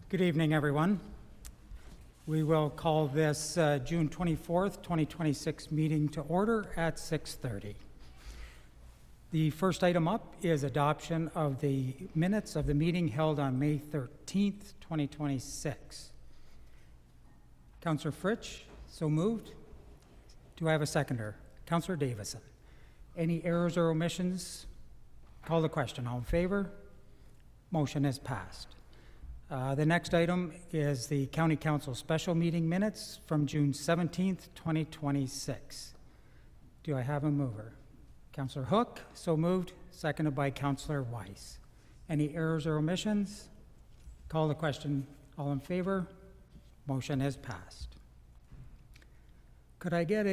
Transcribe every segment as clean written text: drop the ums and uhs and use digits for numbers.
Good evening, everyone. We will call this June 24th, 2026 meeting to order at 6:30. The first item up is adoption of the minutes of the meeting held on May 13th, 2026. Councillor Fritsch, so moved. Do I have a seconder? Councillor Davison. Any errors or omissions? Call the question. All in favor? Motion is passed. The next item is the County Council special meeting minutes from June 17th, 2026. Do I have a mover? Councillor Hook, so moved, seconded by Councillor Weiss. Any errors or omissions? Call the question. All in favor? Motion is passed. Could I get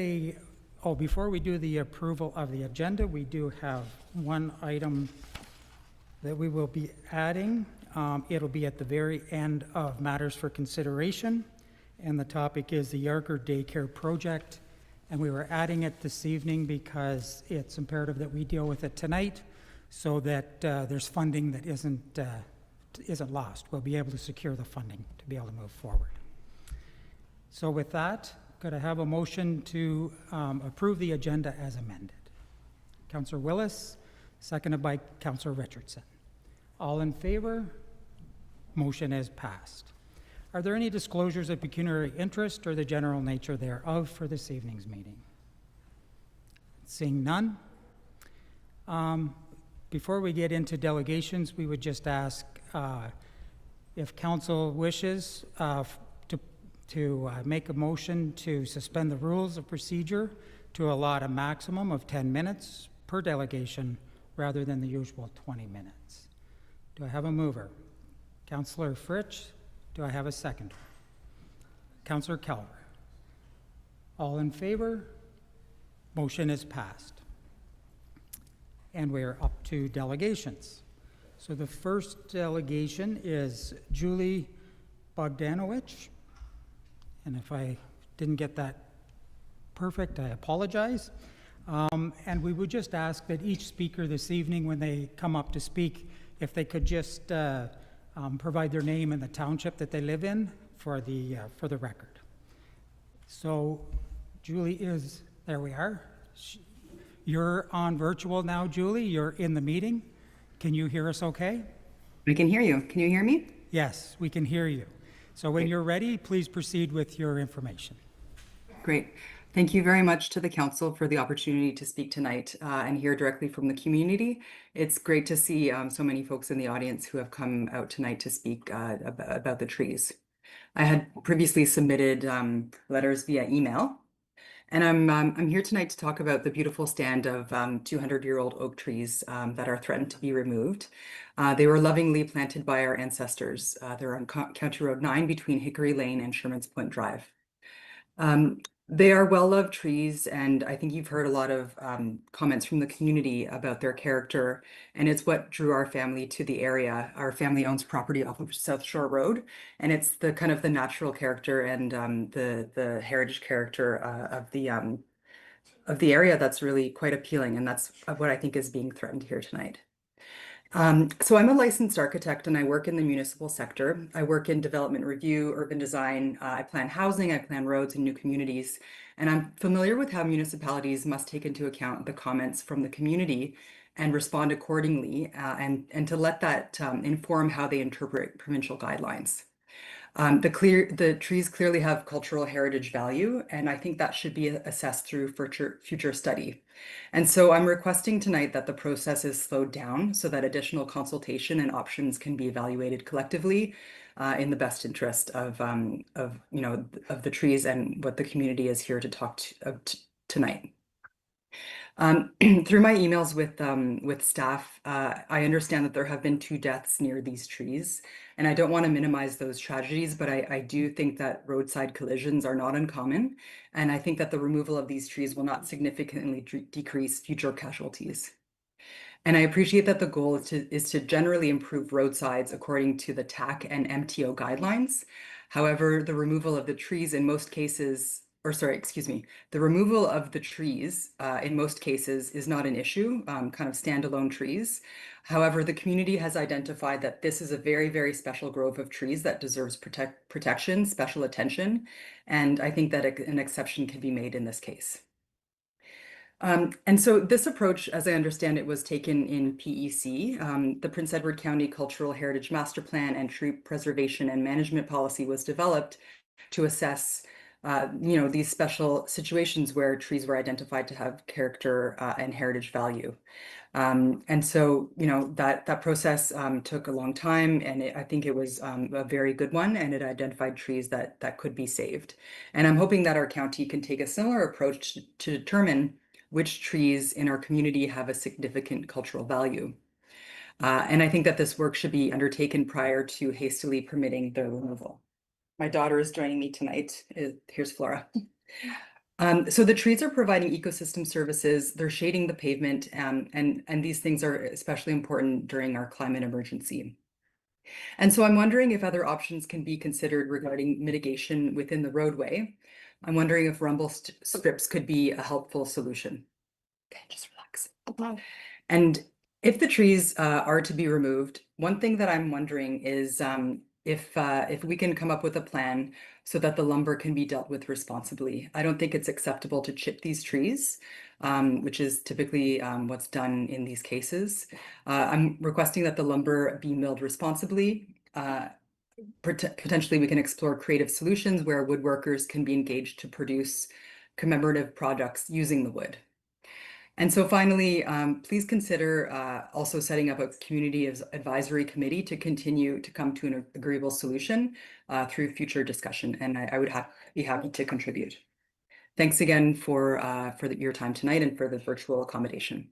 before we do the approval of the agenda, we do have one item that we will be adding. It'll be at the very end of matters for consideration, and the topic is the Yarger Daycare Project. And we were adding it this evening because it's imperative that we deal with it tonight so that there's funding that isn't lost. We'll be able to secure the funding to be able to move forward. So with that, could I have a motion to approve the agenda as amended? Councillor Willis, seconded by Councillor Richardson. All in favor? Motion is passed. Are there any disclosures of pecuniary interest or the general nature thereof for this evening's meeting? Seeing none. Before we get into delegations, we would just ask if council wishes to make a motion to suspend the rules of procedure to allot a maximum of 10 minutes per delegation rather than the usual 20 minutes. Do I have a mover? Councillor Fritsch, do I have a seconder? Councillor Kelver. All in favor? Motion is passed. And we're up to delegations. So the first delegation is Julie Bogdanowicz. And if I didn't get that perfect, I apologize. And we would just ask that each speaker this evening, when they come up to speak, if they could just provide their name and the township that they live in for the record. So Julie is, there we are. You're on virtual now, Julie. You're in the meeting. Can you hear us okay? I can hear you. Can you hear me? Yes, we can hear you. So when you're ready, please proceed with your information. Great. Thank you very much to the council for the opportunity to speak tonight and hear directly from the community. It's great to see so many folks in the audience who have come out tonight to speak about the trees. I had previously submitted letters via email, and I'm here tonight to talk about the beautiful stand of 200-year-old oak trees that are threatened to be removed. They were lovingly planted by our ancestors. They're on County Road 9 between Hickory Lane and Sherman's Point Drive. They are well-loved trees, and I think you've heard a lot of comments from the community about their character, and it's what drew our family to the area. Our family owns property off of South Shore Road, and it's the kind of the natural character and the heritage character of the area that's really quite appealing, and that's what I think is being threatened here tonight. So I'm a licensed architect and I work in the municipal sector. I work in development review, urban design. I plan housing, I plan roads and new communities. And I'm familiar with how municipalities must take into account the comments from the community and respond accordingly, and to let that inform how they interpret provincial guidelines. The trees clearly have cultural heritage value, and I think that should be assessed through future study. And so I'm requesting tonight that the process is slowed down so that additional consultation and options can be evaluated collectively in the best interest of the trees and what the community is here to talk tonight. Through my emails with staff, I understand that there have been 2 deaths near these trees, and I don't want to minimize those tragedies, but I do think that roadside collisions are not uncommon, and I think that the removal of these trees will not significantly decrease future casualties. And I appreciate that the goal is to generally improve roadsides according to the TAC and MTO guidelines. However, the removal of the trees in most cases the removal of the trees in most cases is not an issue, kind of standalone trees. However, the community has identified that this is a very, very special grove of trees that deserves protection, special attention, and I think that an exception can be made in this case. And so this approach, as I understand it, was taken in PEC. The Prince Edward County Cultural Heritage Master Plan and Tree Preservation and Management Policy was developed to assess these special situations where trees were identified to have character and heritage value. And so, that process took a long time, and I think it was a very good one, and it identified trees that could be saved. And I'm hoping that our county can take a similar approach to determine which trees in our community have a significant cultural value. And I think that this work should be undertaken prior to hastily permitting their removal. My daughter is joining me tonight. Here's Flora. So the trees are providing ecosystem services, they're shading the pavement, and these things are especially important during our climate emergency. And so I'm wondering if other options can be considered regarding mitigation within the roadway. I'm wondering if rumble strips could be a helpful solution. Okay, just relax. And if the trees are to be removed, one thing that I'm wondering is if we can come up with a plan so that the lumber can be dealt with responsibly. I don't think it's acceptable to chip these trees, which is typically what's done in these cases. I'm requesting that the lumber be milled responsibly. Potentially, we can explore creative solutions where woodworkers can be engaged to produce commemorative products using the wood. And so finally, please consider also setting up a community advisory committee to continue to come to an agreeable solution through future discussion. And I would be happy to contribute. Thanks again for your time tonight and for the virtual accommodation.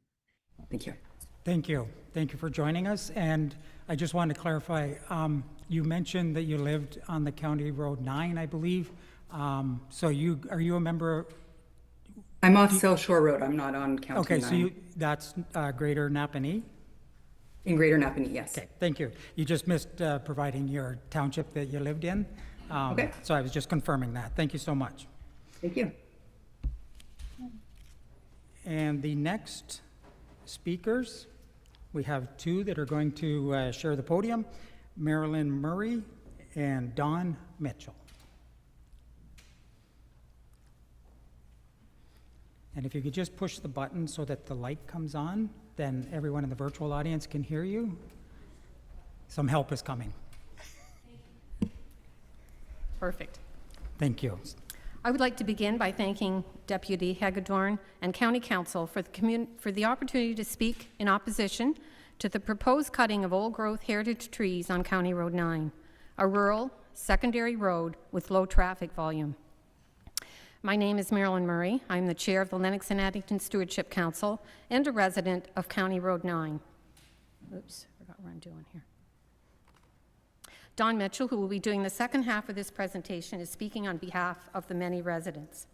Thank you. Thank you. Thank you for joining us. And I just wanted to clarify, you mentioned that you lived on the County Road 9, I believe. So are you a member? I'm off South Shore Road. I'm not on County 9. Okay, so that's Greater Napanee? In Greater Napanee, yes. Okay, thank you. You just missed providing your township that you lived in. Okay. So I was just confirming that. Thank you so much. Thank you. And the next speakers, we have two that are going to share the podium, Marilyn Murray and Don Mitchell. And if you could just push the button so that the light comes on, then everyone in the virtual audience can hear you. Some help is coming. Perfect. Thank you. I would like to begin by thanking Deputy Hagedorn and County Council for the opportunity to speak in opposition to the proposed cutting of old-growth heritage trees on County Road 9, a rural secondary road with low traffic volume. My name is Marilyn Murray. I'm the chair of the Lennox and Addington Stewardship Council and a resident of County Road 9. Oops, I forgot what I'm doing here. Don Mitchell, who will be doing the second half of this presentation, is speaking on behalf of the many residents.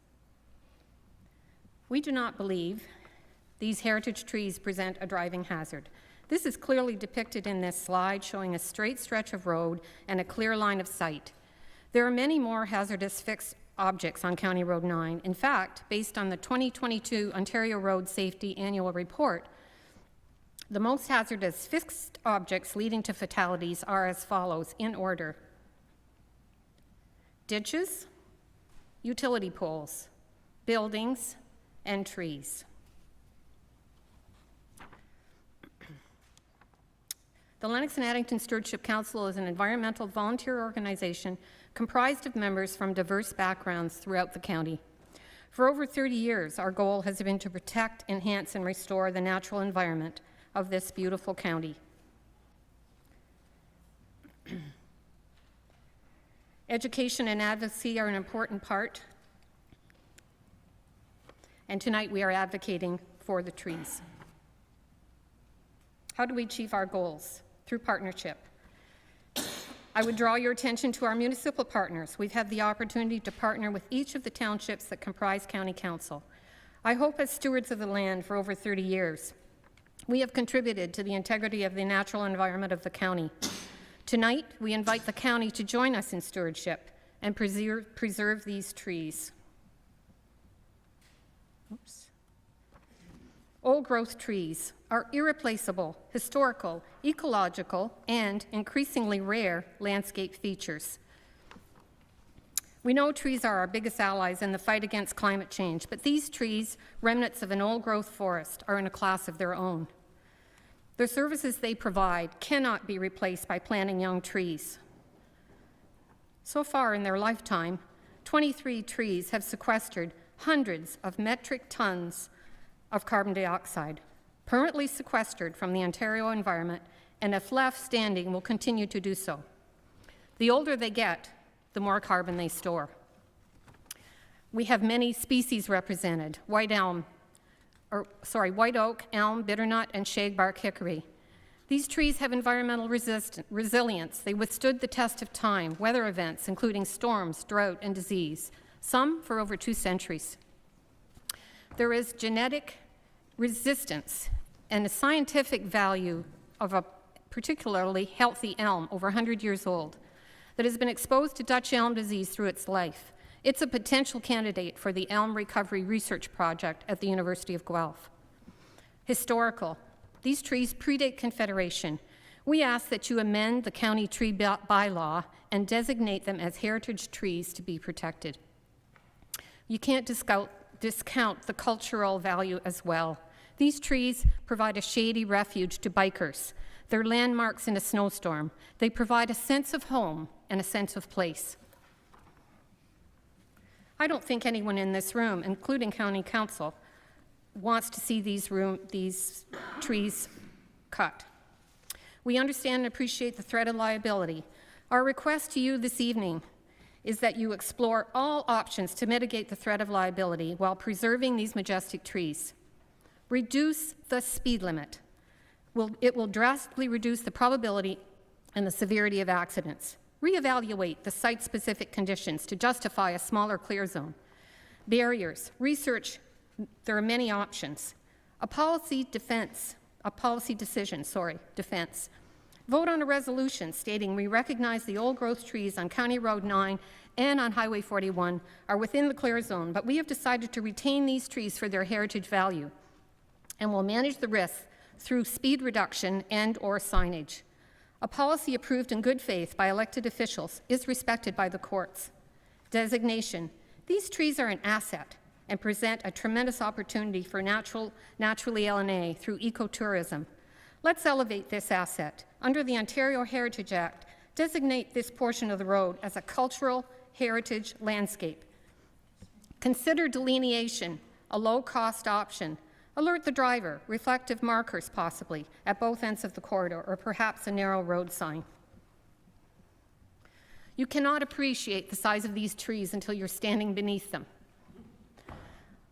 We do not believe these heritage trees present a driving hazard. This is clearly depicted in this slide, showing a straight stretch of road and a clear line of sight. There are many more hazardous fixed objects on County Road 9. In fact, based on the 2022 Ontario Road Safety Annual Report, the most hazardous fixed objects leading to fatalities are as follows, in order: ditches, utility poles, buildings, and trees. The Lennox and Addington Stewardship Council is an environmental volunteer organization comprised of members from diverse backgrounds throughout the county. For over 30 years, our goal has been to protect, enhance, and restore the natural environment of this beautiful county. Education and advocacy are an important part, and tonight we are advocating for the trees. How do we achieve our goals? Through partnership. I would draw your attention to our municipal partners. We've had the opportunity to partner with each of the townships that comprise County Council. I hope as stewards of the land for over 30 years, we have contributed to the integrity of the natural environment of the county. Tonight, we invite the county to join us in stewardship and preserve these trees. Old-growth trees are irreplaceable, historical, ecological, and increasingly rare landscape features. We know trees are our biggest allies in the fight against climate change, but these trees, remnants of an old-growth forest, are in a class of their own. The services they provide cannot be replaced by planting young trees. So far in their lifetime, 23 trees have sequestered hundreds of metric tons of carbon dioxide, permanently sequestered from the Ontario environment, and if left standing will continue to do so. The older they get, the more carbon they store. We have many species represented: white oak, elm, bitternut, and shagbark hickory. These trees have environmental resilience. They withstood the test of time, weather events, including storms, drought, and disease, some for over 2 centuries. There is genetic resistance and a scientific value of a particularly healthy elm over 100 years old that has been exposed to Dutch elm disease through its life. It's a potential candidate for the Elm Recovery Research Project at the University of Guelph. Historical. These trees predate Confederation. We ask that you amend the county tree bylaw and designate them as heritage trees to be protected. You can't discount the cultural value as well. These trees provide a shady refuge to bikers. They're landmarks in a snowstorm. They provide a sense of home and a sense of place. I don't think anyone in this room, including County Council, wants to see these trees cut. We understand and appreciate the threat of liability. Our request to you this evening is that you explore all options to mitigate the threat of liability while preserving these majestic trees. Reduce the speed limit. It will drastically reduce the probability and the severity of accidents. Reevaluate the site-specific conditions to justify a smaller clear zone. Barriers, research, there are many options. Defense. Vote on a resolution stating we recognize the old-growth trees on County Road 9 and on Highway 41 are within the clear zone, but we have decided to retain these trees for their heritage value and will manage the risks through speed reduction and/or signage. A policy approved in good faith by elected officials is respected by the courts. Designation. These trees are an asset and present a tremendous opportunity for naturally LNA through ecotourism. Let's elevate this asset. Under the Ontario Heritage Act, designate this portion of the road as a cultural heritage landscape. Consider delineation, a low-cost option. Alert the driver, reflective markers possibly, at both ends of the corridor, or perhaps a narrow road sign. You cannot appreciate the size of these trees until you're standing beneath them.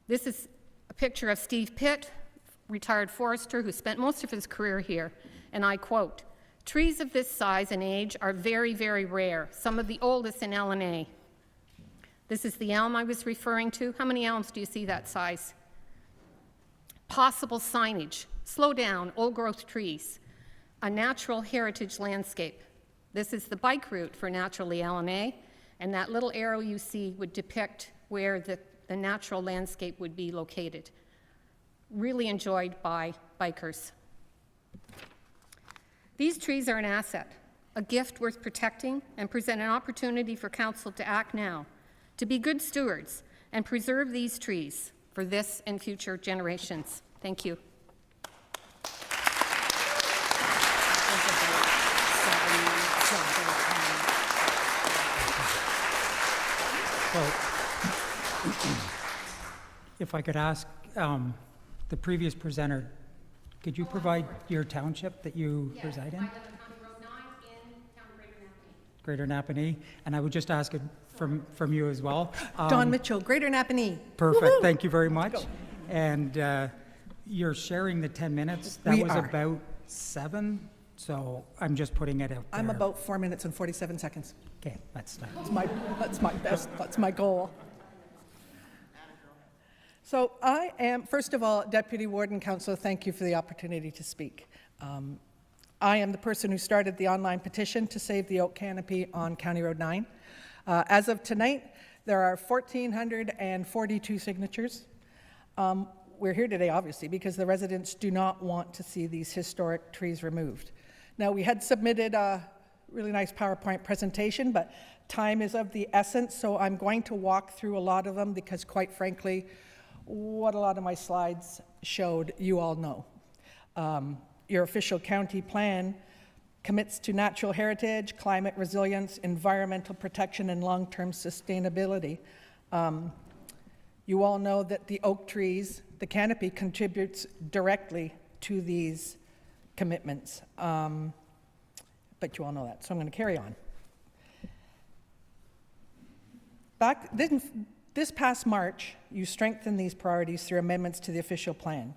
This is a picture of Steve Pitt, retired forester who spent most of his career here, and I quote, "Trees of this size and age are very, very rare, some of the oldest in LNA." This is the elm I was referring to. How many elms do you see that size? Possible signage. Slow down, old-growth trees. A natural heritage landscape. This is the bike route for Naturally LNA, and that little arrow you see would depict where the natural landscape would be located. Really enjoyed by bikers. These trees are an asset, a gift worth protecting, and present an opportunity for Council to act now, to be good stewards and preserve these trees for this and future generations. Thank you. So, if I could ask the previous presenter, could you provide your township that you reside in? I live on County Road 9 in County Greater Napanee. And I would just ask it from you as well. Dawn Mitchell, Greater Napanee. Perfect. Woo-hoo! Thank you very much. And you're sharing the 10 minutes. That We was are. about 7, so I'm just putting it out there. I'm about 4 minutes and 47 seconds. Okay, that's nice. That's my goal. So I am, first of all, Deputy Warden Councillor, thank you for the opportunity to speak. I am the person who started the online petition to save the oak canopy on County Road 9. As of tonight, there are 1,442 signatures. We're here today, obviously, because the residents do not want to see these historic trees removed. Now, we had submitted a really nice PowerPoint presentation, but time is of the essence, so I'm going to walk through a lot of them because, quite frankly, what a lot of my slides showed, you all know. Your official county plan commits to natural heritage, climate resilience, environmental protection, and long-term sustainability. You all know that the oak trees, the canopy, contributes directly to these commitments. But you all know that, so I'm going to carry on. This past March, you strengthened these priorities through amendments to the official plan.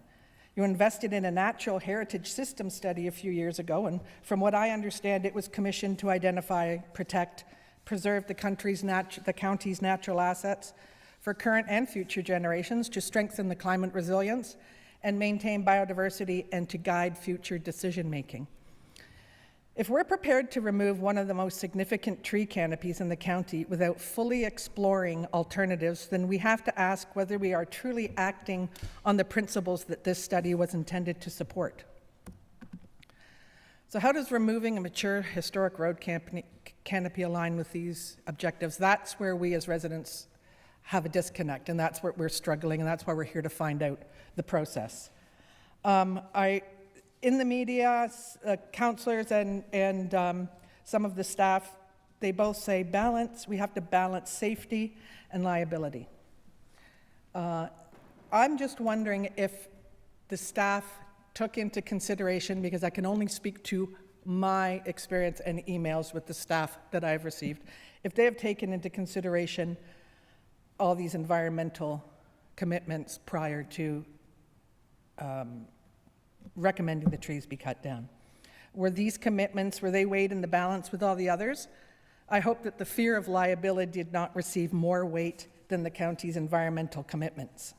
You invested in a natural heritage system study a few years ago, and from what I understand, it was commissioned to identify, protect, preserve the county's natural assets for current and future generations, to strengthen the climate resilience and maintain biodiversity, and to guide future decision-making. If we're prepared to remove one of the most significant tree canopies in the county without fully exploring alternatives, then we have to ask whether we are truly acting on the principles that this study was intended to support. So how does removing a mature historic road canopy align with these objectives? That's where we as residents have a disconnect, and that's where we're struggling, and that's why we're here to find out the process. In the media, councillors and some of the staff, they both say balance. We have to balance safety and liability. I'm just wondering if the staff took into consideration, because I can only speak to my experience and emails with the staff that I've received, if they have taken into consideration all these environmental commitments prior to recommending the trees be cut down. Were these commitments, were they weighed in the balance with all the others? I hope that the fear of liability did not receive more weight than the county's environmental commitments.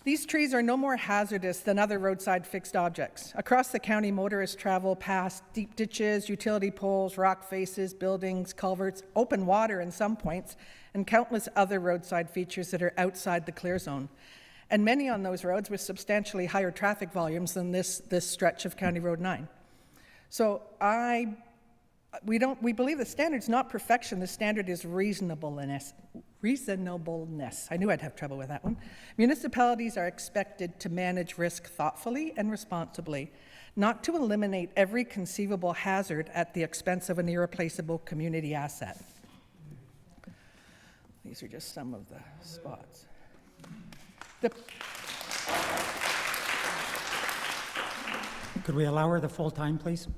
These trees are no more hazardous than other roadside fixed objects. Across the county, motorists travel past deep ditches, utility poles, rock faces, buildings, culverts, open water in some points, and countless other roadside features that are outside the clear zone. And many on those roads with substantially higher traffic volumes than this stretch of County Road 9. So we believe the standard's not perfection, the standard is reasonableness. I knew I'd have trouble with that one. Municipalities are expected to manage risk thoughtfully and responsibly, not to eliminate every conceivable hazard at the expense of an irreplaceable community asset. These are just some of the spots. Could we allow her the full time, please?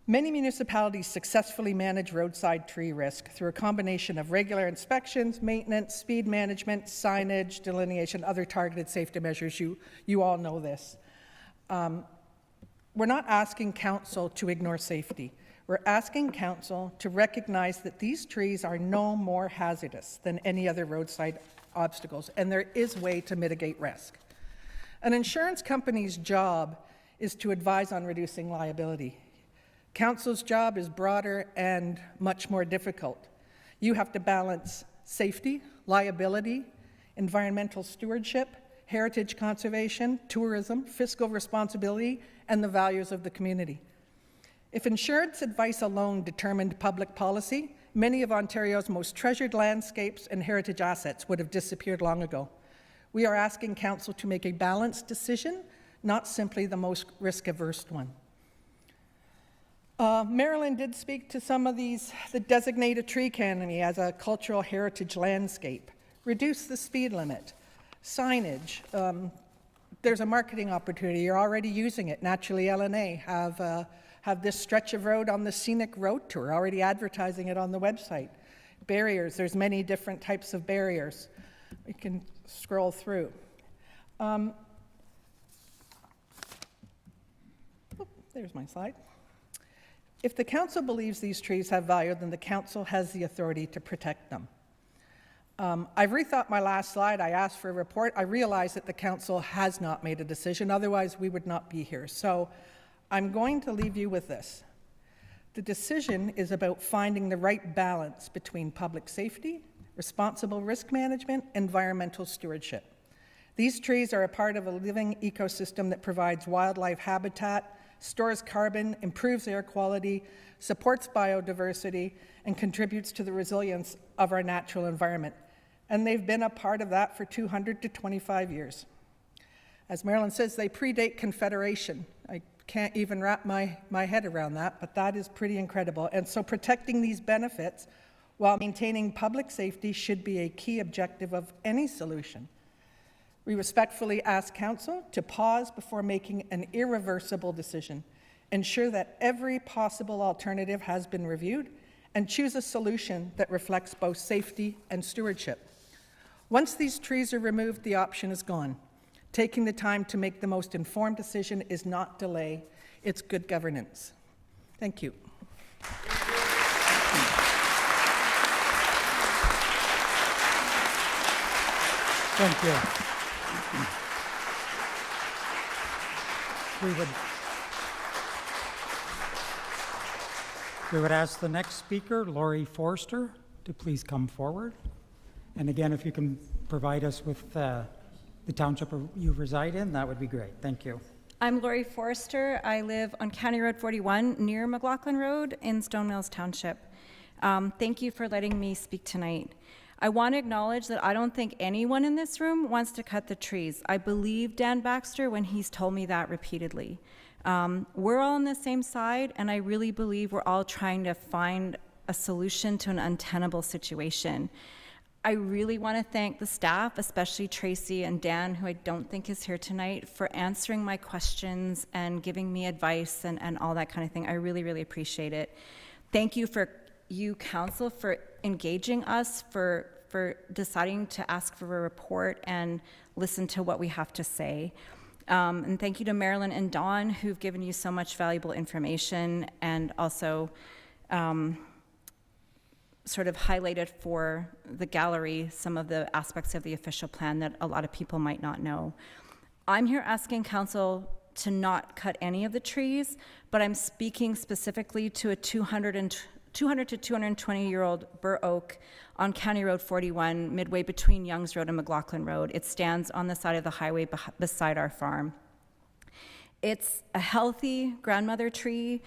Many municipalities successfully manage roadside tree risk through a combination of regular inspections, maintenance, speed management, signage, delineation, other targeted safety measures. You all know this. We're not asking council to ignore safety. We're asking council to recognize that these trees are no more hazardous than any other roadside obstacles, and there is a way to mitigate risk. An insurance company's job is to advise on reducing liability. Council's job is broader and much more difficult. You have to balance safety, liability, environmental stewardship, heritage conservation, tourism, fiscal responsibility, and the values of the community. If insurance advice alone determined public policy, many of Ontario's most treasured landscapes and heritage assets would have disappeared long ago. We are asking Council to make a balanced decision, not simply the most risk-averse one. Marilyn did speak to some of these, the designated tree canopy as a cultural heritage landscape, reduce the speed limit, signage. There's a marketing opportunity. You're already using it. Naturally, LNA have this stretch of road on the scenic road tour, already advertising it on the website. Barriers, there's many different types of barriers. We can scroll through. There's my slide. If the council believes these trees have value, then the council has the authority to protect them. I've rethought my last slide. I asked for a report. I realize that the council has not made a decision. Otherwise, we would not be here. So I'm going to leave you with this. The decision is about finding the right balance between public safety, responsible risk management, environmental stewardship. These trees are a part of a living ecosystem that provides wildlife habitat, stores carbon, improves air quality, supports biodiversity, and contributes to the resilience of our natural environment. And they've been a part of that for 200 to 25 years. As Marilyn says, they predate Confederation. I can't even wrap my head around that, but that is pretty incredible. And so protecting these benefits while maintaining public safety should be a key objective of any solution. We respectfully ask Council to pause before making an irreversible decision, ensure that every possible alternative has been reviewed, and choose a solution that reflects both safety and stewardship. Once these trees are removed, the option is gone. Taking the time to make the most informed decision is not delay, it's good governance. Thank you. Thank you. We would ask the next speaker, Laurie Forster, to please come forward. And again, if you can provide us with the township you reside in, that would be great. Thank you. I'm Laurie Forster. I live on County Road 41 near McLaughlin Road in Stone Mills Township. Thank you for letting me speak tonight. I want to acknowledge that I don't think anyone in this room wants to cut the trees. I believe Dan Baxter when he's told me that repeatedly. We're all on the same side, and I really believe we're all trying to find a solution to an untenable situation. I really want to thank the staff, especially Tracy and Dan, who I don't think is here tonight, for answering my questions and giving me advice and all that kind of thing. I really, really appreciate it. Thank you for you, Council, for engaging us, for deciding to ask for a report and listen to what we have to say. And thank you to Marilyn and Dawn, who've given you so much valuable information and also sort of highlighted for the gallery some of the aspects of the official plan that a lot of people might not know. I'm here asking Council to not cut any of the trees, but I'm speaking specifically to a 200 to 220-year-old bur oak on County Road 41, midway between Youngs Road and McLaughlin Road. It stands on the side of the highway beside our farm. It's a healthy grandmother tree,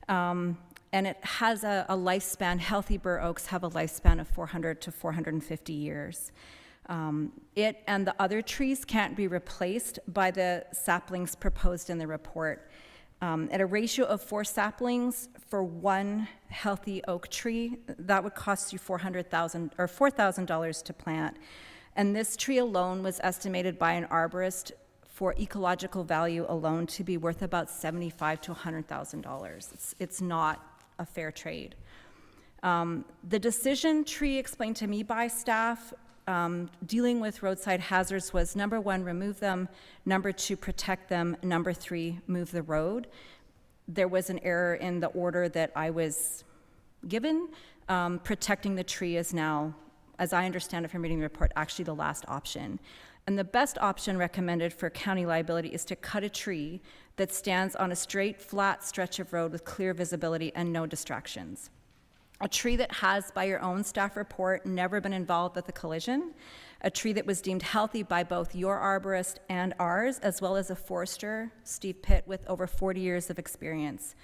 and it has a lifespan. Healthy bur oaks have a lifespan of 400 to 450 years. It and the other trees can't be replaced by the saplings proposed in the report. At a ratio of 4 saplings for one healthy oak tree, that would cost you $4,000 to plant. And this tree alone was estimated by an arborist for ecological value alone to be worth about $75,000 to $100,000. It's not a fair trade. The decision tree explained to me by staff dealing with roadside hazards was number 1, remove them, number 2, protect them, number 3, move the road. There was an error in the order that I was given. Protecting the tree is now, as I understand it from reading the report, actually the last option. And the best option recommended for county liability is to cut a tree that stands on a straight, flat stretch of road with clear visibility and no distractions. A tree that has, by your own staff report, never been involved with a collision, a tree that was deemed healthy by both your arborist and ours, as well as a forester, Steve Pitt, with over 40 years of experience.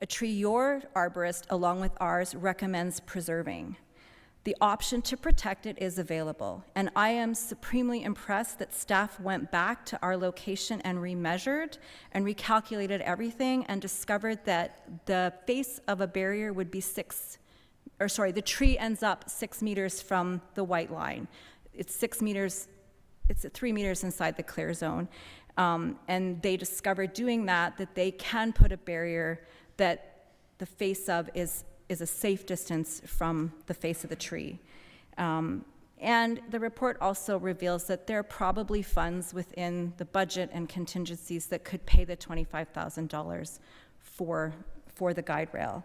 A tree your arborist, along with ours, recommends preserving. The option to protect it is available, and I am supremely impressed that staff went back to our location and remeasured and recalculated everything and discovered that the face of a barrier would be the tree ends up 6 meters from the white line. It's 6 meters, it's at 3 meters inside the clear zone. And they discovered doing that they can put a barrier that the face of is a safe distance from the face of the tree. And the report also reveals that there are probably funds within the budget and contingencies that could pay the $25,000 for the guide rail.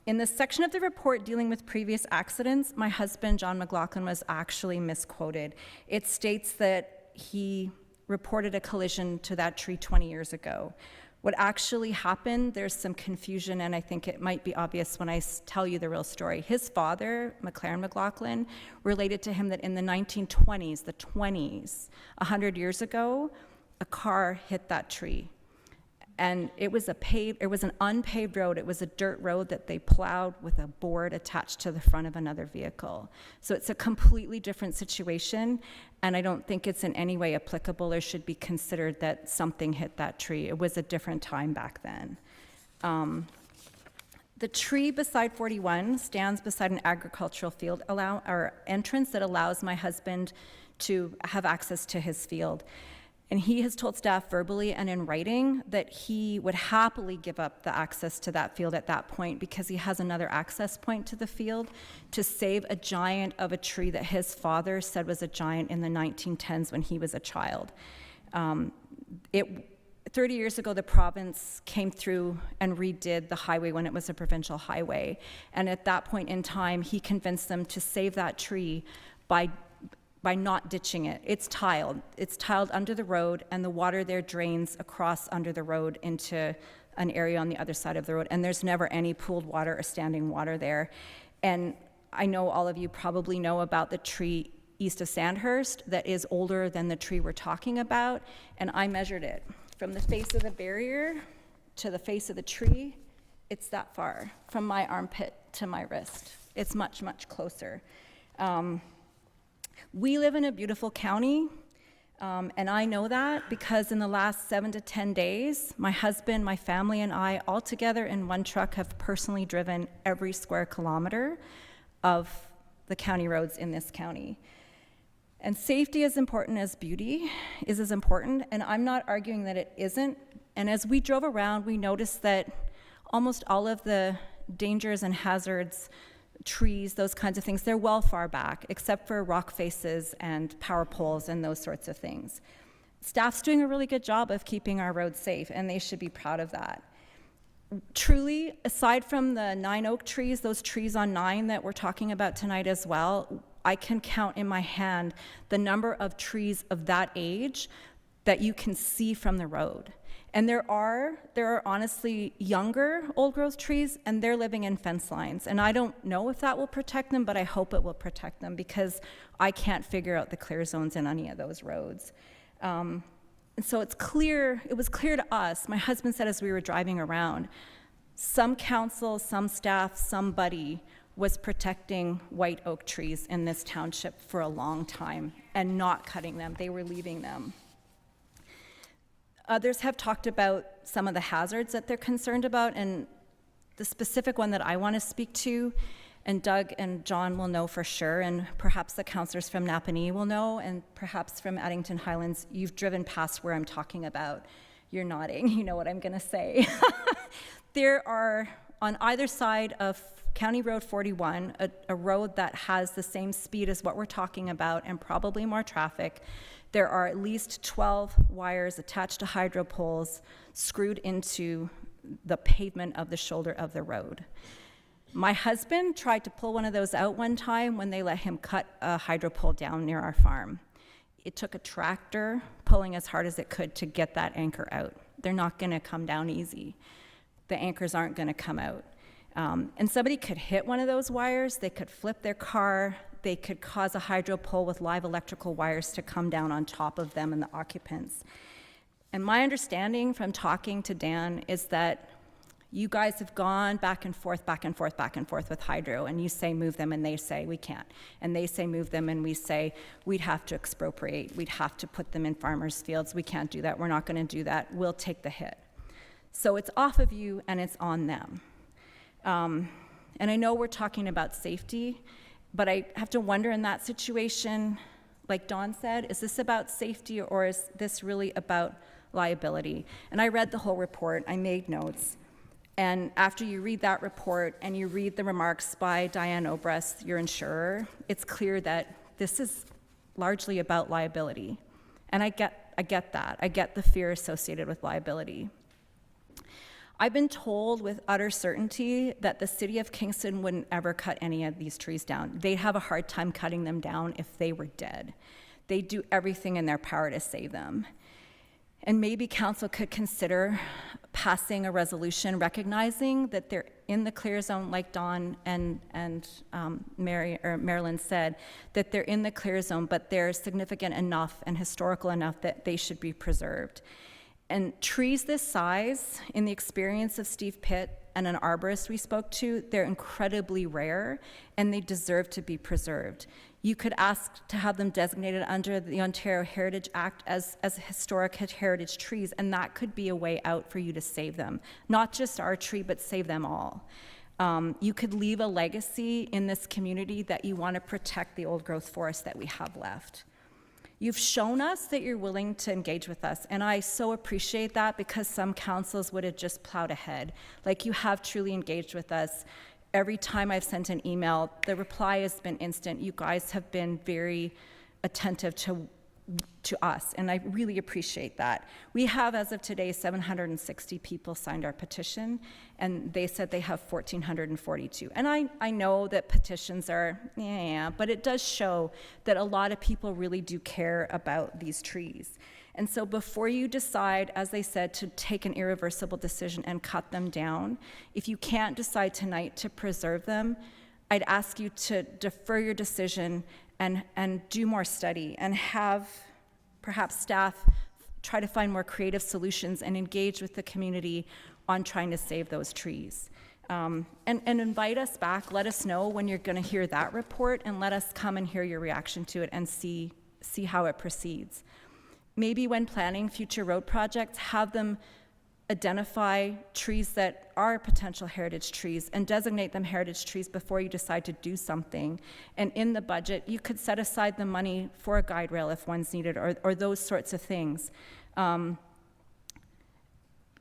In the section of the report dealing with previous accidents, my husband, John McLaughlin, was actually misquoted. It states that he reported a collision to that tree 20 years ago. What actually happened, there's some confusion, and I think it might be obvious when I tell you the real story. His father, McLaren McLaughlin, related to him that in the 1920s, 100 years ago, a car hit that tree. And it was an unpaved road. It was a dirt road that they plowed with a board attached to the front of another vehicle. So it's a completely different situation, and I don't think it's in any way applicable or should be considered that something hit that tree. It was a different time back then. The tree beside 41 stands beside an agricultural field or entrance that allows my husband to have access to his field. And he has told staff verbally and in writing that he would happily give up the access to that field at that point because he has another access point to the field to save a giant of a tree that his father said was a giant in the 1910s when he was a child. 30 years ago, the province came through and redid the highway when it was a provincial highway. And at that point in time, he convinced them to save that tree by not ditching it. It's tiled under the road, and the water there drains across under the road into an area on the other side of the road, and there's never any pooled water or standing water there. And I know all of you probably know about the tree east of Sandhurst that is older than the tree we're talking about, and I measured it. From the face of the barrier to the face of the tree, it's that far, from my armpit to my wrist. It's much, much closer. We live in a beautiful county, and I know that because in the last 7 to 10 days, my husband, my family, and I, all together in one truck, have personally driven every square kilometer of the county roads in this county. And safety, as important as beauty, is as important, and I'm not arguing that it isn't. And as we drove around, we noticed that almost all of the dangers and hazards, trees, those kinds of things, they're well far back, except for rock faces and power poles and those sorts of things. Staff's doing a really good job of keeping our roads safe, and they should be proud of that. Truly, aside from the 9 oak trees, those trees on 9 that we're talking about tonight as well, I can count in my hand the number of trees of that age that you can see from the road. And there are honestly younger old growth trees, and they're living in fence lines. And I don't know if that will protect them, but I hope it will protect them because I can't figure out the clear zones in any of those roads. And so it was clear to us, my husband said as we were driving around, some council, some staff, somebody was protecting white oak trees in this township for a long time and not cutting them. They were leaving them. Others have talked about some of the hazards that they're concerned about, and the specific one that I want to speak to, and Doug and John will know for sure, and perhaps the councillors from Napanee will know, and perhaps from Addington Highlands, you've driven past where I'm talking about. You're nodding, you know what I'm going to say. There are, on either side of County Road 41, a road that has the same speed as what we're talking about and probably more traffic. There are at least 12 wires attached to hydro poles screwed into the pavement of the shoulder of the road. My husband tried to pull one of those out one time when they let him cut a hydro pole down near our farm. It took a tractor pulling as hard as it could to get that anchor out. They're not going to come down easy. The anchors aren't going to come out. And somebody could hit one of those wires, they could flip their car, they could cause a hydro pole with live electrical wires to come down on top of them and the occupants. And my understanding from talking to Dan is that you guys have gone back and forth with hydro, and you say move them and they say we can't. And they say move them and we say we'd have to expropriate, we'd have to put them in farmers' fields, we can't do that, we're not going to do that, we'll take the hit. So it's off of you and it's on them. And I know we're talking about safety, but I have to wonder in that situation, like Dawn said, is this about safety or is this really about liability? And I read the whole report, I made notes. And after you read that report and you read the remarks by Diane Obrest, your insurer, it's clear that this is largely about liability. And I get that. I get the fear associated with liability. I've been told with utter certainty that the city of Kingston wouldn't ever cut any of these trees down. They'd have a hard time cutting them down if they were dead. They do everything in their power to save them. And maybe council could consider passing a resolution recognizing that they're in the clear zone, like Dawn and Marilyn said, that they're in the clear zone, but they're significant enough and historical enough that they should be preserved. And trees this size, in the experience of Steve Pitt and an arborist we spoke to, they're incredibly rare and they deserve to be preserved. You could ask to have them designated under the Ontario Heritage Act as historic heritage trees, and that could be a way out for you to save them. Not just our tree, but save them all. You could leave a legacy in this community that you want to protect the old growth forest that we have left. You've shown us that you're willing to engage with us, and I so appreciate that, because some councils would have just plowed ahead. Like, you have truly engaged with us. Every time I've sent an email, the reply has been instant. You guys have been very attentive to us, and I really appreciate that. We have, as of today, 760 people signed our petition, and they said they have 1,442. And I know that petitions are, but it does show that a lot of people really do care about these trees. And so before you decide, as they said, to take an irreversible decision and cut them down, if you can't decide tonight to preserve them, I'd ask you to defer your decision and do more study, and have perhaps staff try to find more creative solutions and engage with the community on trying to save those trees. And invite us back. Let us know when you're going to hear that report, and let us come and hear your reaction to it and see how it proceeds. Maybe when planning future road projects, have them identify trees that are potential heritage trees and designate them heritage trees before you decide to do something. And in the budget, you could set aside the money for a guide rail if one's needed, or those sorts of things.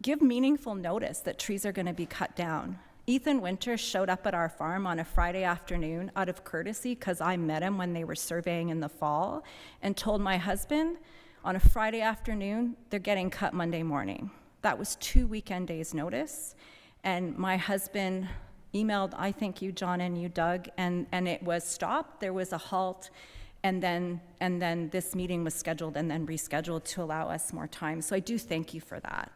Give meaningful notice that trees are going to be cut down. Ethan Winter showed up at our farm on a Friday afternoon out of courtesy, because I met him when they were surveying in the fall, and told my husband, on a Friday afternoon, they're getting cut Monday morning. That was 2 weekend days notice. And my husband emailed, I think you, John, and you, Doug, and it was stopped. There was a halt, and then this meeting was scheduled and then rescheduled to allow us more time. So I do thank you for that.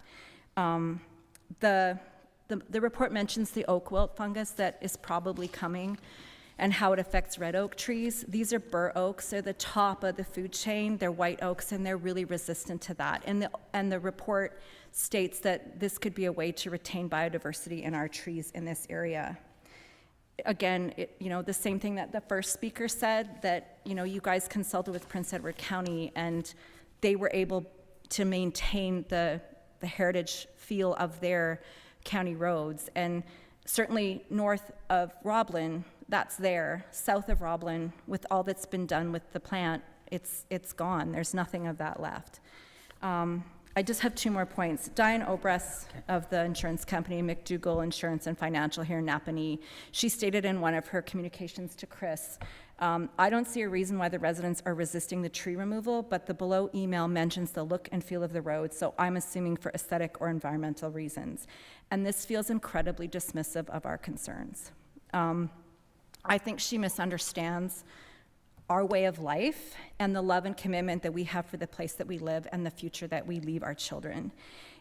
The report mentions the oak wilt fungus that is probably coming, and how it affects red oak trees. These are bur oaks. They're the top of the food chain. They're white oaks, and they're really resistant to that. And the report states that this could be a way to retain biodiversity in our trees in this area. Again, the same thing that the first speaker said, that you guys consulted with Prince Edward County, and they were able to maintain the heritage feel of their county roads. And certainly north of Roblin, that's there. South of Roblin, with all that's been done with the plant, it's gone. There's nothing of that left. I just have 2 more points. Diane Obress of the insurance company, McDougall Insurance and Financial here in Napanee, she stated in one of her communications to Chris, I don't see a reason why the residents are resisting the tree removal, but the below email mentions the look and feel of the road, so I'm assuming for aesthetic or environmental reasons. And this feels incredibly dismissive of our concerns. I think she misunderstands our way of life and the love and commitment that we have for the place that we live and the future that we leave our children.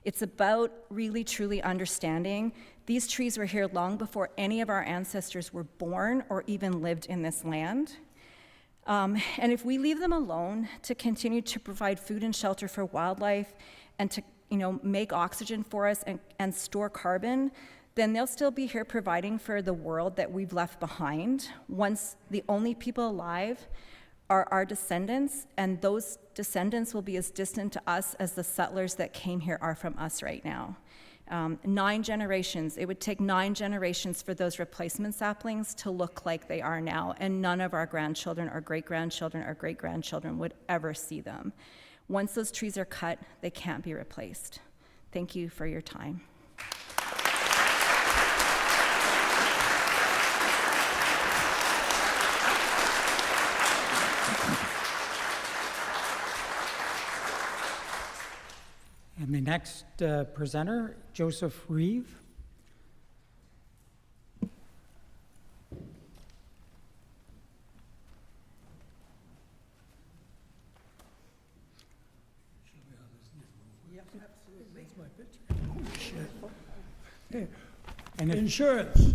It's about really, truly understanding these trees were here long before any of our ancestors were born or even lived in this land. And if we leave them alone to continue to provide food and shelter for wildlife, and to make oxygen for us and store carbon, then they'll still be here providing for the world that we've left behind, once the only people alive are our descendants, and those descendants will be as distant to us as the settlers that came here are from us right now. 9 generations, it would take 9 generations for those replacement saplings to look like they are now, and none of our grandchildren or great-grandchildren or great-grandchildren would ever see them. Once those trees are cut, they can't be replaced. Thank you for your time. And the next presenter, Joseph Reeve. Yep. And if, Insurance.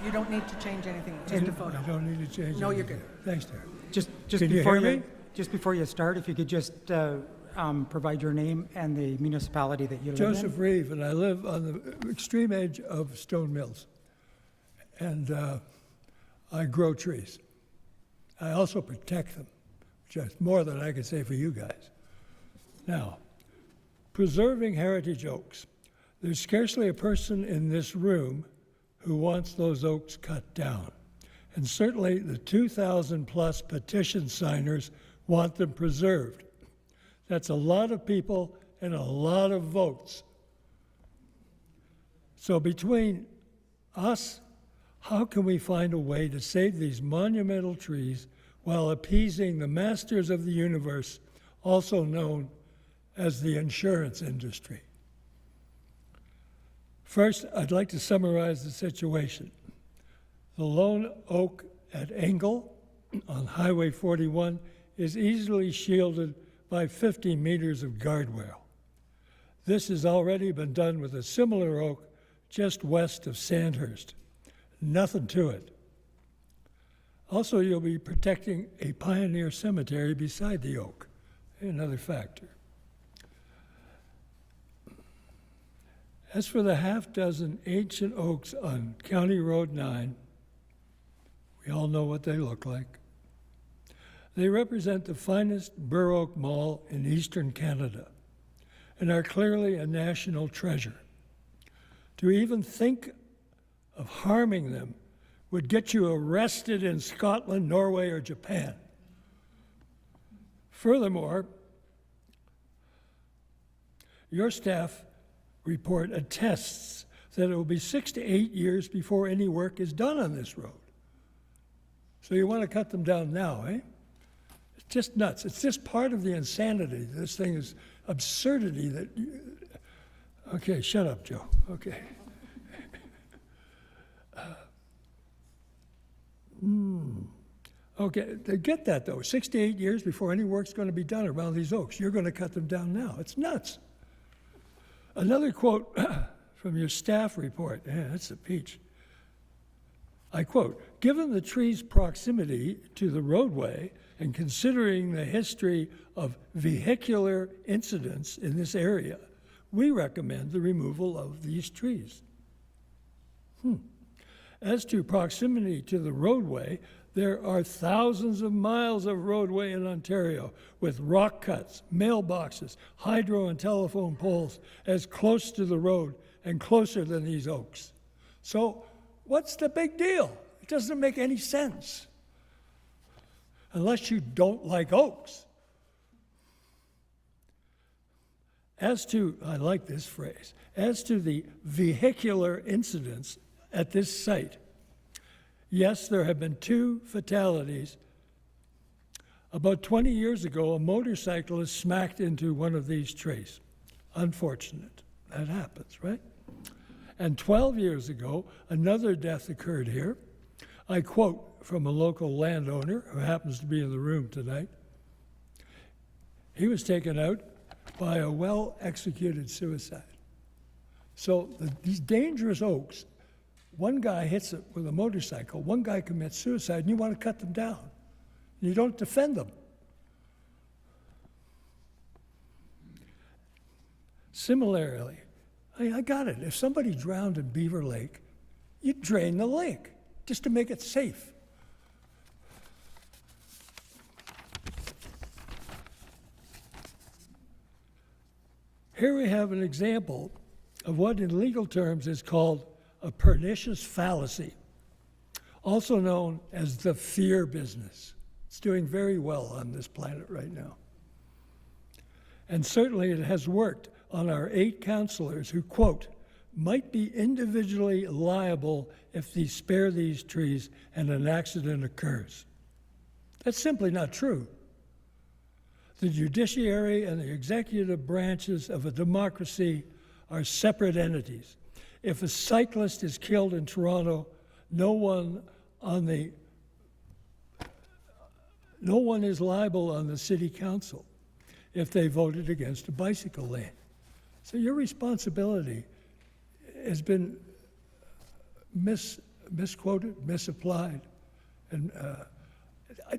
You don't need to change anything, just a photo. I don't need to change No, you're anything. good. Thanks, Derek. just Can you before hear me? just before you start, if you could just provide your name and the municipality that you live in. Joseph Reeve, and I live on the extreme edge of Stone Mills. And I grow trees. I also protect them, which is more than I can say for you guys. Now, preserving heritage oaks. There's scarcely a person in this room who wants those oaks cut down. And certainly the 2,000 plus petition signers want them preserved. That's a lot of people and a lot of votes. So between us, how can we find a way to save these monumental trees while appeasing the masters of the universe, also known as the insurance industry? First, I'd like to summarize the situation. The lone oak at Engel on Highway 41 is easily shielded by 50 meters of guardrail. This has already been done with a similar oak just west of Sandhurst. Nothing to it. Also, you'll be protecting a pioneer cemetery beside the oak, another factor. As for the half-dozen ancient oaks on County Road 9, we all know what they look like. They represent the finest bur oak mall in eastern Canada and are clearly a national treasure. To even think of harming them would get you arrested in Scotland, Norway, or Japan. Furthermore, your staff report attests that it will be 6 to 8 years before any work is done on this road. So you want to cut them down now, eh? It's just nuts. It's just part of the insanity. This thing is absurdity that okay, shut up, Joe. Okay. Okay, they get that though. 6 to 8 years before any work's going to be done around these oaks. You're going to cut them down now. It's nuts. Another quote from your staff report. Yeah, that's a peach. I quote, "Given the tree's proximity to the roadway and considering the history of vehicular incidents in this area, we recommend the removal of these trees." As to proximity to the roadway, there are thousands of miles of roadway in Ontario with rock cuts, mailboxes, hydro and telephone poles as close to the road and closer than these oaks. So what's the big deal? It doesn't make any sense. Unless you don't like oaks. As to, I like this phrase, as to the vehicular incidents at this site, yes, there have been 2 fatalities. About 20 years ago, a motorcyclist smacked into one of these trees. Unfortunate. That happens, right? And 12 years ago, another death occurred here. I quote from a local landowner who happens to be in the room tonight. He was taken out by a well-executed suicide. So these dangerous oaks, one guy hits it with a motorcycle, one guy commits suicide, and you want to cut them down. You don't defend them. Similarly, I got it. If somebody drowned in Beaver Lake, you drain the lake just to make it safe. Here we have an example of what in legal terms is called a pernicious fallacy, also known as the fear business. It's doing very well on this planet right now. And certainly it has worked on our 8 councillors who, quote, might be individually liable if they spare these trees and an accident occurs. That's simply not true. The judiciary and the executive branches of a democracy are separate entities. If a cyclist is killed in Toronto, no one is liable on the city council. if they voted against a bicycle lane. So your responsibility has been misquoted, misapplied, and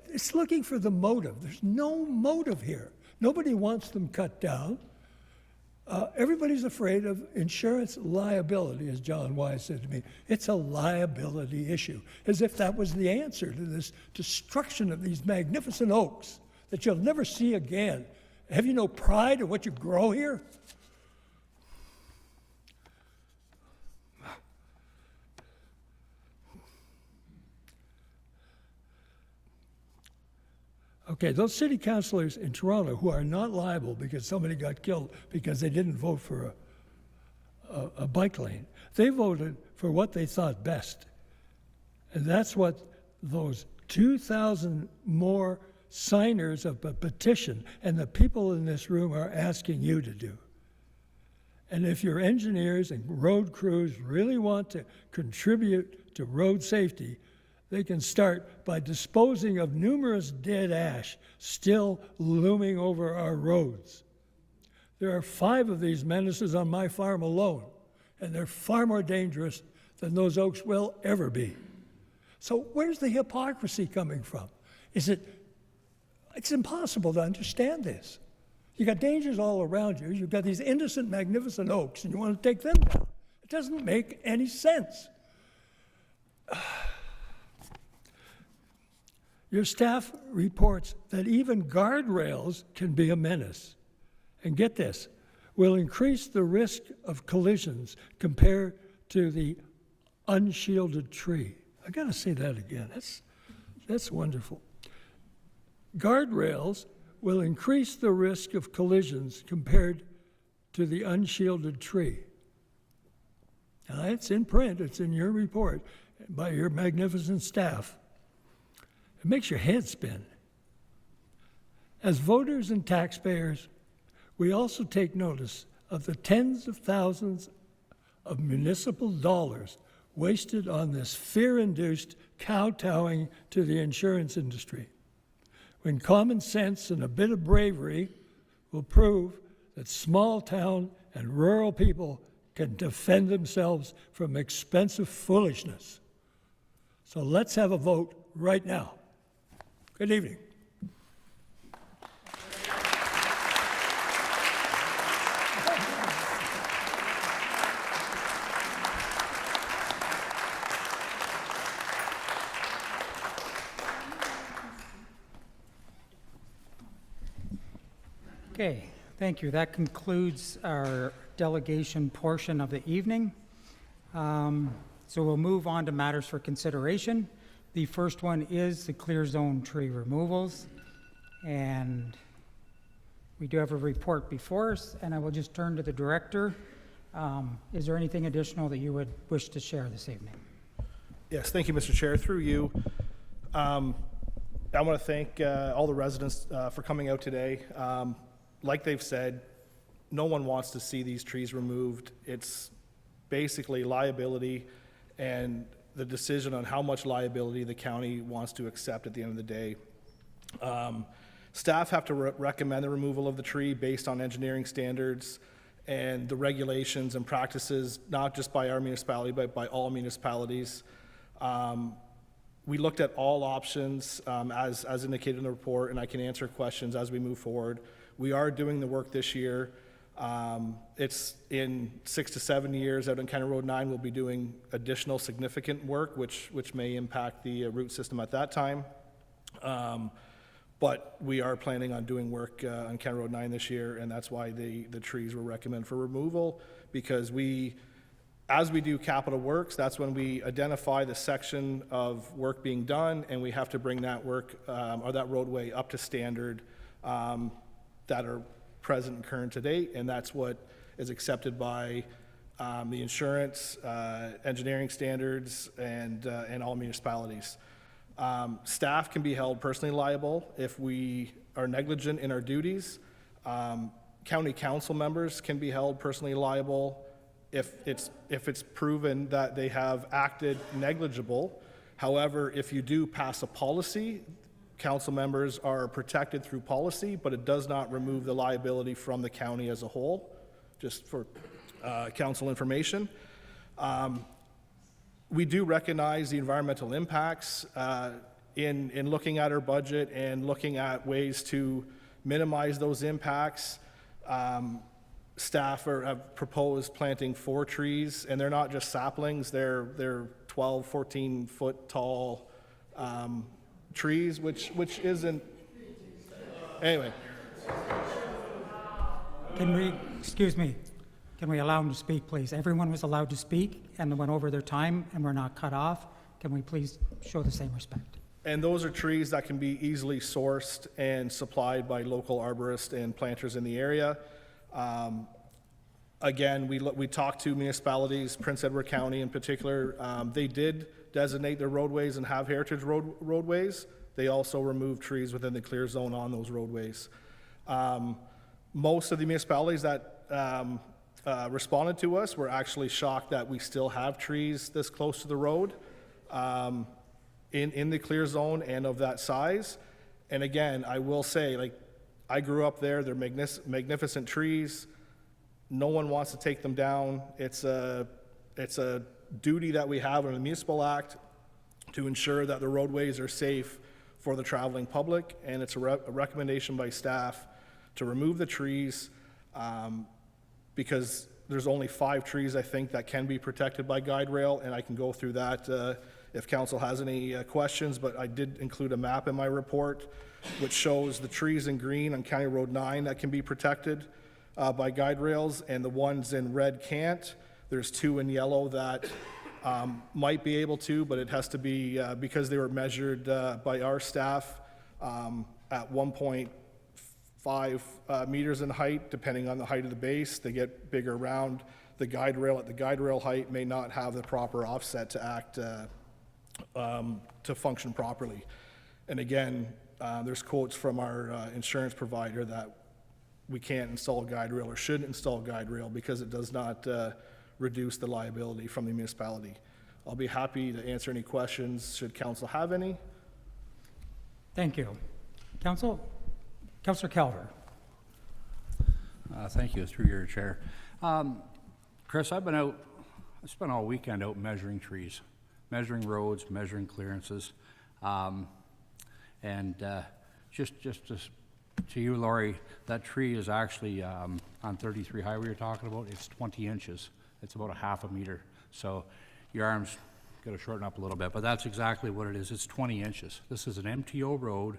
it's looking for the motive. There's no motive here. Nobody wants them cut down. Everybody's afraid of insurance liability, as John Wise said to me. It's a liability issue, as if that was the answer to this destruction of these magnificent oaks that you'll never see again. Have you no pride in what you grow here? Okay, those city councilors in Toronto who are not liable because somebody got killed because they didn't vote for a bike lane, they voted for what they thought best. And that's what those 2,000 more signers of a petition and the people in this room are asking you to do. And if your engineers and road crews really want to contribute to road safety, they can start by disposing of numerous dead ash still looming over our roads. There are 5 of these menaces on my farm alone, and they're far more dangerous than those oaks will ever be. So where's the hypocrisy coming from? It's impossible to understand this. You got dangers all around you. You've got these innocent, magnificent oaks, and you want to take them down. It doesn't make any sense. Your staff reports that even guardrails can be a menace. And get this, will increase the risk of collisions compared to the unshielded tree. I gotta say that again, that's wonderful. Guardrails will increase the risk of collisions compared to the unshielded tree. Now, it's in print, it's in your report by your magnificent staff. It makes your head spin. As voters and taxpayers, we also take notice of the tens of thousands of municipal dollars wasted on this fear-induced kowtowing to the insurance industry, when common sense and a bit of bravery will prove that small town and rural people can defend themselves from expensive foolishness. So let's have a vote right now. Good evening. Okay, thank you. That concludes our delegation portion of the evening. So we'll move on to matters for consideration. The first one is the clear zone tree removals. And we do have a report before us, and I will just turn to the director. Is there anything additional that you would wish to share this evening? Yes, thank you, Mr. Chair. Through you, I want to thank all the residents for coming out today. Like they've said, no one wants to see these trees removed. It's basically liability and the decision on how much liability the county wants to accept at the end of the day. Staff have to recommend the removal of the tree based on engineering standards and the regulations and practices, not just by our municipality, but by all municipalities. We looked at all options as indicated in the report, and I can answer questions as we move forward. We are doing the work this year. It's in 6 to 7 years out on County Road 9, we'll be doing additional significant work, which may impact the route system at that time. But we are planning on doing work on County Road 9 this year, and that's why the trees were recommended for removal, because as we do capital works, that's when we identify the section of work being done, and we have to bring that work or that roadway up to standard that are present and current to date, and that's what is accepted by the insurance, engineering standards, and all municipalities. Staff can be held personally liable if we are negligent in our duties. County council members can be held personally liable if it's proven that they have acted negligible. However, if you do pass a policy, council members are protected through policy, but it does not remove the liability from the county as a whole, just for council information. We do recognize the environmental impacts in looking at our budget and looking at ways to minimize those impacts. Staff have proposed planting 4 trees, and they're not just saplings, they're 12, 14 foot tall trees, which isn't, anyway. Excuse me, can we allow them to speak, please? Everyone was allowed to speak and went over their time and were not cut off. Can we please show the same respect? And those are trees that can be easily sourced and supplied by local arborists and planters in the area. Again, we talked to municipalities, Prince Edward County in particular. They did designate their roadways and have heritage roadways. They also removed trees within the clear zone on those roadways. Most of the municipalities that responded to us were actually shocked that we still have trees this close to the road in the clear zone and of that size. And again, I will say, like, I grew up there. They're magnificent trees. No one wants to take them down. It's a duty that we have under the Municipal Act to ensure that the roadways are safe for the traveling public, and it's a recommendation by staff to remove the trees because there's only 5 trees, I think, that can be protected by guide rail, and I can go through that if council has any questions, but I did include a map in my report which shows the trees in green on County Road 9 that can be protected by guide rails, and the ones in red can't. There's 2 in yellow that might be able to, but it has to be, because they were measured by our staff at 1.5 meters in height, depending on the height of the base. They get bigger around. The guide rail at the guide rail height may not have the proper offset to act, to function properly. And again, there's quotes from our insurance provider that we can't install guide rail or shouldn't install guide rail because it does not reduce the liability from the municipality. I'll be happy to answer any questions should council have any. Thank you. Councilor Kelver. Thank you, through your chair. Chris, I spent all weekend out measuring trees, measuring roads, measuring clearances. Just to you, Laurie, that tree is actually on 33 Highway you're talking about. It's 20 inches. It's about a half a meter. So your arm's got to shorten up a little bit, but that's exactly what it is. It's 20 inches. This is an MTO road,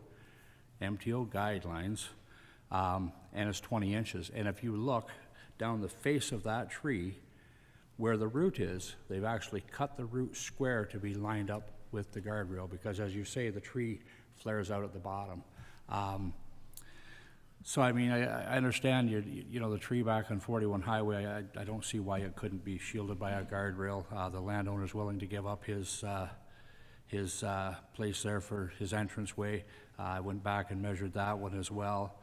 MTO guidelines, and it's 20 inches. And if you look down the face of that tree, where the root is, they've actually cut the root square to be lined up with the guardrail because, as you say, the tree flares out at the bottom. So, I mean, I understand you know the tree back on 41 Highway. I don't see why it couldn't be shielded by a guardrail. The landowner's willing to give up his place there for his entranceway. I went back and measured that one as well.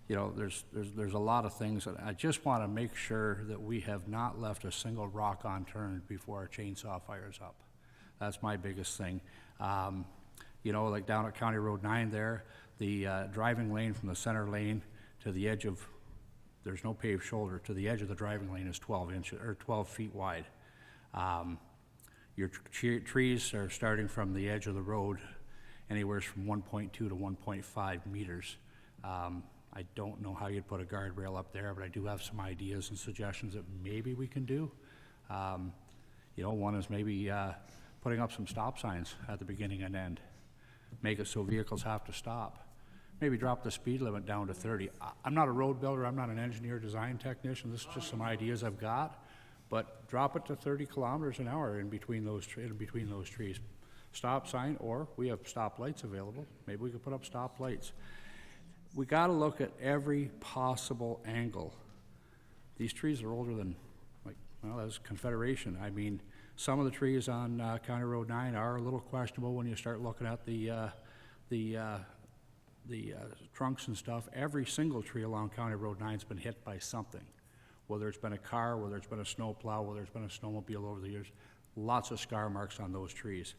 You know, there's a lot of things. I just want to make sure that we have not left a single rock unturned before our chainsaw fires up. That's my biggest thing. You know, like down at County Road 9 there, the driving lane from the center lane to the edge of, there's no paved shoulder, to the edge of the driving lane is 12 feet wide. Your trees are starting from the edge of the road anywhere from 1.2 to 1.5 meters. I don't know how you'd put a guardrail up there, but I do have some ideas and suggestions that maybe we can do. You know, one is maybe putting up some stop signs at the beginning and end. Make it so vehicles have to stop. Maybe drop the speed limit down to 30. I'm not a road builder, I'm not an engineer design technician, this is just some ideas I've got, but drop it to 30 kilometers an hour in between those trees. Stop sign, or we have stop lights available. Maybe we could put up stop lights. We gotta look at every possible angle. These trees are older than, like, well, that's Confederation. I mean, some of the trees on County Road 9 are a little questionable when you start looking at the trunks and stuff. Every single tree along County Road 9's been hit by something, whether it's been a car, whether it's been a snowplow, whether it's been a snowmobile over the years. Lots of scar marks on those trees.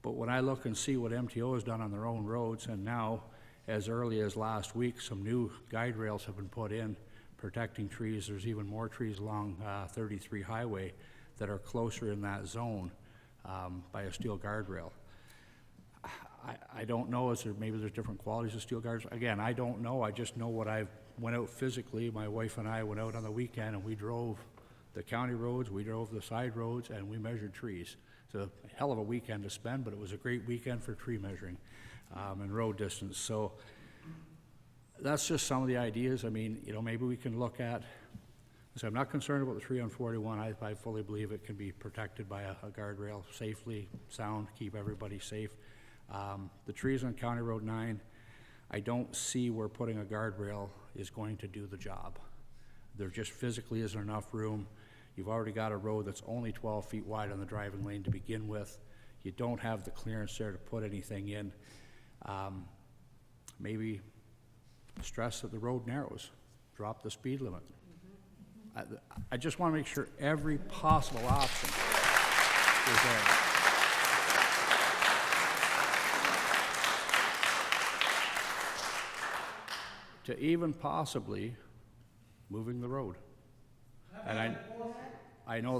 But when I look and see what MTO has done on their own roads, and now, as early as last week, some new guide rails have been put in protecting trees. There's even more trees along 33 Highway that are closer in that zone by a steel guardrail. I don't know, maybe there's different qualities of steel guards. Again, I don't know. I just know what I went out physically. My wife and I went out on the weekend and we drove the county roads, we drove the side roads, and we measured trees. It's a hell of a weekend to spend, but it was a great weekend for tree measuring and road distance. So that's just some of the ideas. I mean, you know, maybe we can look at, so I'm not concerned about the tree on 41. I fully believe it can be protected by a guardrail safely, sound, keep everybody safe. The trees on County Road 9, I don't see where putting a guardrail is going to do the job. There just physically isn't enough room. You've already got a road that's only 12 feet wide on the driving lane to begin with. You don't have the clearance there to put anything in. Maybe stress that the road narrows, drop the speed limit. I just want to make sure every possible option is there. To even possibly moving the road. And I know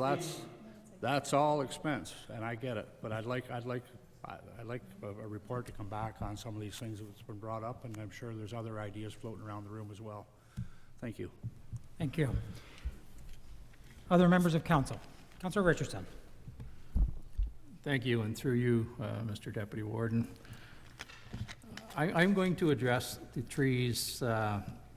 that's all expense, and I get it, but I'd like a report to come back on some of these things that's been brought up, and I'm sure there's other ideas floating around the room as well. Thank you. Thank you. Other members of council? Councilor Richardson. Thank you, and through you, Mr. Deputy Warden. I'm going to address the trees,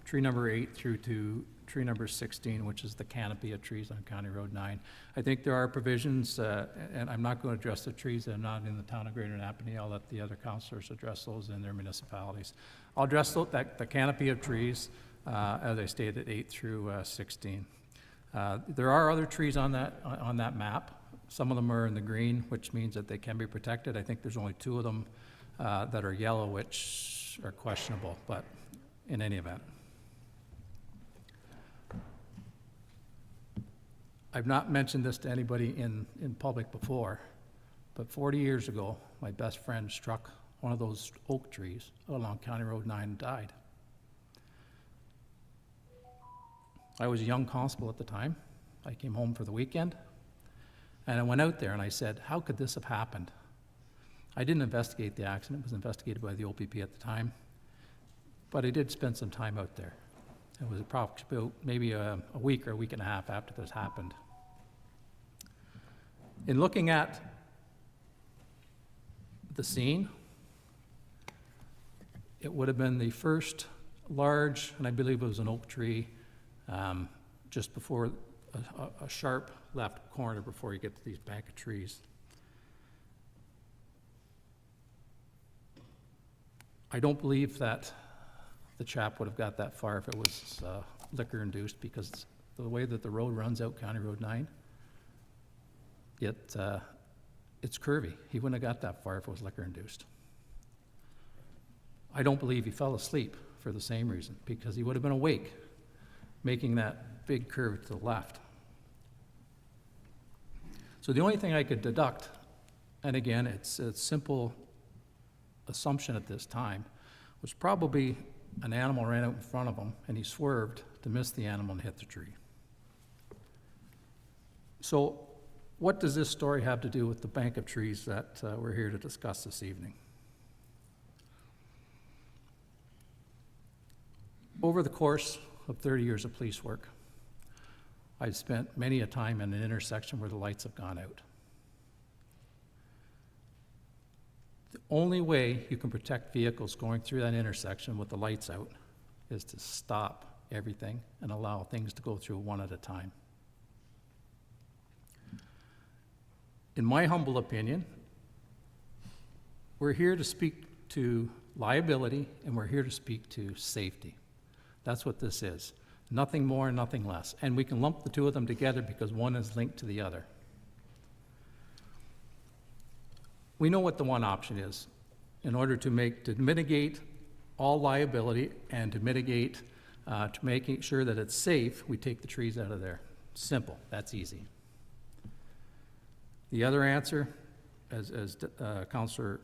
tree number 8 through to tree number 16, which is the canopy of trees on County Road 9. I think there are provisions, and I'm not going to address the trees that are not in the town of Greater Napanee. I'll let the other councillors address those in their municipalities. I'll address the canopy of trees, as I stated, 8 through 16. There are other trees on that map. Some of them are in the green, which means that they can be protected. I think there's only 2 of them that are yellow, which are questionable, but in any event. I've not mentioned this to anybody in public before, but 40 years ago, my best friend struck one of those oak trees along County Road 9 and died. I was a young constable at the time. I came home for the weekend, and I went out there and I said, how could this have happened? I didn't investigate the accident. It was investigated by the OPP at the time, but I did spend some time out there. It was approximately maybe a week or a week and a half after this happened. In looking at the scene, it would have been the first large, and I believe it was an oak tree, just before a sharp left corner before you get to these bank of trees. I don't believe that the chap would have got that far if it was liquor induced, because the way that the road runs out County Road 9, it's curvy. He wouldn't have got that far if it was liquor induced. I don't believe he fell asleep for the same reason, because he would have been awake making that big curve to the left. So the only thing I could deduct, and again, it's a simple assumption at this time, was probably an animal ran out in front of him and he swerved to miss the animal and hit the tree. So what does this story have to do with the bank of trees that we're here to discuss this evening? Over the course of 30 years of police work, I've spent many a time in an intersection where the lights have gone out. The only way you can protect vehicles going through that intersection with the lights out is to stop everything and allow things to go through one at a time. In my humble opinion, we're here to speak to liability and we're here to speak to safety. That's what this is. Nothing more, nothing less. And we can lump the 2 of them together because one is linked to the other. We know what the one option is. In order to mitigate all liability and to mitigate, to making sure that it's safe, we take the trees out of there. Simple, that's easy. The other answer, as Councillor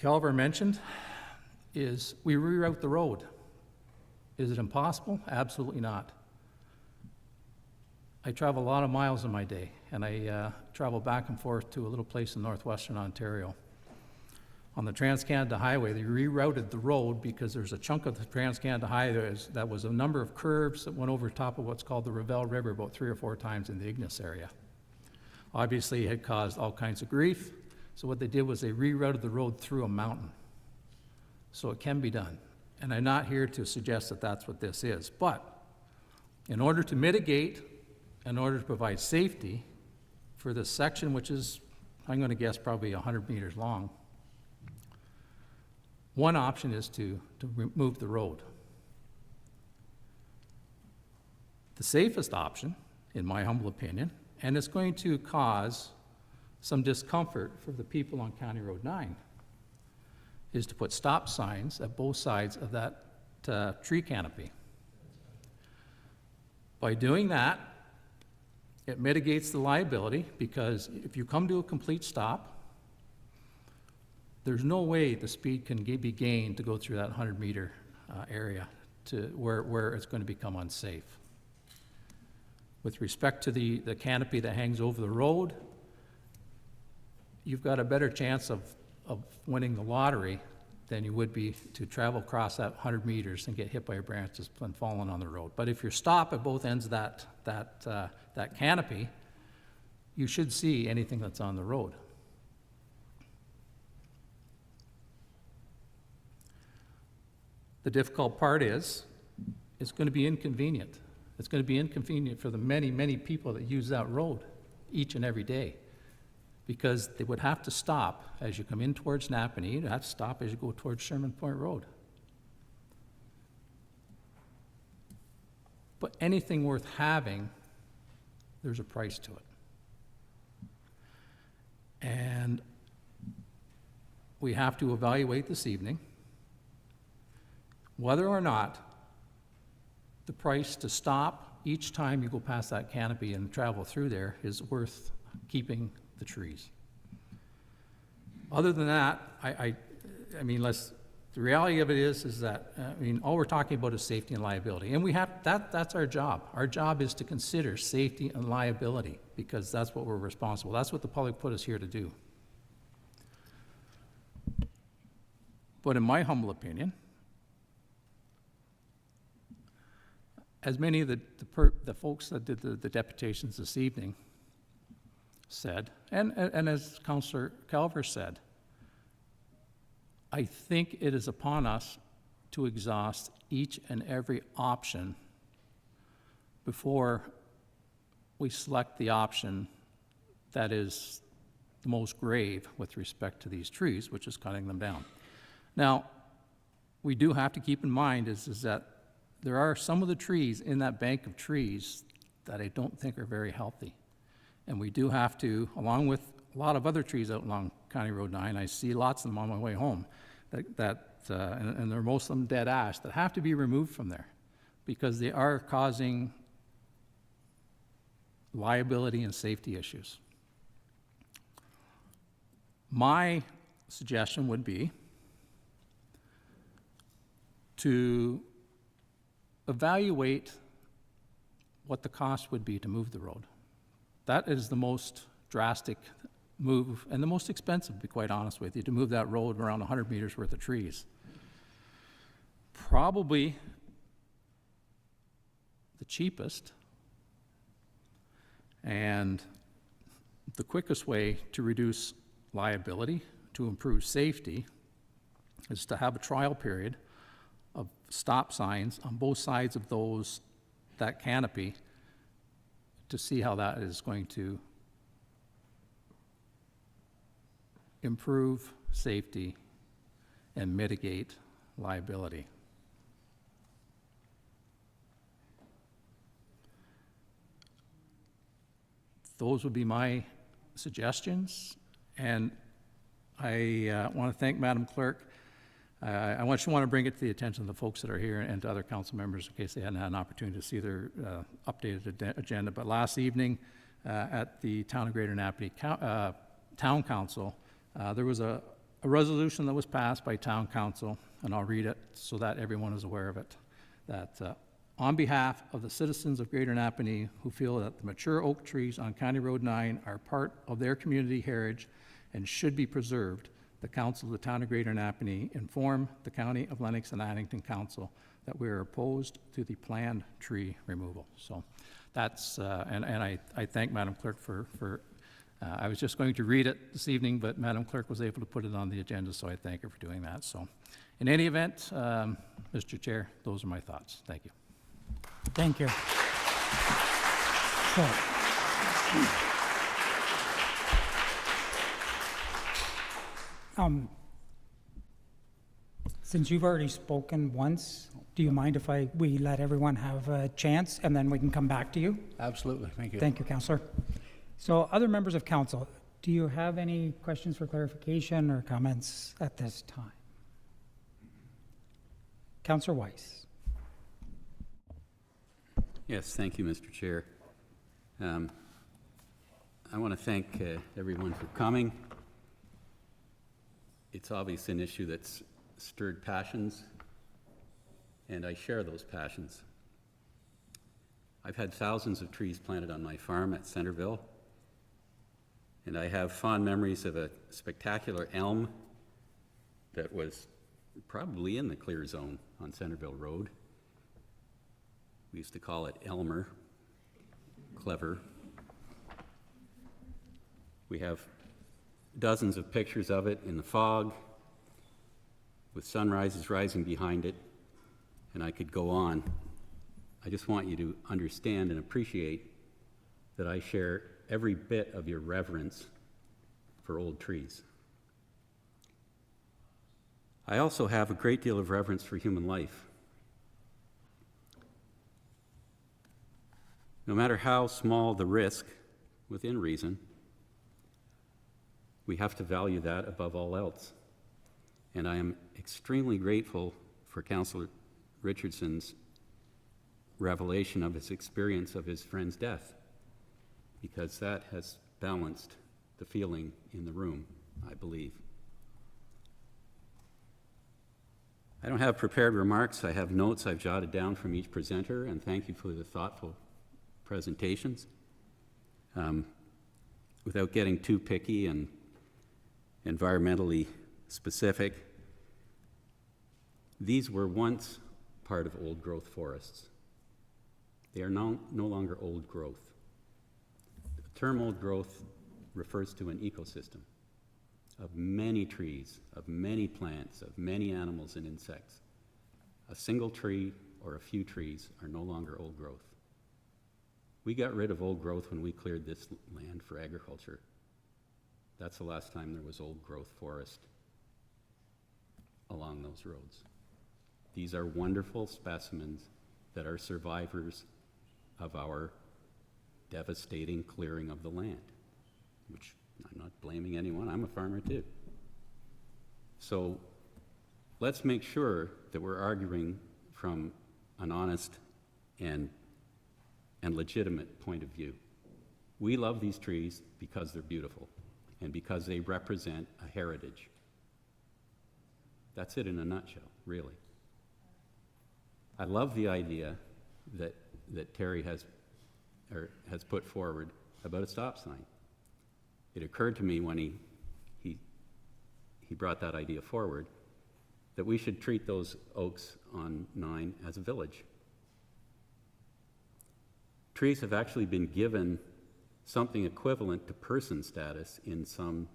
Calver mentioned, is we reroute the road. Is it impossible? Absolutely not. I travel a lot of miles in my day, and I travel back and forth to a little place in northwestern Ontario. On the Trans-Canada Highway, they rerouted the road because there's a chunk of the Trans-Canada Highway that was a number of curves that went over top of what's called the Ravel River about 3 or 4 times in the Ignis area. Obviously, it had caused all kinds of grief, so what they did was they rerouted the road through a mountain. So it can be done. And I'm not here to suggest that that's what this is, but in order to mitigate, in order to provide safety for this section, which is, I'm going to guess, probably 100 meters long, one option is to remove the road. The safest option, in my humble opinion, and it's going to cause some discomfort for the people on County Road 9, is to put stop signs at both sides of that tree canopy. By doing that, it mitigates the liability, because if you come to a complete stop, there's no way the speed can be gained to go through that 100-meter area to where it's going to become unsafe. With respect to the canopy that hangs over the road, you've got a better chance of winning the lottery than you would be to travel across that 100 meters and get hit by a branch and falling on the road. But if you stop at both ends of that canopy, you should see anything that's on the road. The difficult part is, it's going to be inconvenient. It's going to be inconvenient for the many, many people that use that road each and every day, because they would have to stop as you come in towards Napanee, you'd have to stop as you go towards Sherman Point Road. But anything worth having, there's a price to it. And we have to evaluate this evening whether or not the price to stop each time you go past that canopy and travel through there is worth keeping the trees. Other than that, I mean, the reality of it is that, I mean, all we're talking about is safety and liability. And we have, that's our job. Our job is to consider safety and liability, because that's what we're responsible. That's what the public put us here to do. But in my humble opinion, as many of the folks that did the deputations this evening said, and as Councillor Calver said, I think it is upon us to exhaust each and every option before we select the option that is the most grave with respect to these trees, which is cutting them down. Now, we do have to keep in mind is that there are some of the trees in that bank of trees that I don't think are very healthy. And we do have to, along with a lot of other trees out along County Road 9, I see lots of them on my way home, and they're most of them dead ash, that have to be removed from there because they are causing liability and safety issues. My suggestion would be to evaluate what the cost would be to move the road. That is the most drastic move and the most expensive, to be quite honest with you, to move that road around 100 meters worth of trees. Probably the cheapest and the quickest way to reduce liability, to improve safety, is to have a trial period of stop signs on both sides of that canopy to see how that is going to improve safety and mitigate liability. Those would be my suggestions, and I want to thank Madam Clerk. I just want to bring it to the attention of the folks that are here and to other council members in case they hadn't had an opportunity to see their updated agenda. But last evening, at the Town of Greater Napanee Town Council, there was a resolution that was passed by Town Council, and I'll read it so that everyone is aware of it, that on behalf of the citizens of Greater Napanee who feel that the mature oak trees on County Road 9 are part of their community heritage and should be preserved, the Council of the Town of Greater Napanee inform the County of Lennox and Addington Council that we are opposed to the planned tree removal. So that's, and I thank Madam Clerk for I was just going to read it this evening, but Madam Clerk was able to put it on the agenda, so I thank her for doing that. So in any event, Mr. Chair, those are my thoughts. Thank you. Thank you. So, since you've already spoken once, do you mind if we let everyone have a chance and then we can come back to you? Absolutely, thank you. Thank you, Councillor. So other members of council, do you have any questions for clarification or comments at this time? Councillor Weiss. Yes, thank you, Mr. Chair. I want to thank everyone for coming. It's obviously an issue that's stirred passions, and I share those passions. I've had thousands of trees planted on my farm at Centerville, and I have fond memories of a spectacular elm that was probably in the clear zone on Centerville Road. We used to call it Elmer. Clever. We have dozens of pictures of it in the fog, with sunrises rising behind it, and I could go on. I just want you to understand and appreciate that I share every bit of your reverence for old trees. I also have a great deal of reverence for human life. No matter how small the risk, within reason, we have to value that above all else. And I am extremely grateful for Councillor Richardson's revelation of his experience of his friend's death, because that has balanced the feeling in the room, I believe. I don't have prepared remarks. I have notes I've jotted down from each presenter, and thank you for the thoughtful presentations. Without getting too picky and environmentally specific, these were once part of old growth forests. They are no longer old growth. The term old growth refers to an ecosystem of many trees, of many plants, of many animals and insects. A single tree or a few trees are no longer old growth. We got rid of old growth when we cleared this land for agriculture. That's the last time there was old growth forest along those roads. These are wonderful specimens that are survivors of our devastating clearing of the land, which I'm not blaming anyone, I'm a farmer too. So let's make sure that we're arguing from an honest and legitimate point of view. We love these trees because they're beautiful and because they represent a heritage. That's it in a nutshell, really. I love the idea that Terry has put forward about a stop sign. It occurred to me when he brought that idea forward that we should treat those oaks on 9 as a village. Trees have actually been given something equivalent to person status in some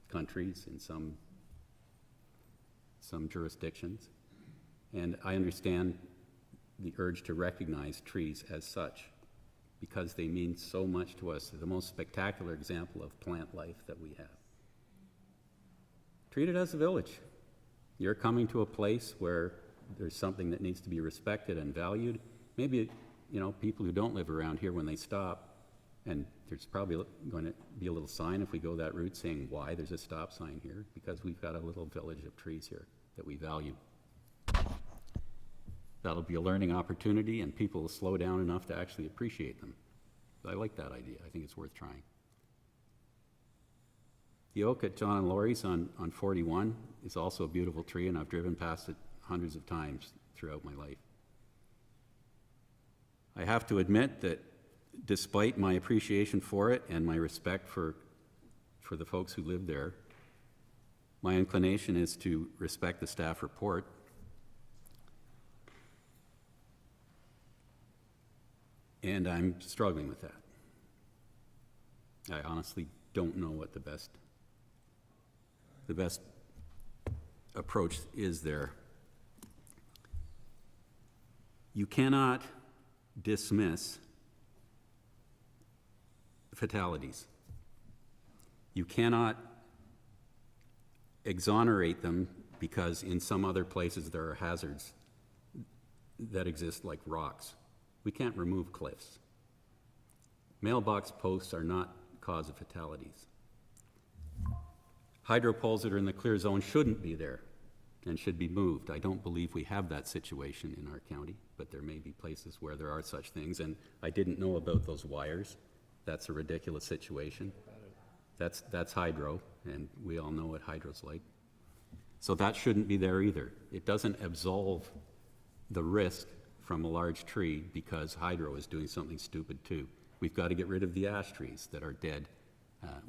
countries, in some jurisdictions, and I understand the urge to recognize trees as such because they mean so much to us. They're the most spectacular example of plant life that we have. Treat it as a village. You're coming to a place where there's something that needs to be respected and valued. Maybe, people who don't live around here, when they stop, and there's probably going to be a little sign if we go that route saying why there's a stop sign here, because we've got a little village of trees here that we value. That'll be a learning opportunity, and people will slow down enough to actually appreciate them. I like that idea. I think it's worth trying. The oak at John and Laurie's on 41 is also a beautiful tree, and I've driven past it hundreds of times throughout my life. I have to admit that despite my appreciation for it and my respect for the folks who live there, my inclination is to respect the staff report. And I'm struggling with that. I honestly don't know what the best approach is there. You cannot dismiss fatalities. You cannot exonerate them because in some other places there are hazards that exist, like rocks. We can't remove cliffs. Mailbox posts are not cause of fatalities. Hydro poles that are in the clear zone shouldn't be there and should be moved. I don't believe we have that situation in our county, but there may be places where there are such things, and I didn't know about those wires. That's a ridiculous situation. That's hydro, and we all know what hydro's like. So that shouldn't be there either. It doesn't absolve the risk from a large tree because hydro is doing something stupid too. We've got to get rid of the ash trees that are dead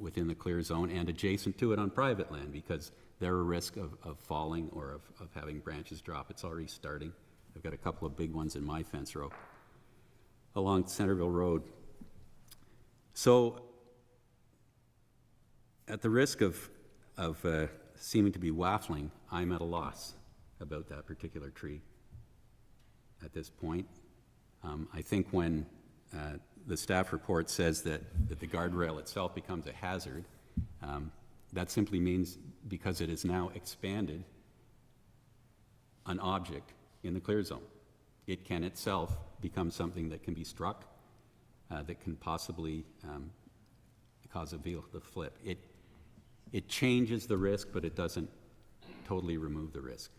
within the clear zone and adjacent to it on private land because they're a risk of falling or of having branches drop. It's already starting. I've got a couple of big ones in my fence row along Centerville Road. So at the risk of seeming to be waffling, I'm at a loss about that particular tree at this point. I think when the staff report says that the guardrail itself becomes a hazard, that simply means because it is now expanded an object in the clear zone. It can itself become something that can be struck, that can possibly cause a vehicle to flip. It changes the risk, but it doesn't totally remove the risk.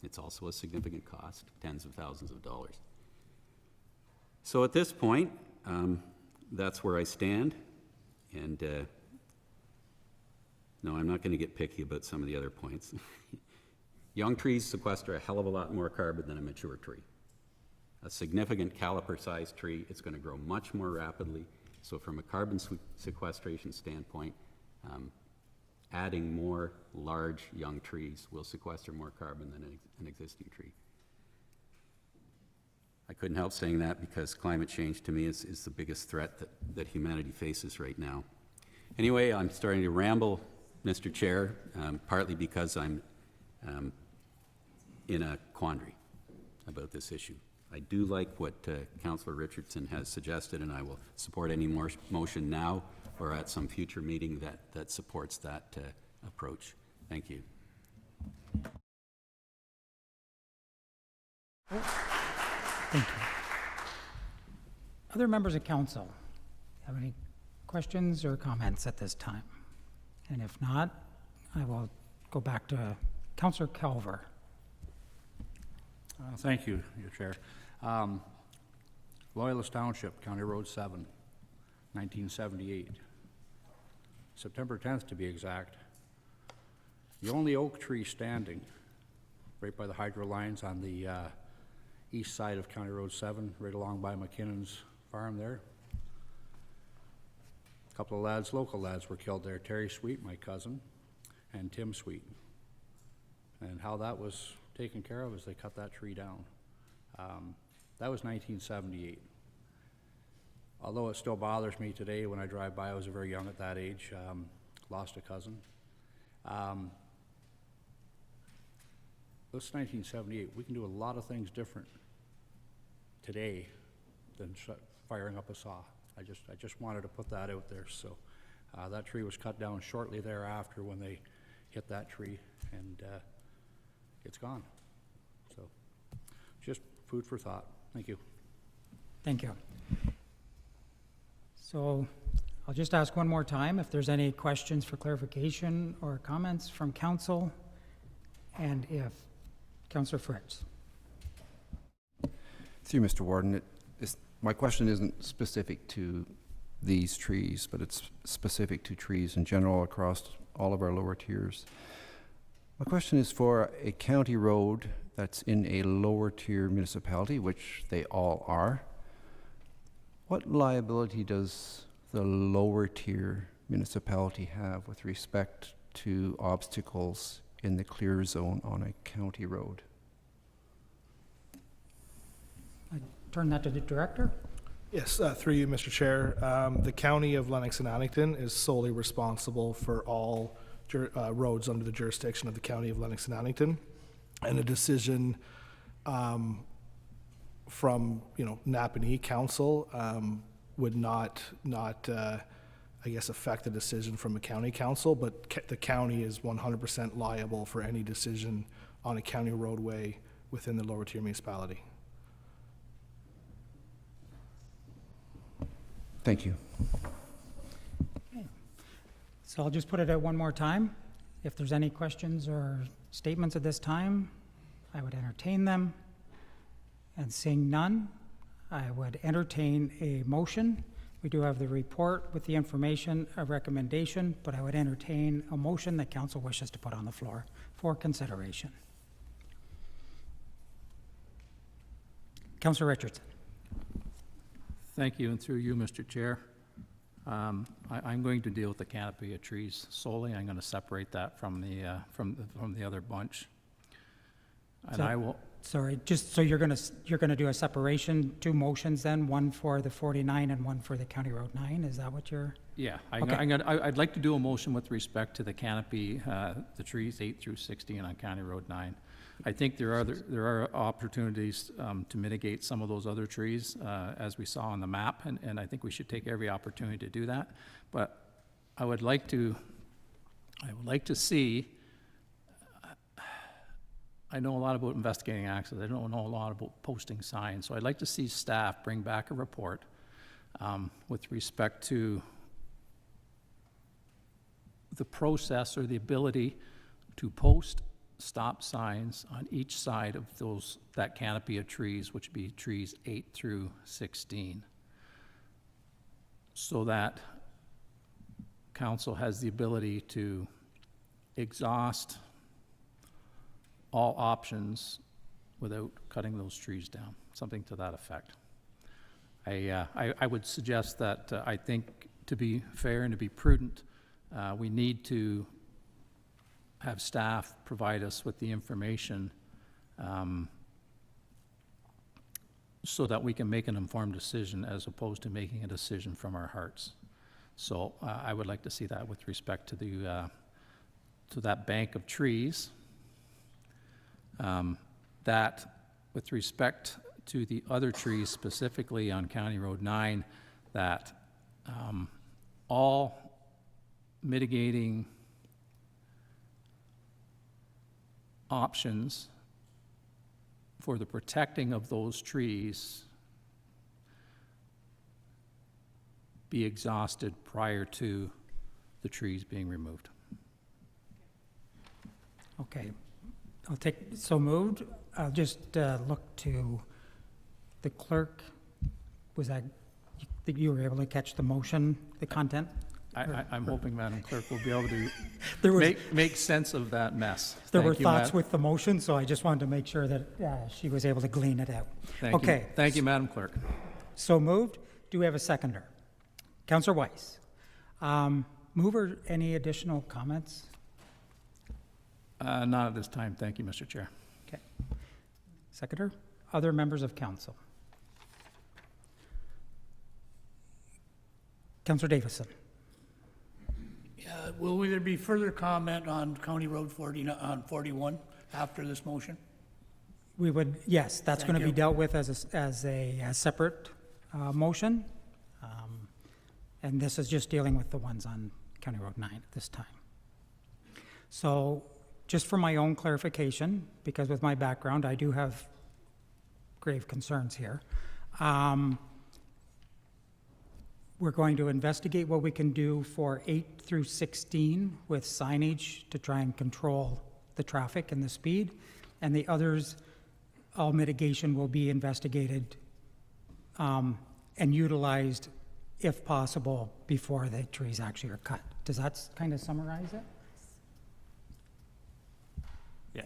It's also a significant cost, tens of thousands of dollars. So at this point, that's where I stand. And no, I'm not going to get picky about some of the other points. Young trees sequester a hell of a lot more carbon than a mature tree. A significant caliper-sized tree, it's going to grow much more rapidly. So from a carbon sequestration standpoint, adding more large young trees will sequester more carbon than an existing tree. I couldn't help saying that because climate change to me is the biggest threat that humanity faces right now. Anyway, I'm starting to ramble, Mr. Chair, partly because I'm in a quandary about this issue. I do like what Councillor Richardson has suggested, and I will support any more motion now or at some future meeting that supports that approach. Thank you. Thank you. Other members of council have any questions or comments at this time? And if not, I will go back to Councillor Calver. Thank you, Your Chair. Loyalist Township, County Road 7, 1978. September 10th to be exact. The only oak tree standing right by the hydro lines on the east side of County Road 7, right along by McKinnon's farm there. A couple of lads, local lads, were killed there. Terry Sweet, my cousin, and Tim Sweet. And how that was taken care of is they cut that tree down. That was 1978. Although it still bothers me today when I drive by, I was very young at that age, lost a cousin. This is 1978. We can do a lot of things different today than firing up a saw. I just wanted to put that out there. So that tree was cut down shortly thereafter when they hit that tree, and it's gone. So just food for thought. Thank you. Thank you. So I'll just ask one more time if there's any questions for clarification or comments from council, and if Councillor Fritz. Through Mr. Warden, my question isn't specific to these trees, but it's specific to trees in general across all of our lower tiers. My question is for a county road that's in a lower tier municipality, which they all are. What liability does the lower tier municipality have with respect to obstacles in the clear zone on a county road? I turn that to the director. Yes, through you, Mr. Chair. The County of Lennox and Addington is solely responsible for all roads under the jurisdiction of the County of Lennox and Addington. And a decision from, Napanee Council would not I guess, affect the decision from a county council, but the county is 100% liable for any decision on a county roadway within the lower tier municipality. Thank you. So I'll just put it out one more time. If there's any questions or statements at this time, I would entertain them. And seeing none, I would entertain a motion. We do have the report with the information, a recommendation, but I would entertain a motion that council wishes to put on the floor for consideration. Councillor Richardson. Thank you, and through you, Mr. Chair. I'm going to deal with the canopy of trees solely. I'm going to separate that from the other bunch. And So- I will, Sorry, just so you're gonna do a separation, two motions then, one for the 49 and one for the County Road 9, is that what you're? yeah, Okay. I'd like to do a motion with respect to the canopy, the trees 8 through 16 on County Road 9. I think there are opportunities to mitigate some of those other trees, as we saw on the map, and I think we should take every opportunity to do that. But I would like to see, I know a lot about investigating accidents. I don't know a lot about posting signs. So I'd like to see staff bring back a report with respect to the process or the ability to post stop signs on each side of that canopy of trees, which would be trees 8 through 16, so that council has the ability to exhaust all options without cutting those trees down, something to that effect. I would suggest that I think, to be fair and to be prudent, we need to have staff provide us with the information so that we can make an informed decision as opposed to making a decision from our hearts. So I would like to see that with respect to that bank of trees. That with respect to the other trees, specifically on County Road 9, that all mitigating options for the protecting of those trees be exhausted prior to the trees being removed. Okay, I'll take, so moved. I'll just look to the clerk. Was that you were able to catch the motion, the content? I'm hoping Madam Clerk will be able to There was, make sense of that mess. there were Thank you, thoughts with the motion, so I just wanted to make sure that she was able to glean it out. Thank you. Okay. Thank you, Madam Clerk. So moved. Do we have a seconder? Councillor Weiss. Mover, any additional comments? Not at this time. Thank you, Mr. Chair. Okay. Seconder? Other members of council? Councillor Davison. Will there be further comment on County Road 41 after this motion? We would, yes, that's going Thank to be you. dealt with as a separate motion. And this is just dealing with the ones on County Road 9 at this time. So just for my own clarification, because with my background, I do have grave concerns here. We're going to investigate what we can do for 8 through 16 with signage to try and control the traffic and the speed. And the others, all mitigation will be investigated and utilized if possible, before the trees actually are cut. Does that kind of summarize it? Yeah.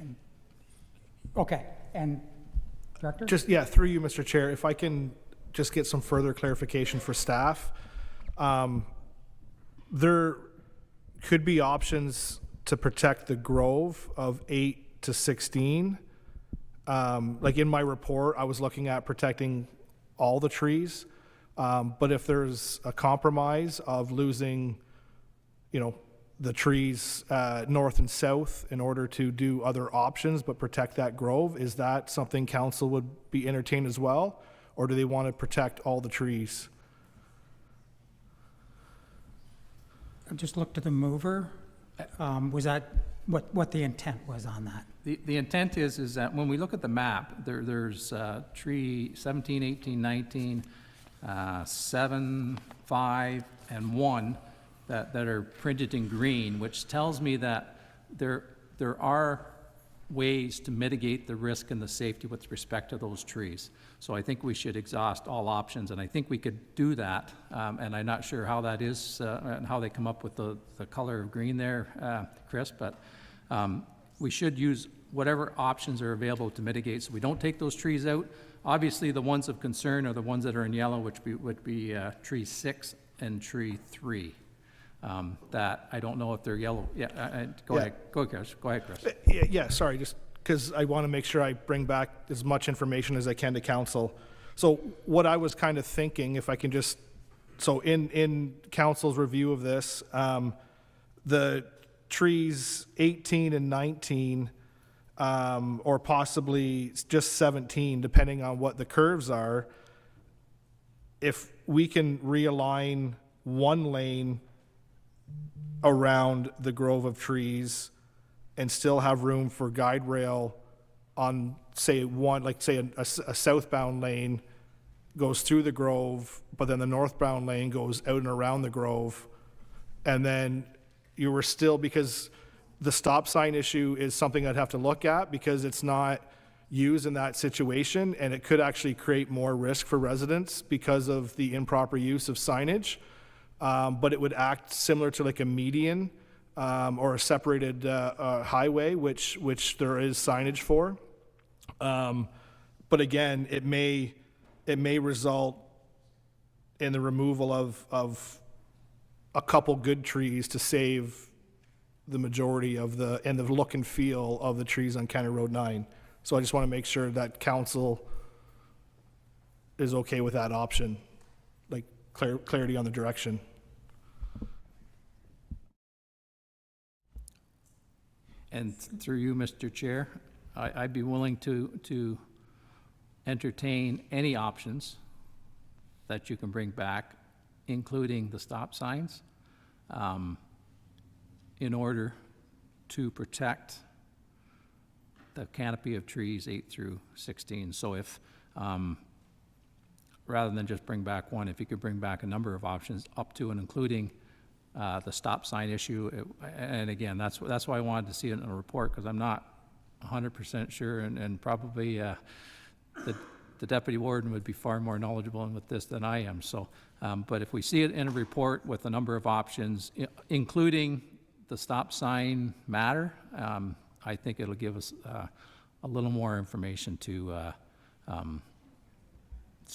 Okay, and Director? Just, yeah, through you, Mr. Chair, if I can just get some further clarification for staff. There could be options to protect the grove of 8 to 16. Like in my report, I was looking at protecting all the trees. But if there's a compromise of losing, the trees north and south in order to do other options but protect that grove, is that something council would be entertained as well? Or do they want to protect all the trees? I just looked at the mover. Was that what the intent was on that? The intent is that when we look at the map, there's tree 17, 18, 19, 7, 5, and 1 that are printed in green, which tells me that there are ways to mitigate the risk and the safety with respect to those trees. So I think we should exhaust all options, and I think we could do that. And I'm not sure how that is and how they come up with the color of green there, Chris, but we should use whatever options are available to mitigate so we don't take those trees out. Obviously, the ones of concern are the ones that are in yellow, which would be tree 6 and tree 3. That I don't know if they're yellow. Yeah, go ahead, Chris. Go ahead, Chris. Yeah, sorry, just because I want to make sure I bring back as much information as I can to council. So what I was kind of thinking, if I can just, so in council's review of this, the trees 18 and 19, or possibly just 17, depending on what the curves are, if we can realign one lane around the grove of trees and still have room for guide rail on, say, a southbound lane goes through the grove, but then the northbound lane goes out and around the grove. And then you were still, because the stop sign issue is something I'd have to look at because it's not used in that situation, and it could actually create more risk for residents because of the improper use of signage. But it would act similar to like a median or a separated highway, which there is signage for. But again, it may result in the removal of a couple good trees to save the majority of the look and feel of the trees on County Road 9. So I just want to make sure that council is okay with that option, like clarity on the direction. And through you, Mr. Chair, I'd be willing to entertain any options that you can bring back, including the stop signs, in order to protect the canopy of trees 8 through 16. So if, rather than just bring back one, if you could bring back a number of options up to and including the stop sign issue, and again, that's why I wanted to see it in a report, because I'm not 100% sure, and probably the deputy warden would be far more knowledgeable with this than I am. So, but if we see it in a report with a number of options, including the stop sign matter, I think it'll give us a little more information to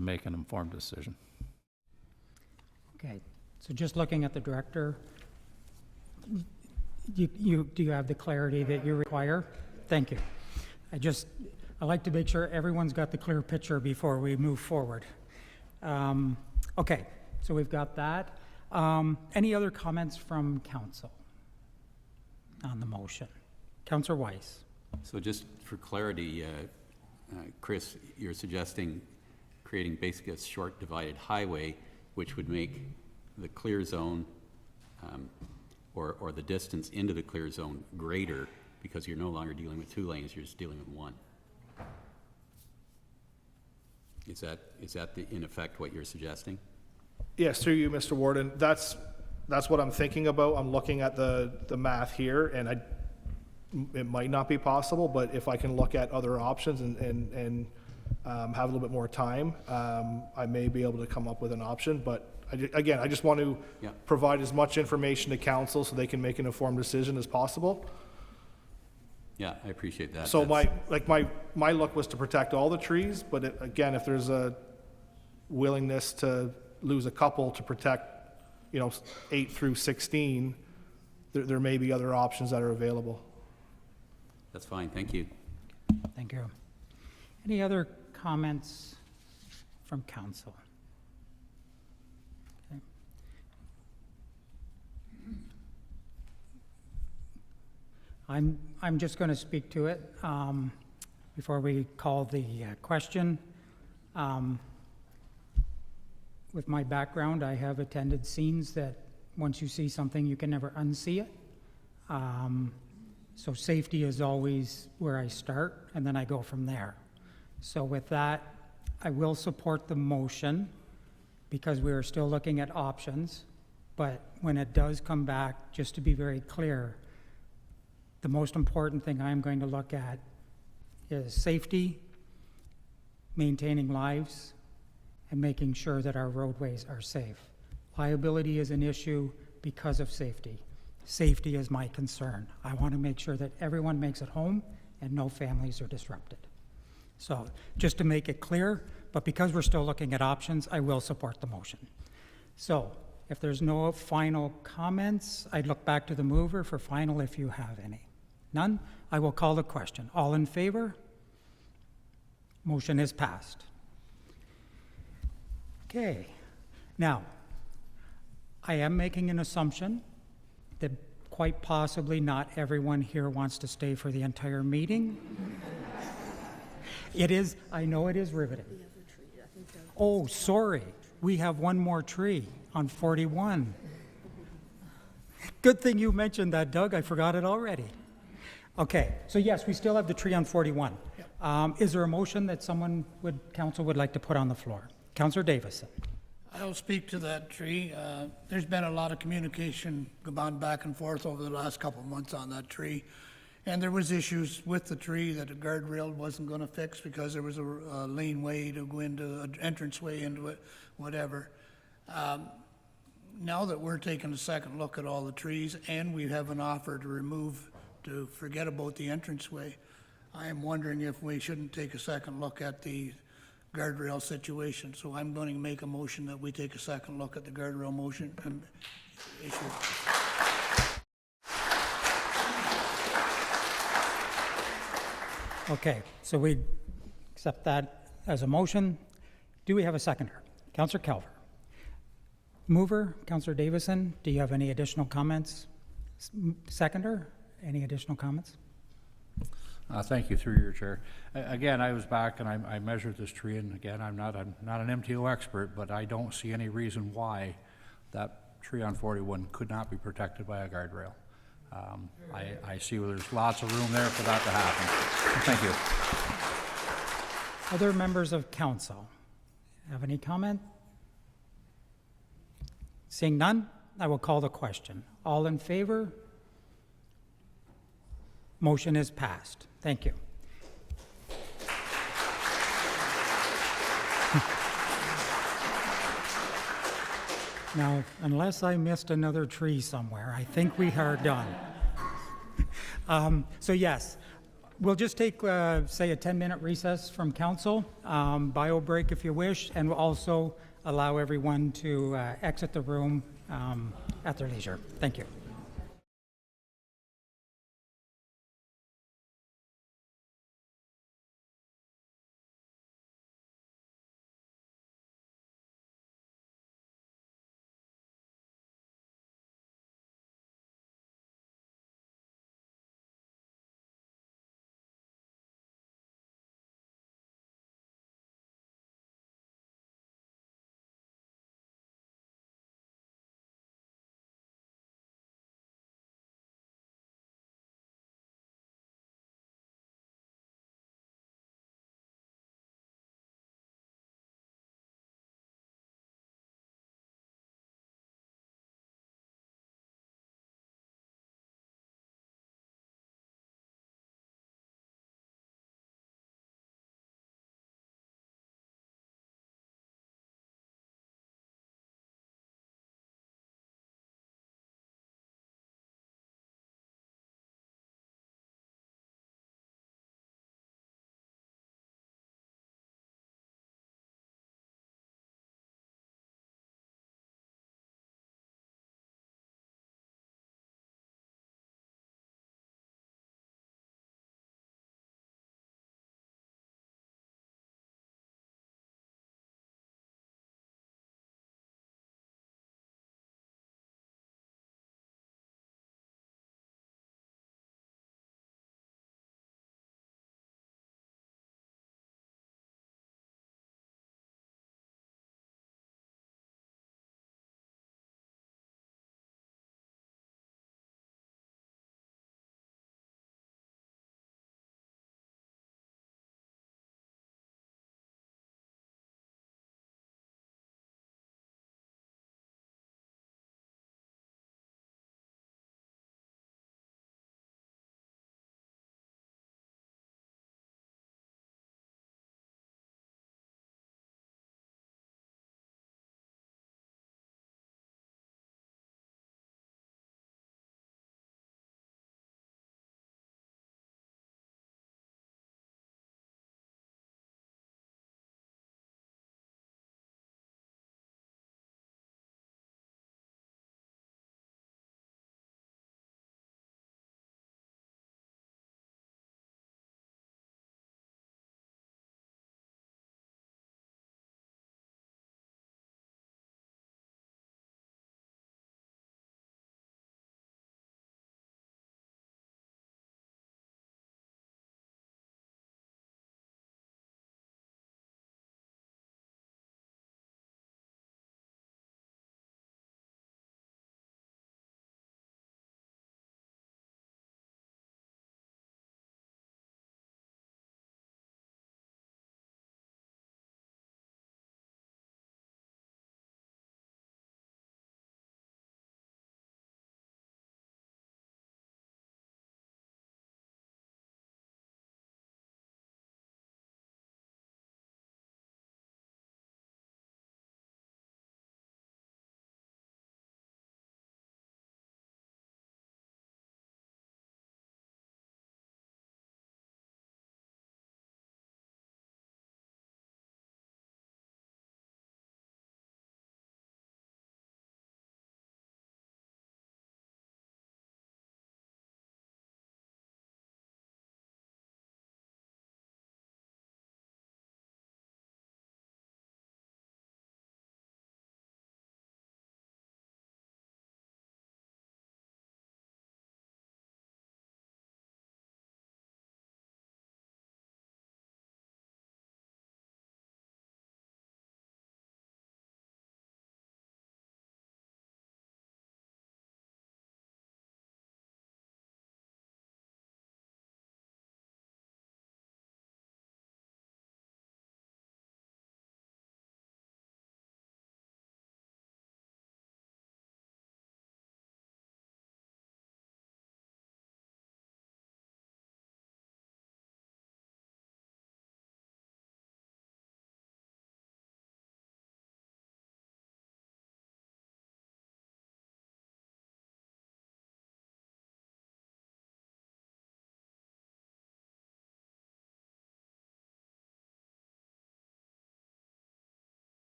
make an informed decision. Okay, so just looking at the director, do you have the clarity that you require? Thank you. I like to make sure everyone's got the clear picture before we move forward. Okay, so we've got that. Any other comments from council on the motion? Councillor Weiss. So just for clarity, Chris, you're suggesting creating basically a short divided highway, which would make the clear zone or the distance into the clear zone greater, because you're no longer dealing with 2 lanes, you're just dealing with 1. Is that in effect what you're suggesting? Yes, through you, Mr. Warden. That's what I'm thinking about. I'm looking at the math here, and it might not be possible, but if I can look at other options and have a little bit more time, I may be able to come up with an option, but again, I just want to Yeah. provide as much information to council so they can make an informed decision as possible. Yeah, I appreciate that. So That's- my look was to protect all the trees, but again, if there's a willingness to lose a couple to protect, 8 through 16, there may be other options that are available. That's fine, thank you. Thank you. Any other comments from council? Okay. I'm just going to speak to it before we call the question. With my background, I have attended scenes that once you see something, you can never unsee it. So safety is always where I start, and then I go from there. So with that, I will support the motion because we are still looking at options. But when it does come back, just to be very clear, the most important thing I'm going to look at is safety, maintaining lives, and making sure that our roadways are safe. Liability is an issue because of safety. Safety is my concern. I want to make sure that everyone makes it home and no families are disrupted. So just to make it clear, but because we're still looking at options, I will support the motion. So if there's no final comments, I'd look back to the mover for final if you have any. None? I will call the question. All in favor? Motion is passed. Okay. Now, I am making an assumption that quite possibly not everyone here wants to stay for the entire meeting. It is, I know it is riveting. Oh, sorry, we have one more tree on 41. Good thing you mentioned that, Doug, I forgot it already. Okay, so yes, we still have the tree on 41. Is there a motion that council would like to put on the floor? Councillor Davison. I'll speak to that tree. There's been a lot of communication gone back and forth over the last couple of months on that tree. And there was issues with the tree that the guardrail wasn't going to fix because there was a lane way to go into, an entranceway into it, whatever. Now that we're taking a second look at all the trees and we have an offer to forget about the entranceway, I am wondering if we shouldn't take a second look at the guardrail situation. So I'm going to make a motion that we take a second look at the guardrail motion issue. Okay, so we accept that as a motion. Do we have a seconder? Councillor Calver. Mover, Councillor Davison, do you have any additional comments? Seconder, any additional comments? Thank you, through your chair. Again, I was back and I measured this tree, and again, I'm not an MTO expert, but I don't see any reason why that tree on 41 could not be protected by a guardrail. I see where there's lots of room there for that to happen. Thank you. Other members of council have any comment? Seeing none, I will call the question. All in favor? Motion is passed. Thank you. Now, unless I missed another tree somewhere, I think we are done. So yes, we'll just take, say, a 10-minute recess from council, bio break if you wish, and we'll also allow everyone to exit the room at their leisure. Thank you.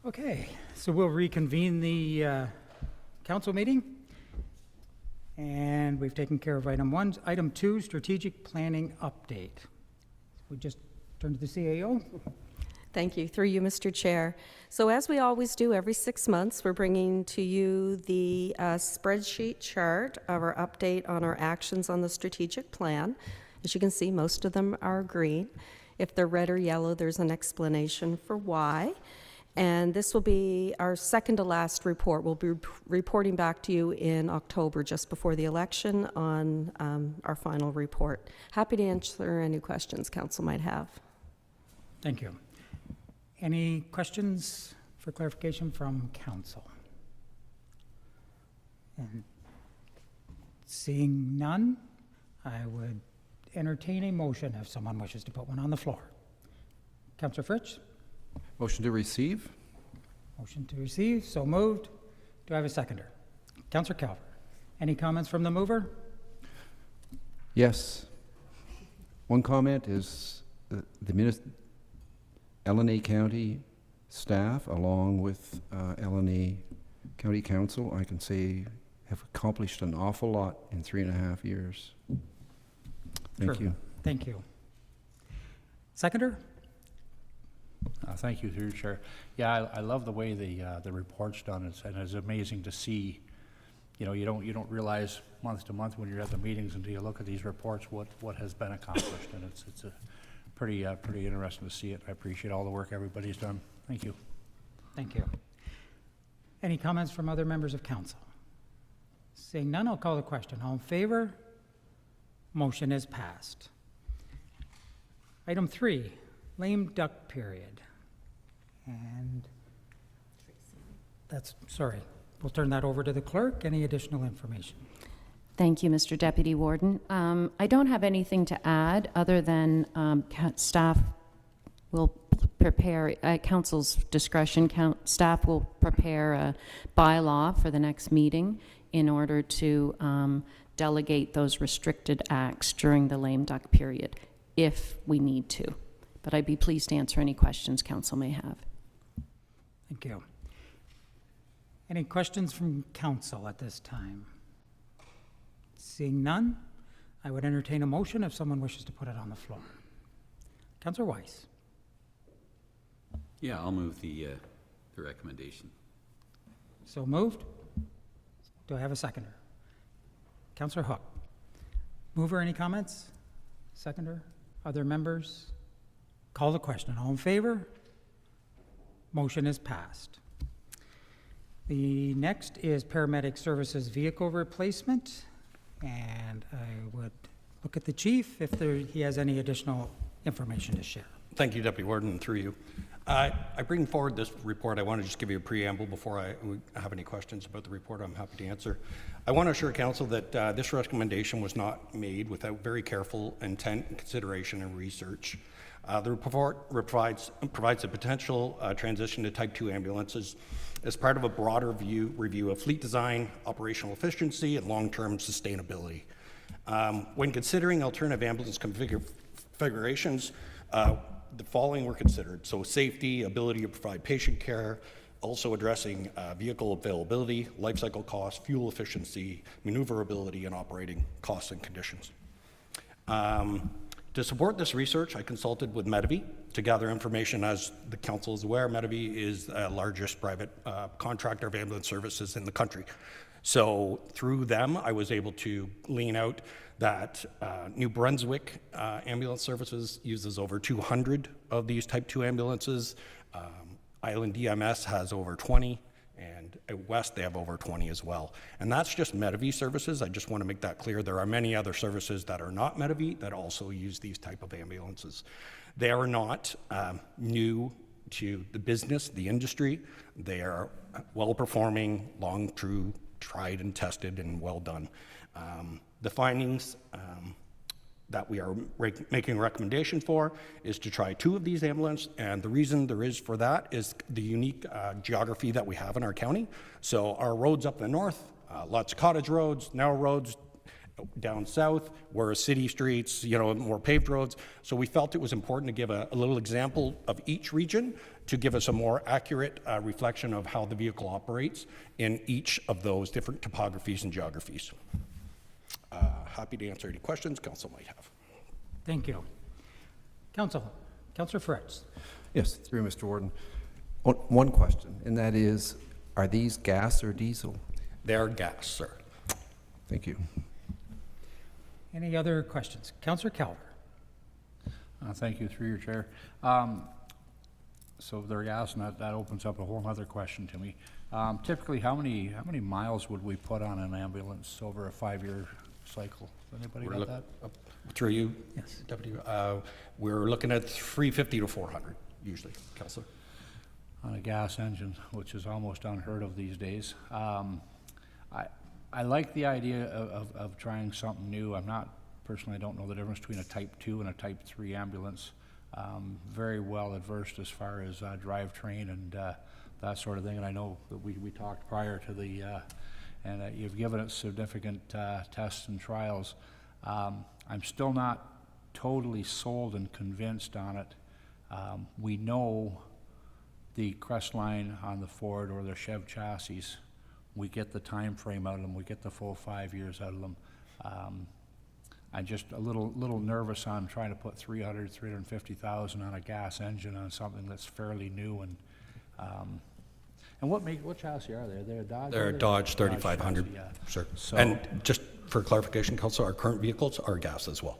Okay, so we'll reconvene the council meeting. And we've taken care of item 1. Item 2, strategic planning update. We just turn to the CAO. Thank you. Through you, Mr. Chair. So as we always do every 6 months, we're bringing to you the spreadsheet chart of our update on our actions on the strategic plan. As you can see, most of them are green. If they're red or yellow, there's an explanation for why. And this will be our second to last report. We'll be reporting back to you in October, just before the election, on our final report. Happy to answer any questions council might have. Thank you. Any questions for clarification from council? And seeing none, I would entertain a motion if someone wishes to put one on the floor. Councillor Fritsch? Motion to receive? Motion to receive, so moved. Do I have a seconder? Councillor Calver. Any comments from the mover? Yes. One comment is the LNA County staff, along with LNA County Council, I can say have accomplished an awful lot in 3.5 years. Thank you. Thank you. Seconder? Thank you, through Chair. Yeah, I love the way the report's done, and it's amazing to see. You know, you don't realize month to month when you're at the meetings until you look at these reports what has been accomplished, and it's a pretty interesting to see it. I appreciate all the work everybody's done. Thank you. Thank you. Any comments from other members of council? Seeing none, I'll call the question. All in favor? Motion is passed. Item 3, lame duck period. And sorry, we'll turn that over to the clerk. Any additional information? Thank you, Mr. Deputy Warden. I don't have anything to add other than staff will prepare, at council's discretion, staff will prepare a bylaw for the next meeting in order to delegate those restricted acts during the lame duck period, if we need to. But I'd be pleased to answer any questions council may have. Thank you. Any questions from council at this time? Seeing none, I would entertain a motion if someone wishes to put it on the floor. Councillor Weiss. Yeah, I'll move the recommendation. So moved. Do I have a seconder? Councillor Hook. Mover, any comments? Seconder? Other members? Call the question. All in favor? Motion is passed. The next is paramedic services vehicle replacement. And I would look at the chief if he has any additional information to share. Thank you, Deputy Warden, through you. I bring forward this report. I want to just give you a preamble before I have any questions about the report. I'm happy to answer. I want to assure Council that this recommendation was not made without very careful intent and consideration and research. The report provides a potential transition to Type 2 ambulances as part of a broader review of fleet design, operational efficiency, and long-term sustainability. When considering alternative ambulance configurations, the following were considered. So safety, ability to provide patient care, also addressing vehicle availability, life cycle costs, fuel efficiency, maneuverability, and operating costs and conditions. To support this research, I consulted with Medavie to gather information. As the Council is aware, Medavie is the largest private contractor of ambulance services in the country. So through them, I was able to glean out that New Brunswick Ambulance Services uses over 200 of these Type 2 ambulances. Island DMS has over 20, and at West they have over 20 as well. And that's just Medavie services. I just want to make that clear. There are many other services that are not Medavie that also use these type of ambulances. They are not new to the business, the industry. They are well-performing, true, tried and tested, and well done. The findings that we are making a recommendation for is to try 2 of these ambulances, and the reason there is for that is the unique geography that we have in our county. So our roads up in the north, lots of cottage roads, narrow roads, down south, were city streets, you know, more paved roads. So we felt it was important to give a little example of each region to give us a more accurate reflection of how the vehicle operates in each of those different topographies and geographies. Happy to answer any questions council might have. Thank you. Councillor Fritz. Yes, through Mr. Warden. One question, and that is, are these gas or diesel? They're gas, sir. Thank you. Any other questions? Councillor Calver. Thank you, through your chair. So they're gas, and that opens up a whole other question to me. Typically, how many miles would we put on an ambulance over a 5-year cycle? Anybody got that? Through you, Yes. Deputy. We're looking at 350 to 400 usually, Councillor. On a gas engine, which is almost unheard of these days. I like the idea of trying something new. Personally, I don't know the difference between a Type 2 and a Type 3 ambulance. Very well adversed as far as drivetrain and that sort of thing. And I know that we talked prior to the, and you've given it significant tests and trials. I'm still not totally sold and convinced on it. We know the Crestline on the Ford or the Chev chassis, we get the time frame out of them, we get the full 5 years out of them. I'm just a little nervous on trying to put 350,000 on a gas engine on something that's fairly new. And what chassis are they? They're a Dodge? They're a Dodge 3500, chassis, yeah. sir. So, And just for clarification, Councillor, our current vehicles are gas as well.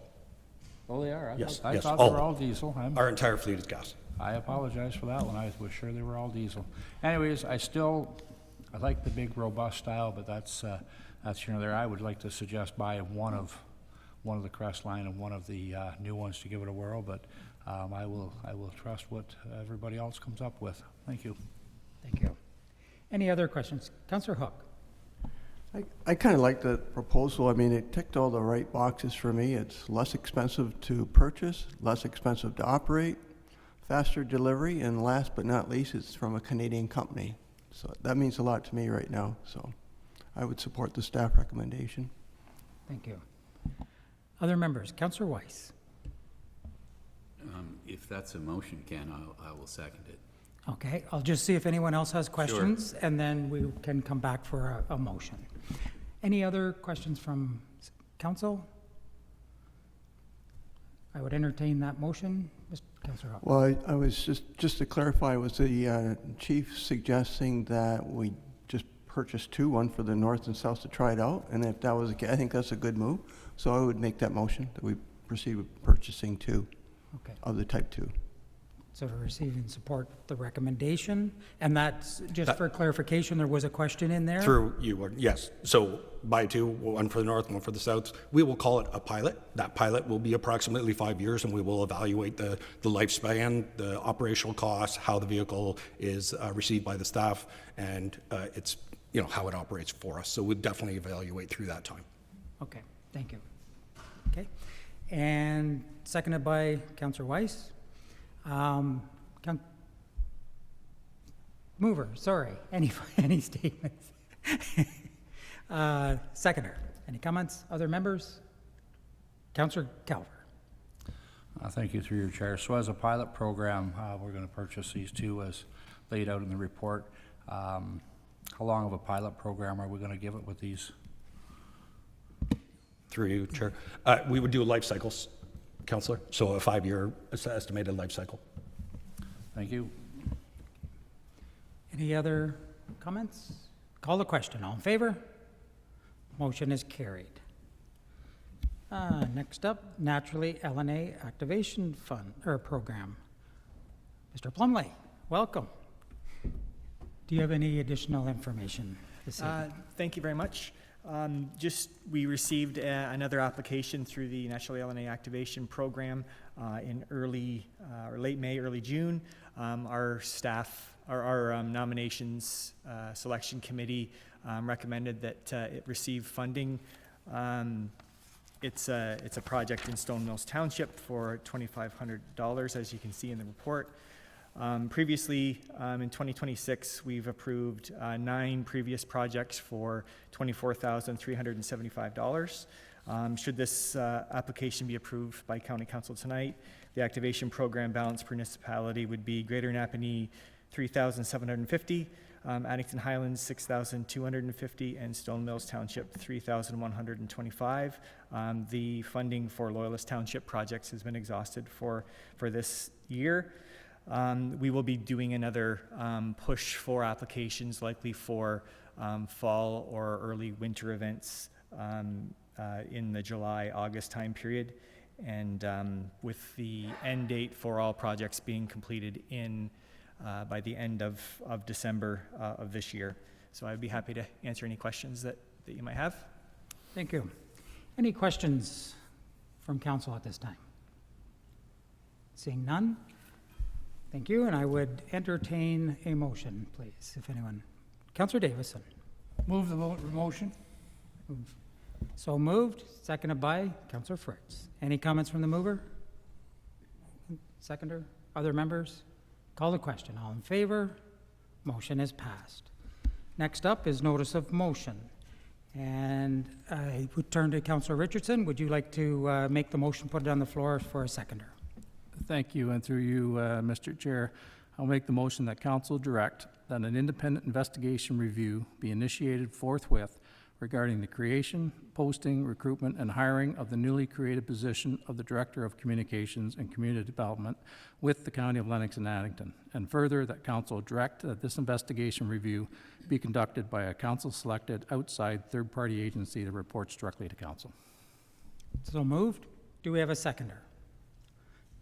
oh, they are? Yes, I yes, thought all they were of all them. diesel. Our entire fleet is gas. I apologize for that one. I was sure they were all diesel. Anyways, I like the big robust style, but that's there. I would like to suggest buy one of the Crestline and one of the new ones to give it a whirl, but I will trust what everybody else comes up with. Thank you. Thank you. Any other questions? Councillor Hook. I kind of like the proposal. I mean, it ticked all the right boxes for me. It's less expensive to purchase, less expensive to operate, faster delivery, and last but not least, it's from a Canadian company. So that means a lot to me right now. So I would support the staff recommendation. Thank you. Other members? Councillor Weiss. If that's a motion, Ken, I will second it. Okay, I'll just see if anyone else has questions, and then we can come back for a motion. Any other questions from council? I would entertain that motion. Councillor Hook. Well, I was just to clarify, was the chief suggesting that we just purchase two, one for the north and south to try it out? And if that was the case, I think that's a good move. So I would make that motion that we proceed with purchasing two of the Type 2. So to receive and support the recommendation, and that's, just for clarification, there was a question in there? Through you, yes. So buy two, one for the north, one for the south. We will call it a pilot. That pilot will be approximately 5 years, and we will evaluate the lifespan, the operational costs, how the vehicle is received by the staff, and it's, how it operates for us. So we'll definitely evaluate through that time. Okay, thank you. Okay, and seconded by Councillor Weiss. Mover, sorry, any statements? Seconder, any comments? Other members? Councillor Calver. Thank you, through your chair. So as a pilot program, we're going to purchase these two as laid out in the report. How long of a pilot program are we going to give it with these? Through you, Chair. We would do life cycles, Councillor, so a 5-year estimated life cycle. Thank you. Any other comments? Call the question. All in favor? Motion is carried. Next up, Naturally LNA Activation Fund or Program. Mr. Plumley, welcome. Do you have any additional information this evening? Thank you very much. We received another application through the Naturally LNA Activation Program in early or late May, early June. Our staff, our nominations selection committee recommended that it receive funding. It's a project in Stone Mills Township for $2,500, as you can see in the report. Previously, in 2026, we've approved 9 previous projects for $24,375. Should this application be approved by County Council tonight, the activation program balance per municipality would be Greater Napanee 3,750, Addington Highlands 6,250, and Stone Mills Township 3,125. The funding for Loyalist Township projects has been exhausted for this year. We will be doing another push for applications, likely for fall or early winter events in the July-August time period, and with the end date for all projects being completed by the end of December of this year. So I'd be happy to answer any questions that you might have. Thank you. Any questions from council at this time? Seeing none, thank you, and I would entertain a motion, please, if anyone. Councillor Davison. Move the motion. So moved, seconded by Councillor Fritz. Any comments from the mover? Seconder? Other members? Call the question. All in favor? Motion is passed. Next up is notice of motion. And I would turn to Councillor Richardson. Would you like to make the motion, put it on the floor for a seconder? Thank you, and through you, Mr. Chair, I'll make the motion that council direct that an independent investigation review be initiated forthwith regarding the creation, posting, recruitment, and hiring of the newly created position of the Director of Communications and Community Development with the County of Lennox and Addington, and further that council direct that this investigation review be conducted by a council-selected outside third-party agency that reports directly to council. So moved. Do we have a seconder?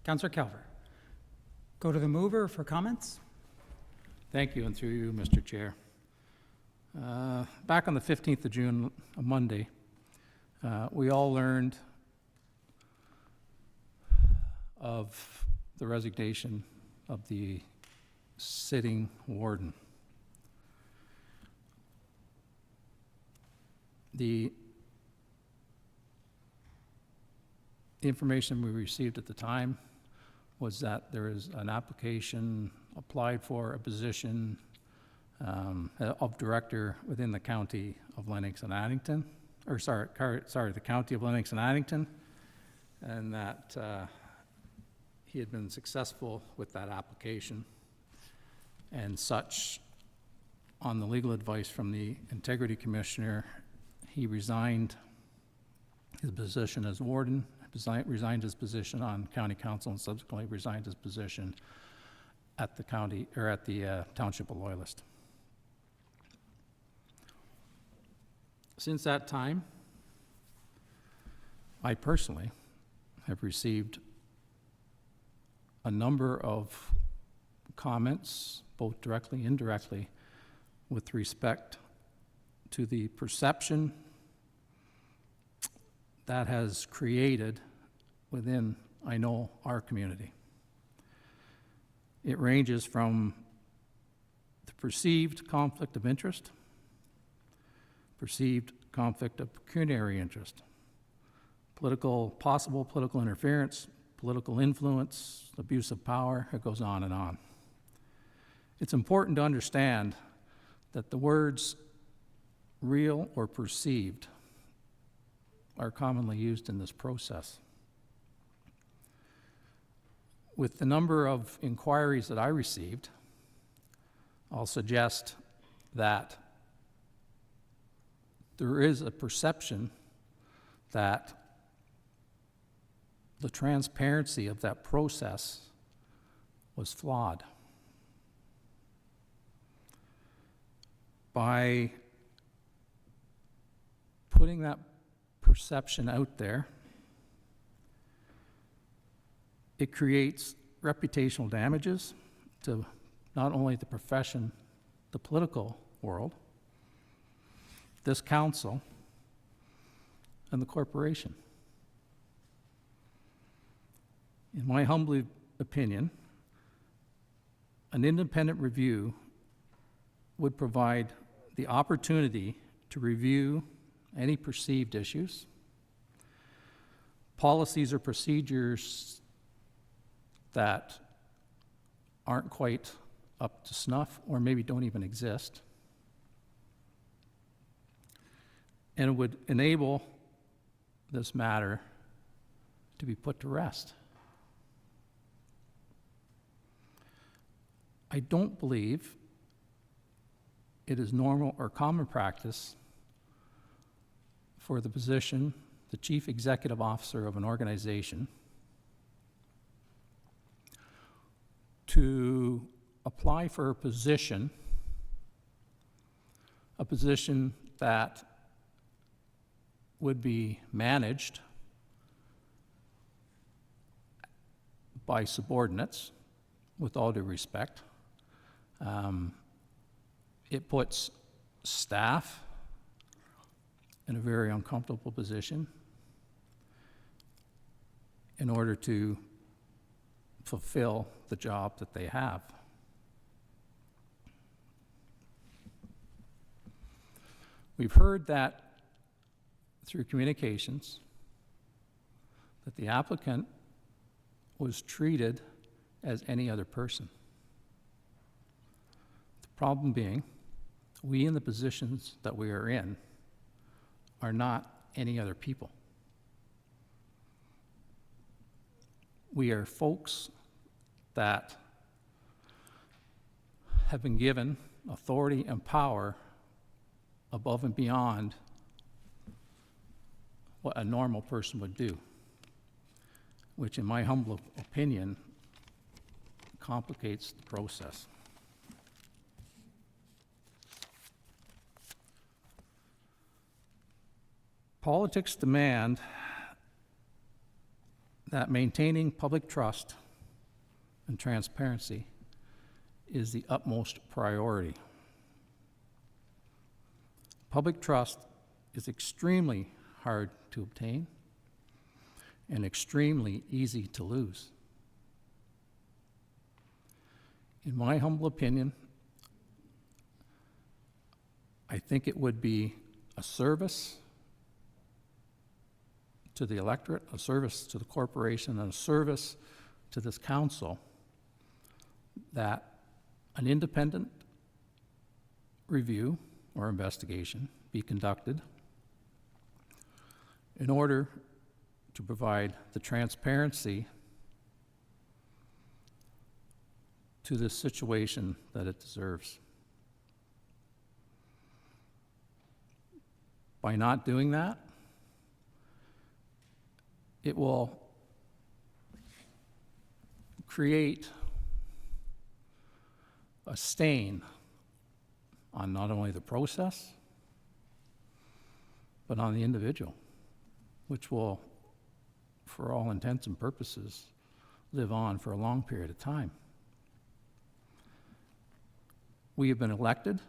Councillor Kelver. Go to the mover for comments. Thank you, and through you, Mr. Chair. Back on the 15th of June, a Monday, we all learned of the resignation of the sitting warden. The information we received at the time was that there is an application applied for a position of director within the county of Lennox and Addington, or the county of Lennox and Addington, and that he had been successful with that application. And such, on the legal advice from the Integrity Commissioner, he resigned his position as warden, resigned his position on county council, and subsequently resigned his position at the county, or at the township of Loyalist. Since that time, I personally have received a number of comments, both directly and indirectly, with respect to the perception that has created within, I know, our community. It ranges from the perceived conflict of interest, perceived conflict of pecuniary interest, possible political interference, political influence, abuse of power, it goes on and on. It's important to understand that the words real or perceived are commonly used in this process. With the number of inquiries that I received, I'll suggest that there is a perception that the transparency of that process was flawed. By putting that perception out there, it creates reputational damages to not only the profession, the political world, this council, and the corporation. In my humble opinion, an independent review would provide the opportunity to review any perceived issues, policies or procedures that aren't quite up to snuff or maybe don't even exist. And it would enable this matter to be put to rest. I don't believe it is normal or common practice for the position, the chief executive officer of an organization, to apply for a position that would be managed by subordinates, with all due respect. It puts staff in a very uncomfortable position in order to fulfill the job that they have. We've heard that through communications that the applicant was treated as any other person. The problem being, we in the positions that we are in are not any other people. We are folks that have been given authority and power above and beyond what a normal person would do, which in my humble opinion complicates the process. Politics demand that maintaining public trust and transparency is the utmost priority. Public trust is extremely hard to obtain and extremely easy to lose. In my humble opinion, I think it would be a service to the electorate, a service to the corporation, and a service to this council that an independent review or investigation be conducted in order to provide the transparency to this situation that it deserves. By not doing that, it will create a stain on not only the process, but on the individual, which will, for all intents and purposes, live on for a long period of time. We have been elected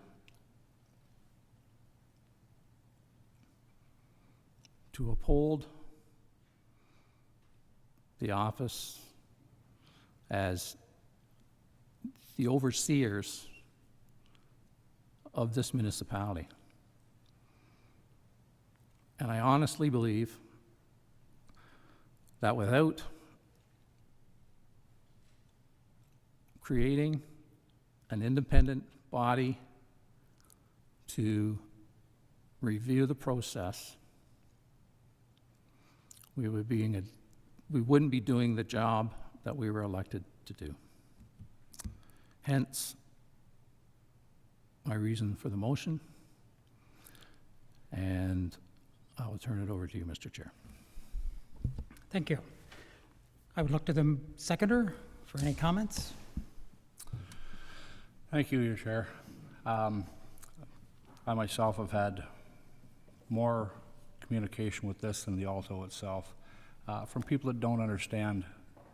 to uphold the office as the overseers of this municipality. And I honestly believe that without creating an independent body to review the process, we wouldn't be doing the job that we were elected to do. Hence, my reason for the motion, and I will turn it over to you, Mr. Chair. Thank you. I would look to the seconder for any comments. Thank you, Your Chair. I myself have had more communication with this than the Alto itself from people that don't understand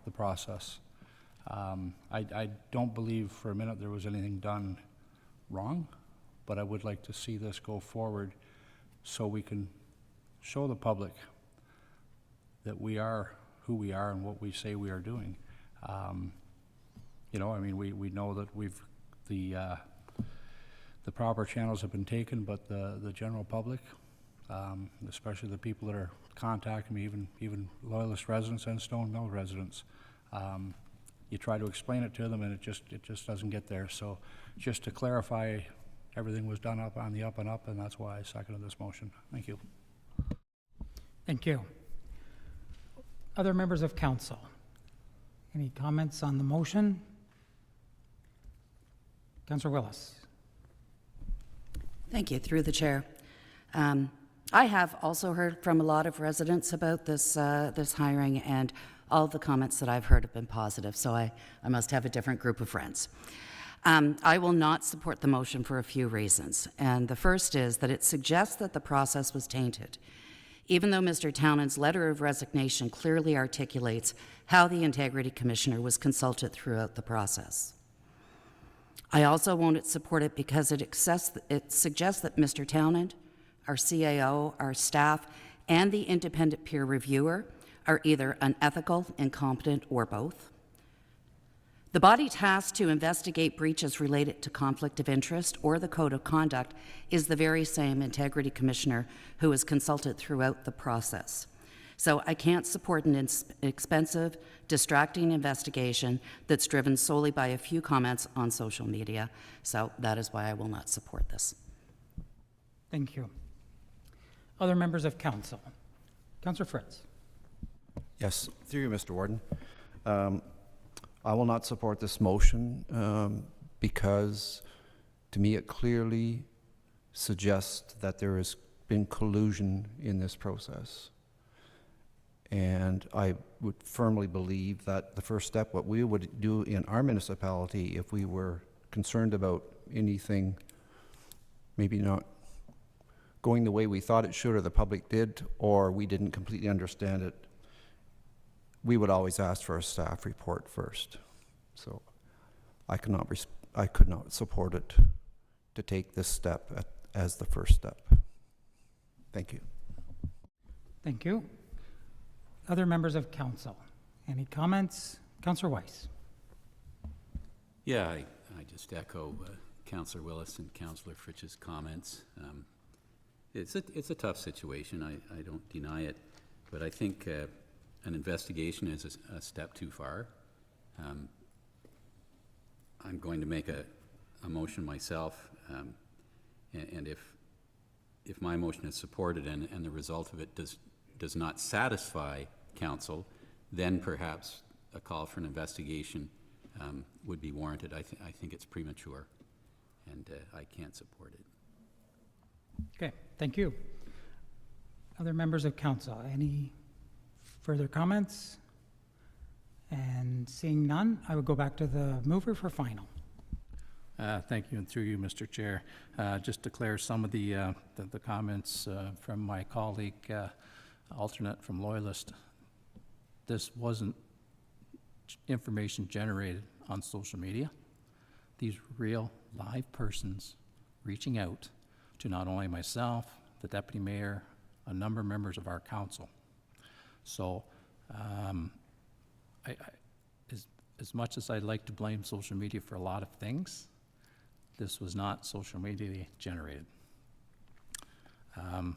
the process. I don't believe for a minute there was anything done wrong, but I would like to see this go forward so we can show the public that we are who we are and what we say we are doing. You know, I mean, we know that the proper channels have been taken, but the general public, especially the people that are contacting me, even Loyalist residents and Stone Mill residents, you try to explain it to them and it just doesn't get there. So just to clarify, everything was done on the up and up, and that's why I seconded this motion. Thank you. Thank you. Other members of council? Any comments on the motion? Councillor Willis. Thank you, through the chair. I have also heard from a lot of residents about this hiring, and all of the comments that I've heard have been positive, so I must have a different group of friends. I will not support the motion for a few reasons, and the first is that it suggests that the process was tainted, even though Mr. Townend's letter of resignation clearly articulates how the Integrity Commissioner was consulted throughout the process. I also won't support it because it suggests that Mr. Townend, our CAO, our staff, and the independent peer reviewer are either unethical, incompetent, or both. The body tasked to investigate breaches related to conflict of interest or the code of conduct is the very same Integrity Commissioner who was consulted throughout the process. So I can't support an expensive, distracting investigation that's driven solely by a few comments on social media. So that is why I will not support this. Thank you. Other members of council? Councillor Fritz. Yes, through you, Mr. Warden. I will not support this motion because, to me, it clearly suggests that there has been collusion in this process. And I would firmly believe that the first step, what we would do in our municipality if we were concerned about anything maybe not going the way we thought it should or the public did, or we didn't completely understand it, we would always ask for a staff report first. So I could not support it to take this step as the first step. Thank you. Thank you. Other members of council? Any comments? Councillor Weiss. Yeah, I just echo Councillor Willis and Councillor Fritz's comments. It's a tough situation. I don't deny it, but I think an investigation is a step too far. I'm going to make a motion myself, and if my motion is supported and the result of it does not satisfy council, then perhaps a call for an investigation would be warranted. I think it's premature, and I can't support it. Okay, thank you. Other members of council, any further comments? And seeing none, I will go back to the mover for final. Thank you, and through you, Mr. Chair. Just to clear some of the comments from my colleague, alternate from Loyalist. This wasn't information generated on social media. These were real, live persons reaching out to not only myself, the deputy mayor, a number of members of our council. So, as much as I'd like to blame social media for a lot of things, this was not social media generated.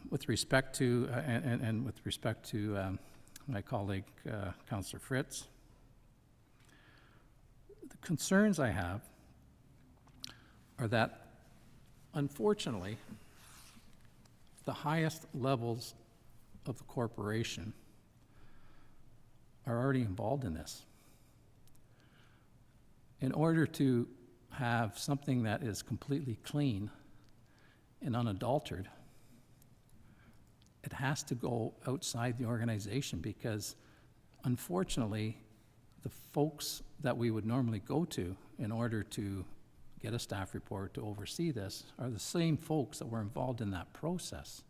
With respect to, and with respect to my colleague, Councillor Fritz, the concerns I have are that, unfortunately, the highest levels of the corporation are already involved in this. In order to have something that is completely clean and unadulterated, it has to go outside the organization because, unfortunately, the folks that we would normally go to in order to get a staff report to oversee this are the same folks that were involved in that process.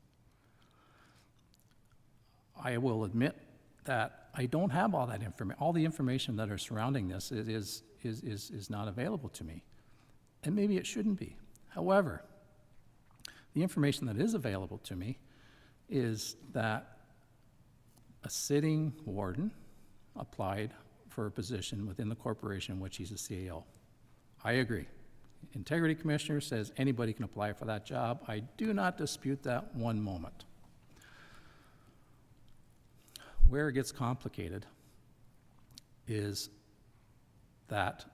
I will admit that I don't have all that information. All the information that are surrounding this is not available to me, and maybe it shouldn't be. However, the information that is available to me is that a sitting warden applied for a position within the corporation in which he's a CAO. I agree. Integrity Commissioner says anybody can apply for that job. I do not dispute that one moment. Where it gets complicated is that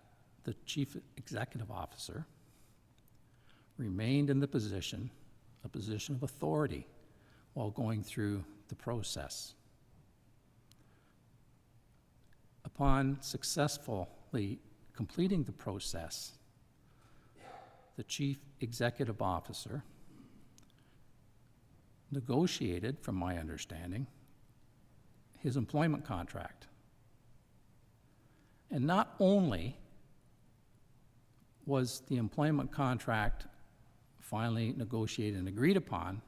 the Chief Executive Officer remained in the position, a position of authority, while going through the process. Upon successfully completing the process, the Chief Executive Officer negotiated, from my understanding, his employment contract. And not only was the employment contract finally negotiated and agreed upon,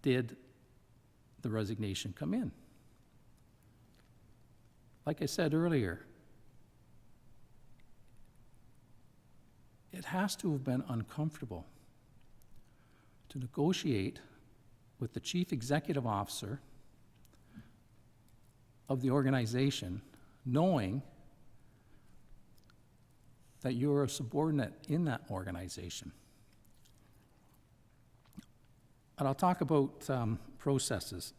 did the resignation come in. Like I said earlier, it has to have been uncomfortable to negotiate with the chief executive officer of the organization, knowing that you're a subordinate in that organization. And I'll talk about processes.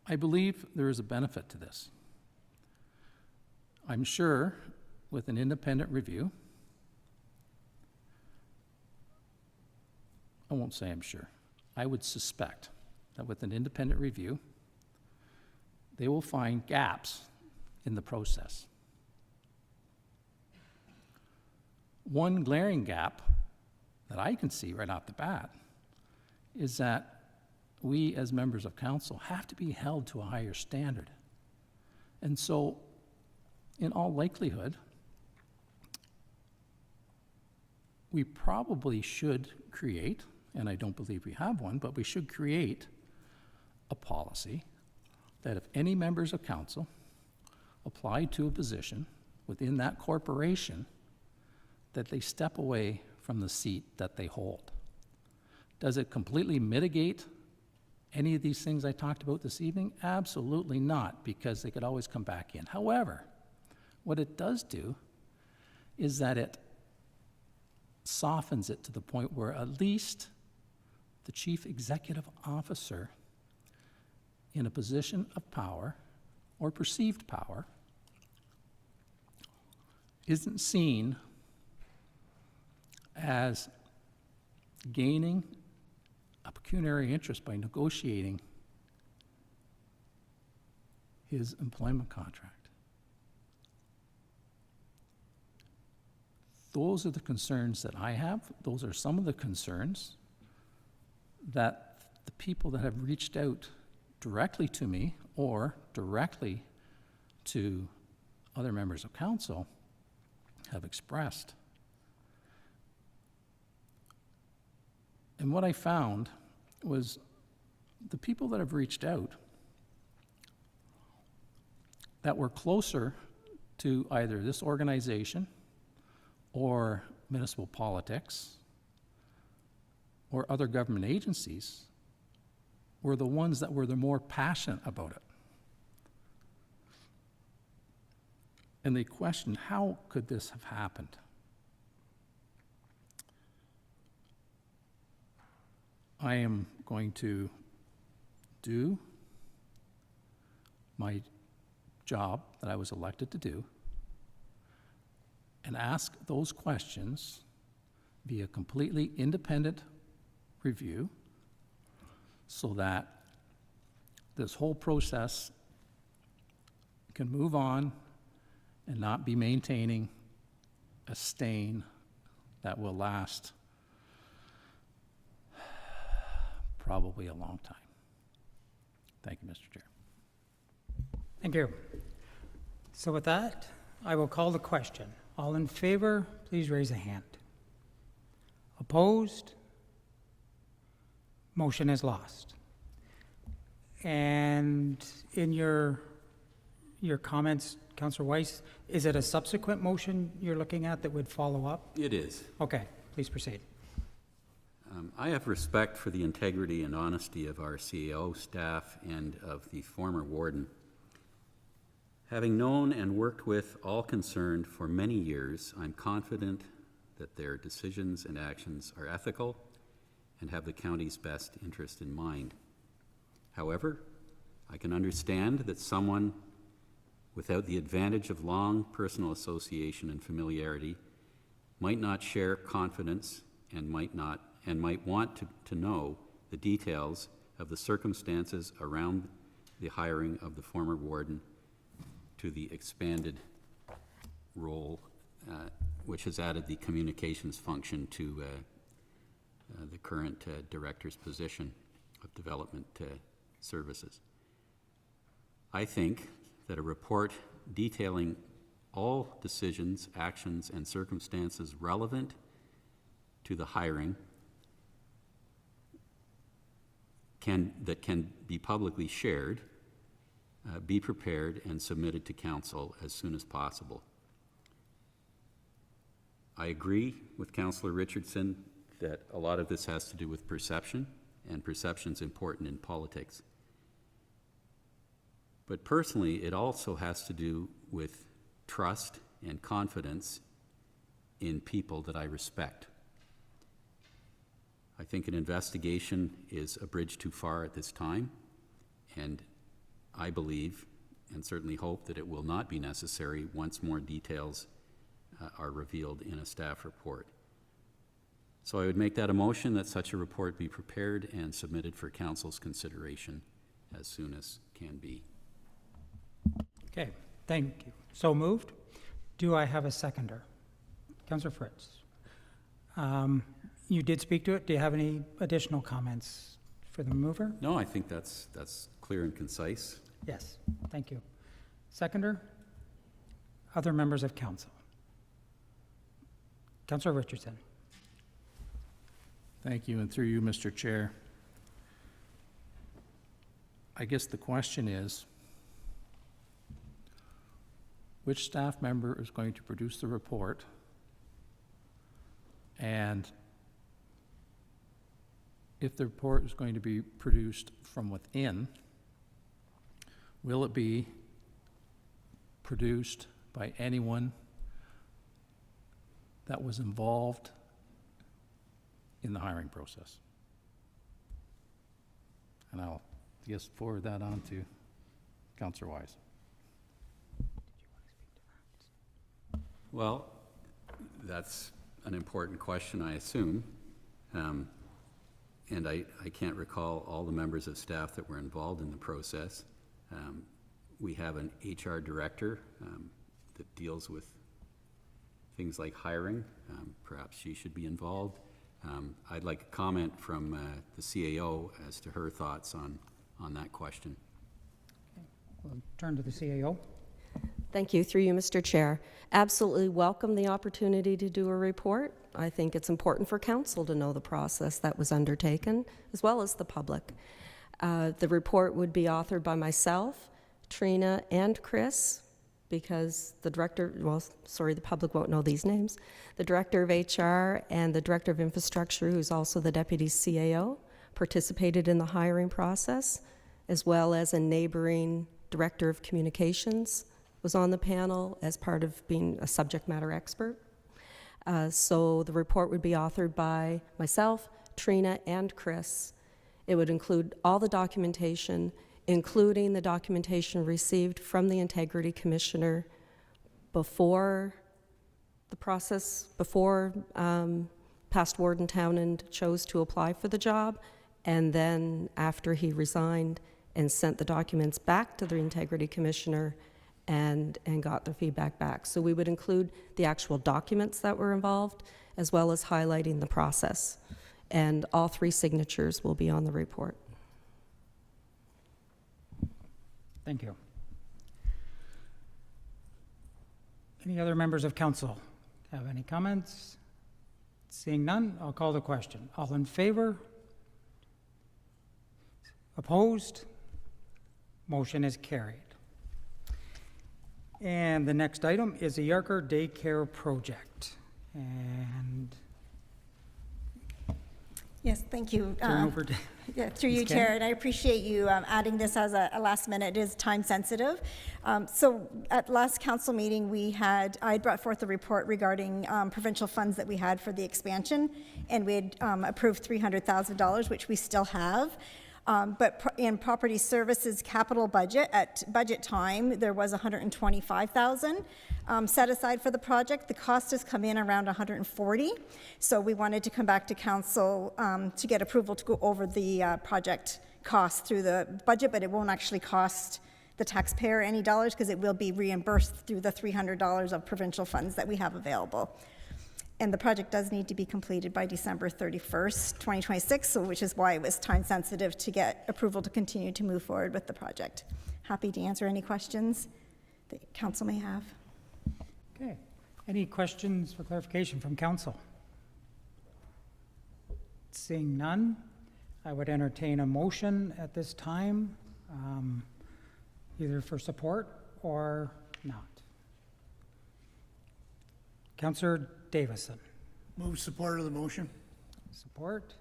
I believe there is a benefit to this. I'm sure with an independent review, I won't say I'm sure, I would suspect that with an independent review, they will find gaps in the process. One glaring gap that I can see right off the bat is that we as members of council have to be held to a higher standard. And so, in all likelihood, we probably should create, and I don't believe we have one, but we should create a policy that if any members of council apply to a position within that corporation, that they step away from the seat that they hold. Does it completely mitigate any of these things I talked about this evening? Absolutely not, because they could always come back in. However, what it does do is that it softens it to the point where at least the chief executive officer in a position of power or perceived power isn't seen as gaining a pecuniary interest by negotiating his employment contract. Those are the concerns that I have. Those are some of the concerns that the people that have reached out directly to me or directly to other members of council have expressed. And what I found was the people that have reached out that were closer to either this organization or municipal politics or other government agencies were the ones that were the more passionate about it. And they questioned, how could this have happened? I am going to do my job that I was elected to do and ask those questions via completely independent review so that this whole process can move on and not be maintaining a stain that will last probably a long time. Thank you, Mr. Chair. Thank you. So with that, I will call the question. All in favor, please raise a hand. Opposed? Motion is lost. And in your comments, Councillor Weiss, is it a subsequent motion you're looking at that would follow up? It is. Okay, please proceed. I have respect for the integrity and honesty of our CAO staff and of the former warden. Having known and worked with all concerned for many years, I'm confident that their decisions and actions are ethical and have the county's best interest in mind. However, I can understand that someone without the advantage of long personal association and familiarity might not share confidence and might want to know the details of the circumstances around the hiring of the former warden to the expanded role, which has added the communications function to the current director's position of development services. I think that a report detailing all decisions, actions, and circumstances relevant to the hiring that can be publicly shared, be prepared and submitted to council as soon as possible. I agree with Councillor Richardson that a lot of this has to do with perception, and perception's important in politics. But personally, it also has to do with trust and confidence in people that I respect. I think an investigation is a bridge too far at this time, and I believe and certainly hope that it will not be necessary once more details are revealed in a staff report. So I would make that a motion that such a report be prepared and submitted for council's consideration as soon as can be. Okay, thank you. So moved. Do I have a seconder? Councillor Fritz. You did speak to it. Do you have any additional comments for the mover? No, I think that's clear and concise. Yes, thank you. Seconder? Other members of council? Councillor Richardson. Thank you, and through you, Mr. Chair. I guess the question is, which staff member is going to produce the report? And if the report is going to be produced from within, will it be produced by anyone that was involved in the hiring process? And I'll just forward that on to Councillor Wise. Well, that's an important question, I assume. And I can't recall all the members of staff that were involved in the process. We have an HR director that deals with things like hiring. Perhaps she should be involved. I'd like a comment from the CAO as to her thoughts on that question. Okay. We'll turn to the CAO. Thank you. Through you, Mr. Chair. Absolutely welcome the opportunity to do a report. I think it's important for council to know the process that was undertaken, as well as the public. The report would be authored by myself, Trina, and Chris, because the director, well, sorry, the public won't know these names, the director of HR and the director of infrastructure, who's also the deputy CAO, participated in the hiring process, as well as a neighboring director of communications was on the panel as part of being a subject matter expert. So the report would be authored by myself, Trina, and Chris. It would include all the documentation, including the documentation received from the Integrity Commissioner before the process, before past Warden Townend chose to apply for the job, and then after he resigned and sent the documents back to the Integrity Commissioner and got their feedback back. So we would include the actual documents that were involved, as well as highlighting the process. And all 3 signatures will be on the report. Thank you. Any other members of council have any comments? Seeing none, I'll call the question. All in favor? Opposed? Motion is carried. And the next item is the Yarker Daycare Project. And yes, thank you. turn over to Through you, Ms. Chair, Ken. and I appreciate you adding this as a last minute. It is time sensitive. So at last council meeting, I brought forth a report regarding provincial funds that we had for the expansion, and we had approved $300,000, which we still have. But in property services capital budget, at budget time, there was $125,000 set aside for the project. The cost has come in around $140,000. So we wanted to come back to council to get approval to go over the project cost through the budget, but it won't actually cost the taxpayer any dollars because it will be reimbursed through the $300 of provincial funds that we have available. And the project does need to be completed by December 31st, 2026, so which is why it was time sensitive to get approval to continue to move forward with the project. Happy to answer any questions that council may have. Okay. Any questions for clarification from council? Seeing none, I would entertain a motion at this time, either for support or not. Councillor Davison. Move support of the motion. Support.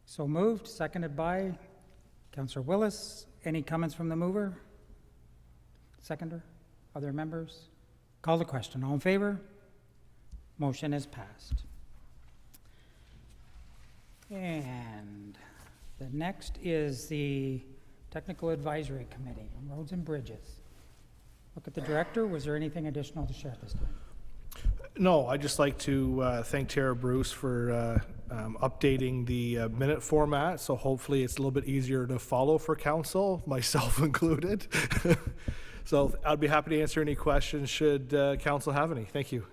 So moved, seconded by Councillor Willis. Any comments from the mover? Seconder? Other members? Call the question. All in favor? Motion is passed. And the next is the Technical Advisory Committee on Roads and Bridges. Look at the director. Was there anything additional to share at this time? No, I'd just like to thank Tara Bruce for updating the minute format, so hopefully it's a little bit easier to follow for council, myself included. So I'd be happy to answer any questions should council have any. Thank you.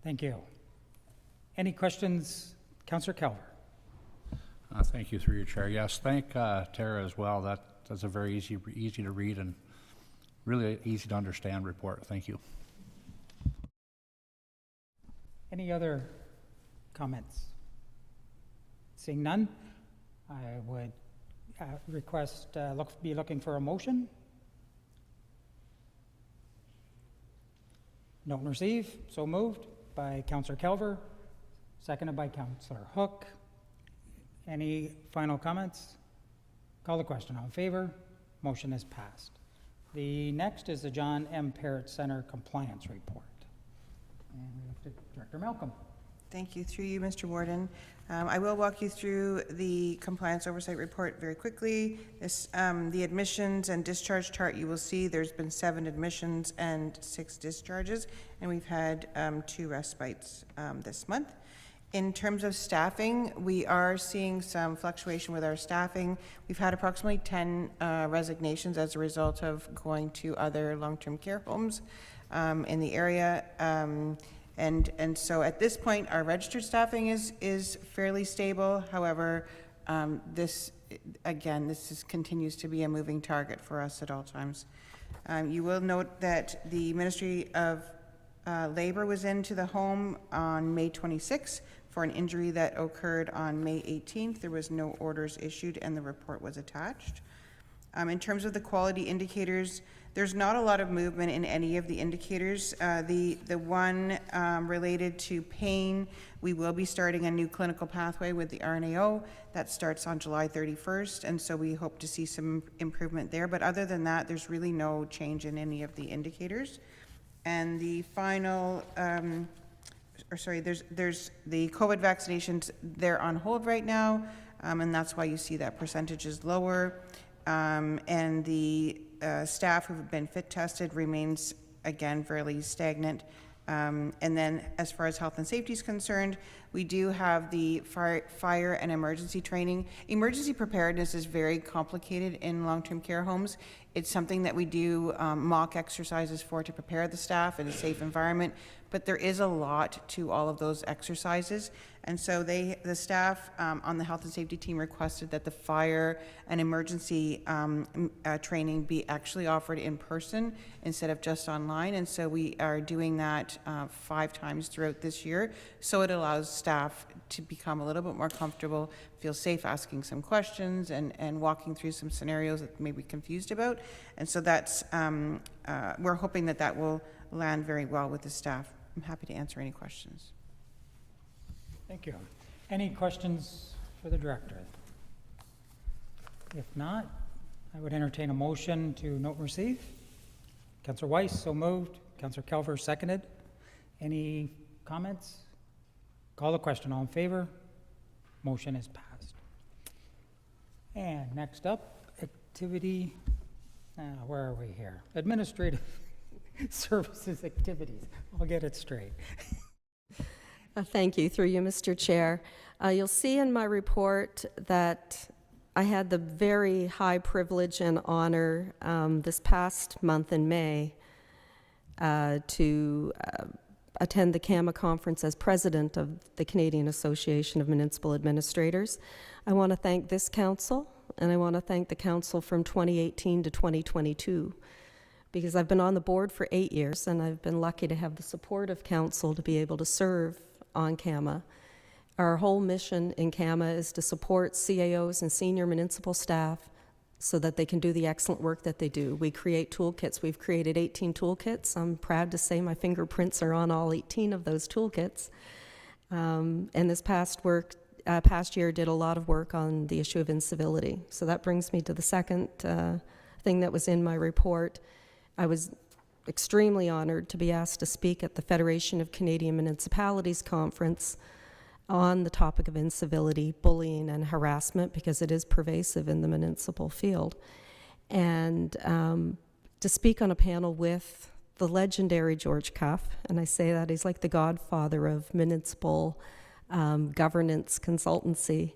Thank you. Any questions? Councillor Kelver. Thank you through your chair. Yes, thank Tara as well. That's a very easy to read and really easy to understand report. Thank you. Any other comments? Seeing none, I would request, be looking for a motion. Note and receive, so moved by Councillor Kelver, seconded by Councillor Hook. Any final comments? Call the question. All in favor? Motion is passed. The next is the John M. Parrott Center Compliance Report. And we look to Director Malcolm. Thank you. Through you, Mr. Warden. I will walk you through the compliance oversight report very quickly. The admissions and discharge chart, you will see there's been 7 admissions and 6 discharges, and we've had 2 respites this month. In terms of staffing, we are seeing some fluctuation with our staffing. We've had approximately 10 resignations as a result of going to other long-term care homes in the area. And so at this point, our registered staffing is fairly stable. However, this continues to be a moving target for us at all times. You will note that the Ministry of Labor was into the home on May 26th for an injury that occurred on May 18th. There was no orders issued and the report was attached. In terms of the quality indicators, there's not a lot of movement in any of the indicators. The one related to pain, we will be starting a new clinical pathway with the RNAO. That starts on July 31st, and so we hope to see some improvement there. But other than that, there's really no change in any of the indicators. And the final, there's the COVID vaccinations, they're on hold right now, and that's why you see that percentage is lower. And the staff who have been fit tested remains, again, fairly stagnant. And then as far as health and safety is concerned, we do have the fire and emergency training. Emergency preparedness is very complicated in long-term care homes. It's something that we do mock exercises for to prepare the staff in a safe environment, but there is a lot to all of those exercises. And so the staff on the health and safety team requested that the fire and emergency training be actually offered in person instead of just online. And so we are doing that 5 times throughout this year. So it allows staff to become a little bit more comfortable, feel safe asking some questions and walking through some scenarios that they may be confused about. And so that's, we're hoping that that will land very well with the staff. I'm happy to answer any questions. Thank you. Any questions for the director? If not, I would entertain a motion to note and receive. Councillor Weiss, so moved. Councillor Kelver, seconded. Any comments? Call the question. All in favor? Motion is passed. And next up, activity, where are we here? Administrative services activities. I'll get it straight. Thank you. Through you, Mr. Chair. You'll see in my report that I had the very high privilege and honor this past month in May to attend the CAMA conference as president of the Canadian Association of Municipal Administrators. I want to thank this council, and I want to thank the council from 2018 to 2022, because I've been on the board for 8 years, and I've been lucky to have the support of council to be able to serve on CAMA. Our whole mission in CAMA is to support CAOs and senior municipal staff so that they can do the excellent work that they do. We create toolkits. We've created 18 toolkits. I'm proud to say my fingerprints are on all 18 of those toolkits. And this past year did a lot of work on the issue of incivility. So that brings me to the second thing that was in my report. I was extremely honored to be asked to speak at the Federation of Canadian Municipalities conference on the topic of incivility, bullying, and harassment, because it is pervasive in the municipal field. And to speak on a panel with the legendary George Cuff, and I say that he's like the godfather of municipal governance consultancy.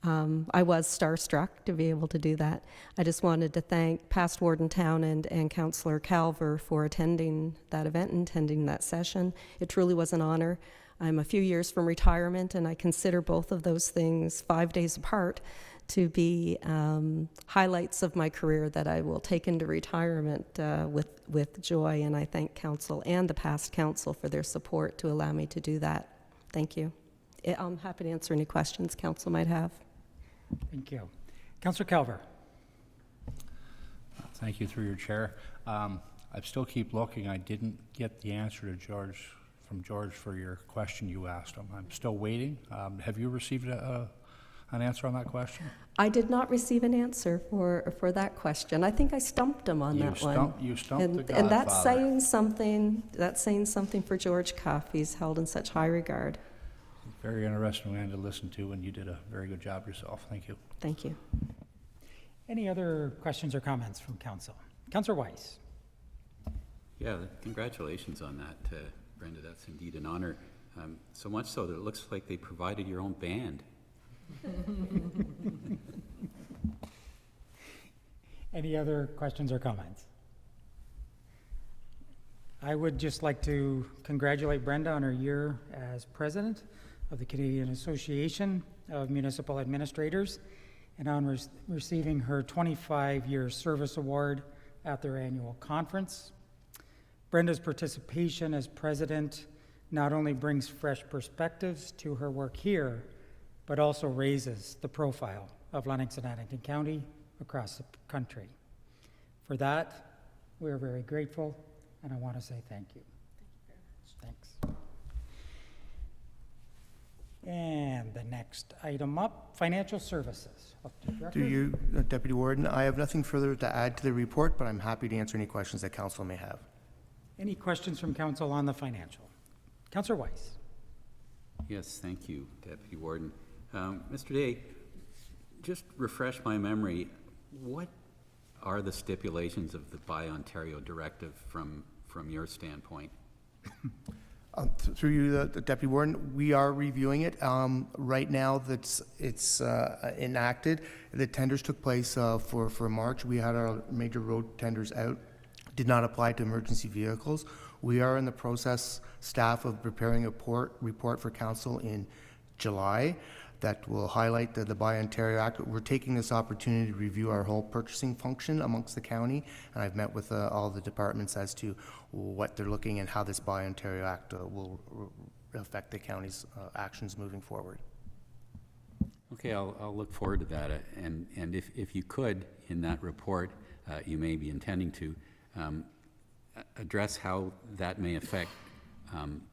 I was starstruck to be able to do that. I just wanted to thank past Warden Townend and Councillor Calver for attending that event and attending that session. It truly was an honor. I'm a few years from retirement, and I consider both of those things 5 days apart to be highlights of my career that I will take into retirement with joy, and I thank council and the past council for their support to allow me to do that. Thank you. I'm happy to answer any questions council might have. Thank you. Councillor Calver. Thank you, through your chair. I still keep looking. I didn't get the answer to from George for your question you asked him. I'm still waiting. Have you received an answer on that question? I did not receive an answer for that question. I think I stumped him on that one. You stumped the godfather. And that's saying something. That's saying something for George Cuff. He's held in such high regard. Very interesting man to listen to, and you did a very good job yourself. Thank you. Thank you. Any other questions or comments from council? Councillor Weiss. Yeah, congratulations on that, Brenda. That's indeed an honor. So much so that it looks like they provided your own band. Any other questions or comments? I would just like to congratulate Brenda on her year as president of the Canadian Association of Municipal Administrators and on receiving her 25-year service award at their annual conference. Brenda's participation as president not only brings fresh perspectives to her work here, but also raises the profile of Lennox and Addington County across the country. For that, we are very grateful, and I want to say thank you. Thanks. And the next item up, financial services. To you, Deputy Warden, I have nothing further to add to the report, but I'm happy to answer any questions that council may have. Any questions from council on the financial? Councillor Weiss. Yes, thank you, Deputy Warden. Mr. Day, just refresh my memory. What are the stipulations of the Buy Ontario Directive from your standpoint? Through you, the Deputy Warden, we are reviewing it. Right now, it's enacted. The tenders took place for March. We had our major road tenders out. Did not apply to emergency vehicles. We are in the process, staff, of preparing a report for council in July that will highlight the Buy Ontario Act. We're taking this opportunity to review our whole purchasing function amongst the county, and I've met with all the departments as to what they're looking and how this Buy Ontario Act will affect the county's actions moving forward. Okay, I'll look forward to that. And if you could, in that report, you may be intending to address how that may affect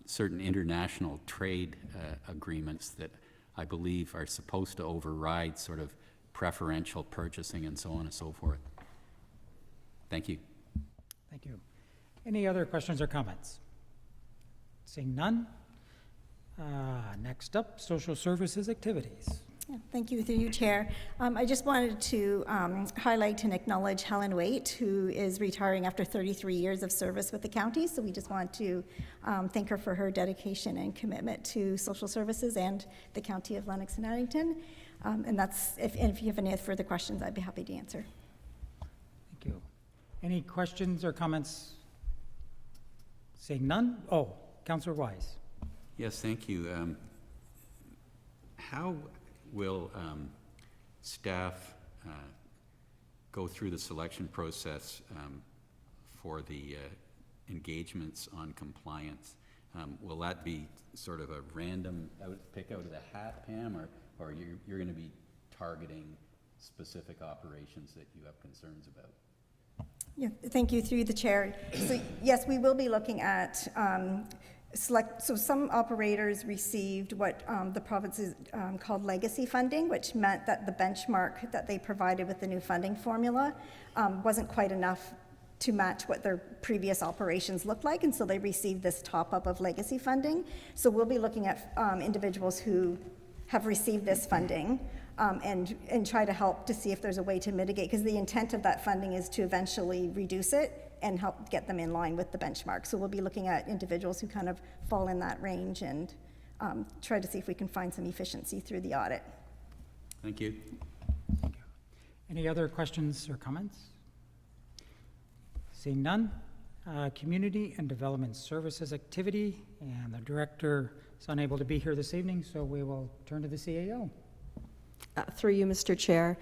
certain international trade agreements that I believe are supposed to override sort of preferential purchasing and so on and so forth. Thank you. Thank you. Any other questions or comments? Seeing none. Next up, social services activities. Yeah, thank you, through you, Chair. I just wanted to highlight and acknowledge Helen Waite, who is retiring after 33 years of service with the county. So we just want to thank her for her dedication and commitment to social services and the county of Lennox and Addington. And that's, if you have any further questions, I'd be happy to answer. Thank you. Any questions or comments? Seeing none? Oh, Councillor Wise. Yes, thank you. How will staff go through the selection process for the engagements on compliance? Will that be sort of a random pick out of the hat, Pam, or you're going to be targeting specific operations that you have concerns about? Yeah, thank you, through the Chair. So yes, we will be looking at so some operators received what the province is called legacy funding, which meant that the benchmark that they provided with the new funding formula wasn't quite enough to match what their previous operations looked like, and so they received this top-up of legacy funding. So we'll be looking at individuals who have received this funding and try to help to see if there's a way to mitigate, because the intent of that funding is to eventually reduce it and help get them in line with the benchmark. So we'll be looking at individuals who kind of fall in that range and try to see if we can find some efficiency through the audit. Thank you. Thank you. Any other questions or comments? Seeing none, Community and Development Services Activity, and the Director is unable to be here this evening, so we will turn to the CAO. Through you, Mr. Chair.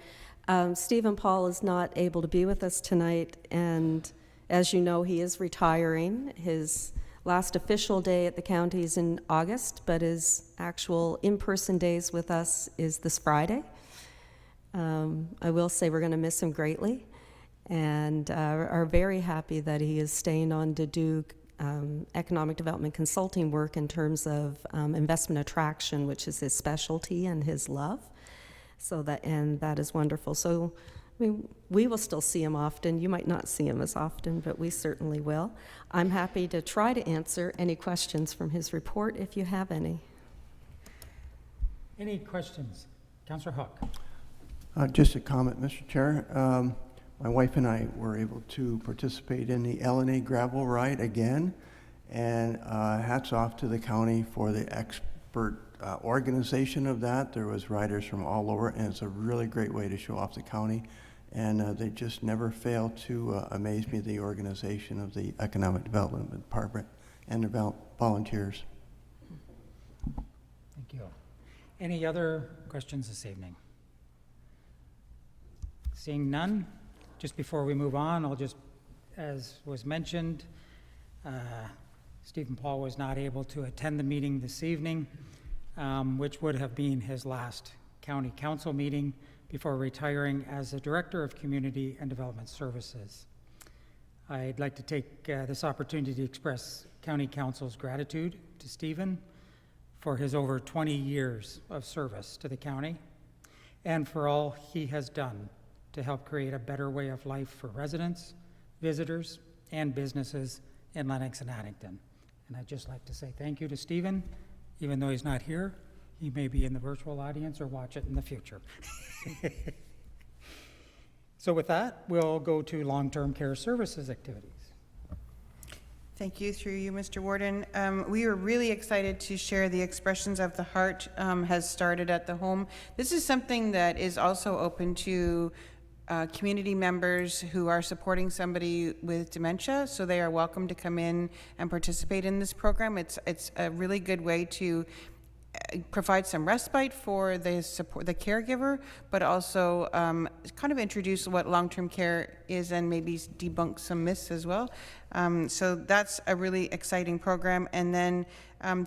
Stephen Paul is not able to be with us tonight, and as you know, he is retiring. His last official day at the county is in August, but his actual in-person days with us is this Friday. I will say we're going to miss him greatly, and are very happy that he is staying on to do economic development consulting work in terms of investment attraction, which is his specialty and his love. So that is wonderful. So I mean, we will still see him often. You might not see him as often, but we certainly will. I'm happy to try to answer any questions from his report if you have any. Any questions? Councillor Huck. Just a comment, Mr. Chair. My wife and I were able to participate in the LNA gravel ride again, and hats off to the county for the expert organization of that. There was riders from all over, and it's a really great way to show off the county, and they just never fail to amaze me, the organization of the Economic Development Department and the volunteers. Thank you. Any other questions this evening? Seeing none, just before we move on, I'll just, as was mentioned, Stephen Paul was not able to attend the meeting this evening, which would have been his last county council meeting before retiring as the Director of Community and Development Services. I'd like to take this opportunity to express County Council's gratitude to Stephen for his over 20 years of service to the county and for all he has done to help create a better way of life for residents, visitors, and businesses in Lennox and Addington. And I'd just like to say thank you to Stephen. Even though he's not here, he may be in the virtual audience or watch it in the future. So with that, we'll go to long-term care services activities. Thank you, through you, Mr. Warden. We are really excited to share the Expressions of the Heart has started at the home. This is something that is also open to community members who are supporting somebody with dementia, so they are welcome to come in and participate in this program. It's a really good way to provide some respite for the caregiver, but also kind of introduce what long-term care is and maybe debunk some myths as well. So that's a really exciting program. And then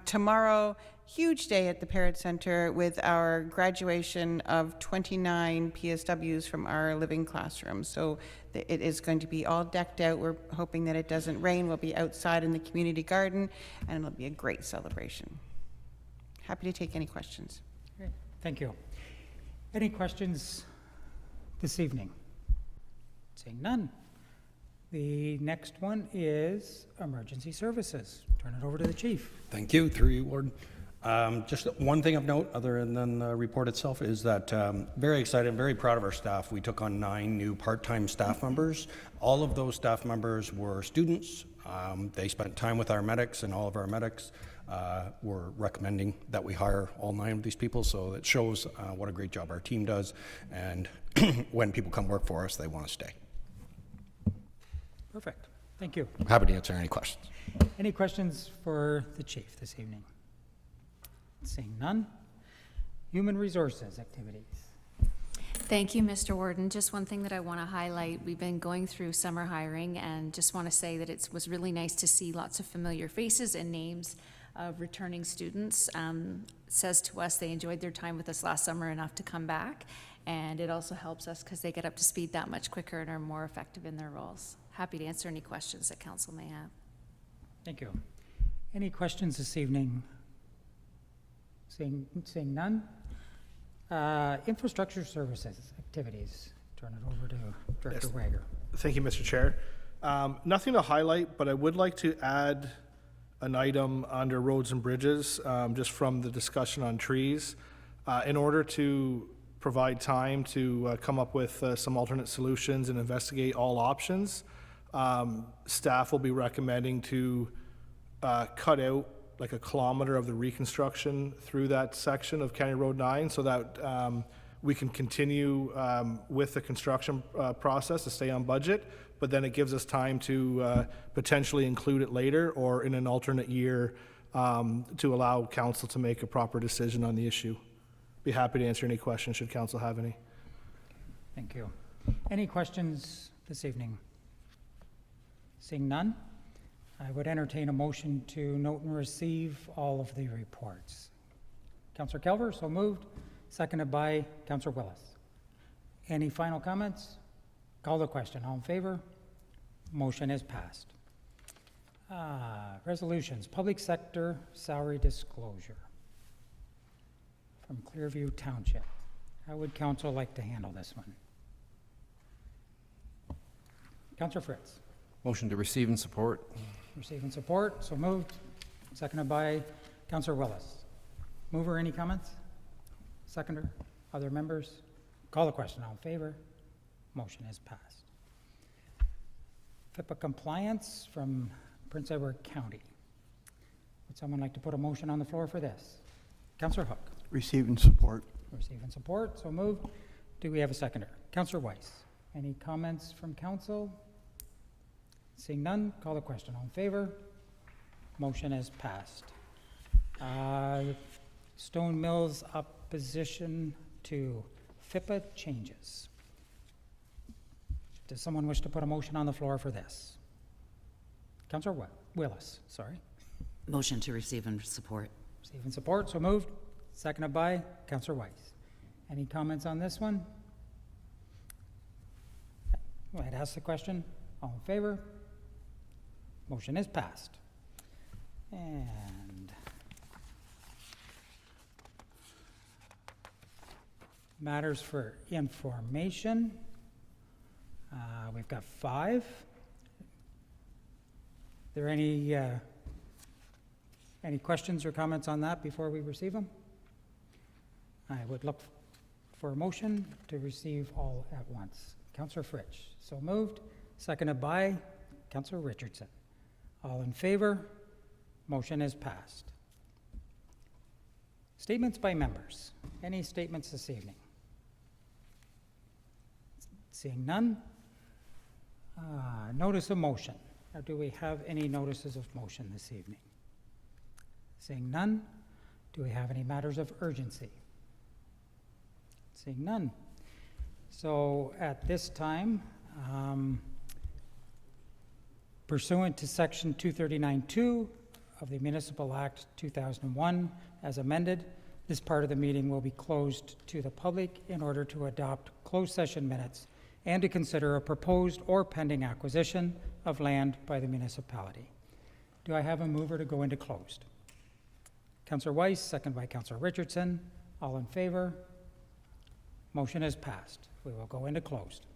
tomorrow, huge day at the Parrott Center with our graduation of 29 PSWs from our living classroom. So it is going to be all decked out. We're hoping that it doesn't rain. We'll be outside in the community garden, and it'll be a great celebration. Happy to take any questions. Great. Thank you. Any questions this evening? Seeing none. The next one is emergency services. Turn it over to the chief. Thank you, through you, Warden. Just one thing of note, other than the report itself, is that very excited, very proud of our staff. We took on 9 new part-time staff members. All of those staff members were students. They spent time with our medics, and all of our medics were recommending that we hire all 9 of these people. So it shows what a great job our team does, and when people come work for us, they want to stay. Perfect. Thank you. I'm happy to answer any questions. Any questions for the chief this evening? Seeing none. Human resources activities. Thank you, Mr. Warden. Just one thing that I want to highlight. We've been going through summer hiring and just want to say that it was really nice to see lots of familiar faces and names of returning students. Says to us they enjoyed their time with us last summer enough to come back, and it also helps us because they get up to speed that much quicker and are more effective in their roles. Happy to answer any questions that council may have. Thank you. Any questions this evening? Seeing none. Infrastructure services activities. Turn it over to Director Wager. Thank you, Mr. Chair. Nothing to highlight, but I would like to add an item under roads and bridges, just from the discussion on trees. In order to provide time to come up with some alternate solutions and investigate all options, staff will be recommending to cut out like 1 kilometer of the reconstruction through that section of County Road 9 so that we can continue with the construction process to stay on budget, but then it gives us time to potentially include it later or in an alternate year to allow council to make a proper decision on the issue. Be happy to answer any questions should council have any. Thank you. Any questions this evening? Seeing none, I would entertain a motion to note and receive all of the reports. Councillor Kelver, so moved. Seconded by Councillor Willis. Any final comments? Call the question. All in favor? Motion is passed. Resolutions. Public sector salary disclosure from Clearview Township. How would council like to handle this one? Councillor Fritz. Motion to receive and support. Receive and support, so moved. Seconded by Councillor Willis. Mover, any comments? Seconder, other members? Call the question. All in favor? Motion is passed. FIPA compliance from Prince Edward County. Would someone like to put a motion on the floor for this? Councillor Hook. Receive and support. Receive and support, so moved. Do we have a seconder? Councillor Weiss. Any comments from council? Seeing none, call the question. All in favor? Motion is passed. Stone Mills opposition to FIPA changes. Does someone wish to put a motion on the floor for this? Councillor Willis, sorry. Motion to receive and support. Receive and support, so moved. Seconded by Councillor Weiss. Any comments on this one? Go ahead, ask the question. All in favor? Motion is passed. And matters for information. We've got 5. There any questions or comments on that before we receive them? I would look for a motion to receive all at once. Councillor Fritsch, so moved. Seconded by Councillor Richardson. All in favor? Motion is passed. Statements by members. Any statements this evening? Seeing none. Notice of motion. Or do we have any notices of motion this evening? Seeing none. Do we have any matters of urgency? Seeing none. So at this time, pursuant to Section 239(2) of the Municipal Act 2001 as amended, this part of the meeting will be closed to the public in order to adopt closed session minutes and to consider a proposed or pending acquisition of land by the municipality. Do I have a mover to go into closed? Councillor Weiss, second by Councillor Richardson. All in favor? Motion is passed. We will go into closed.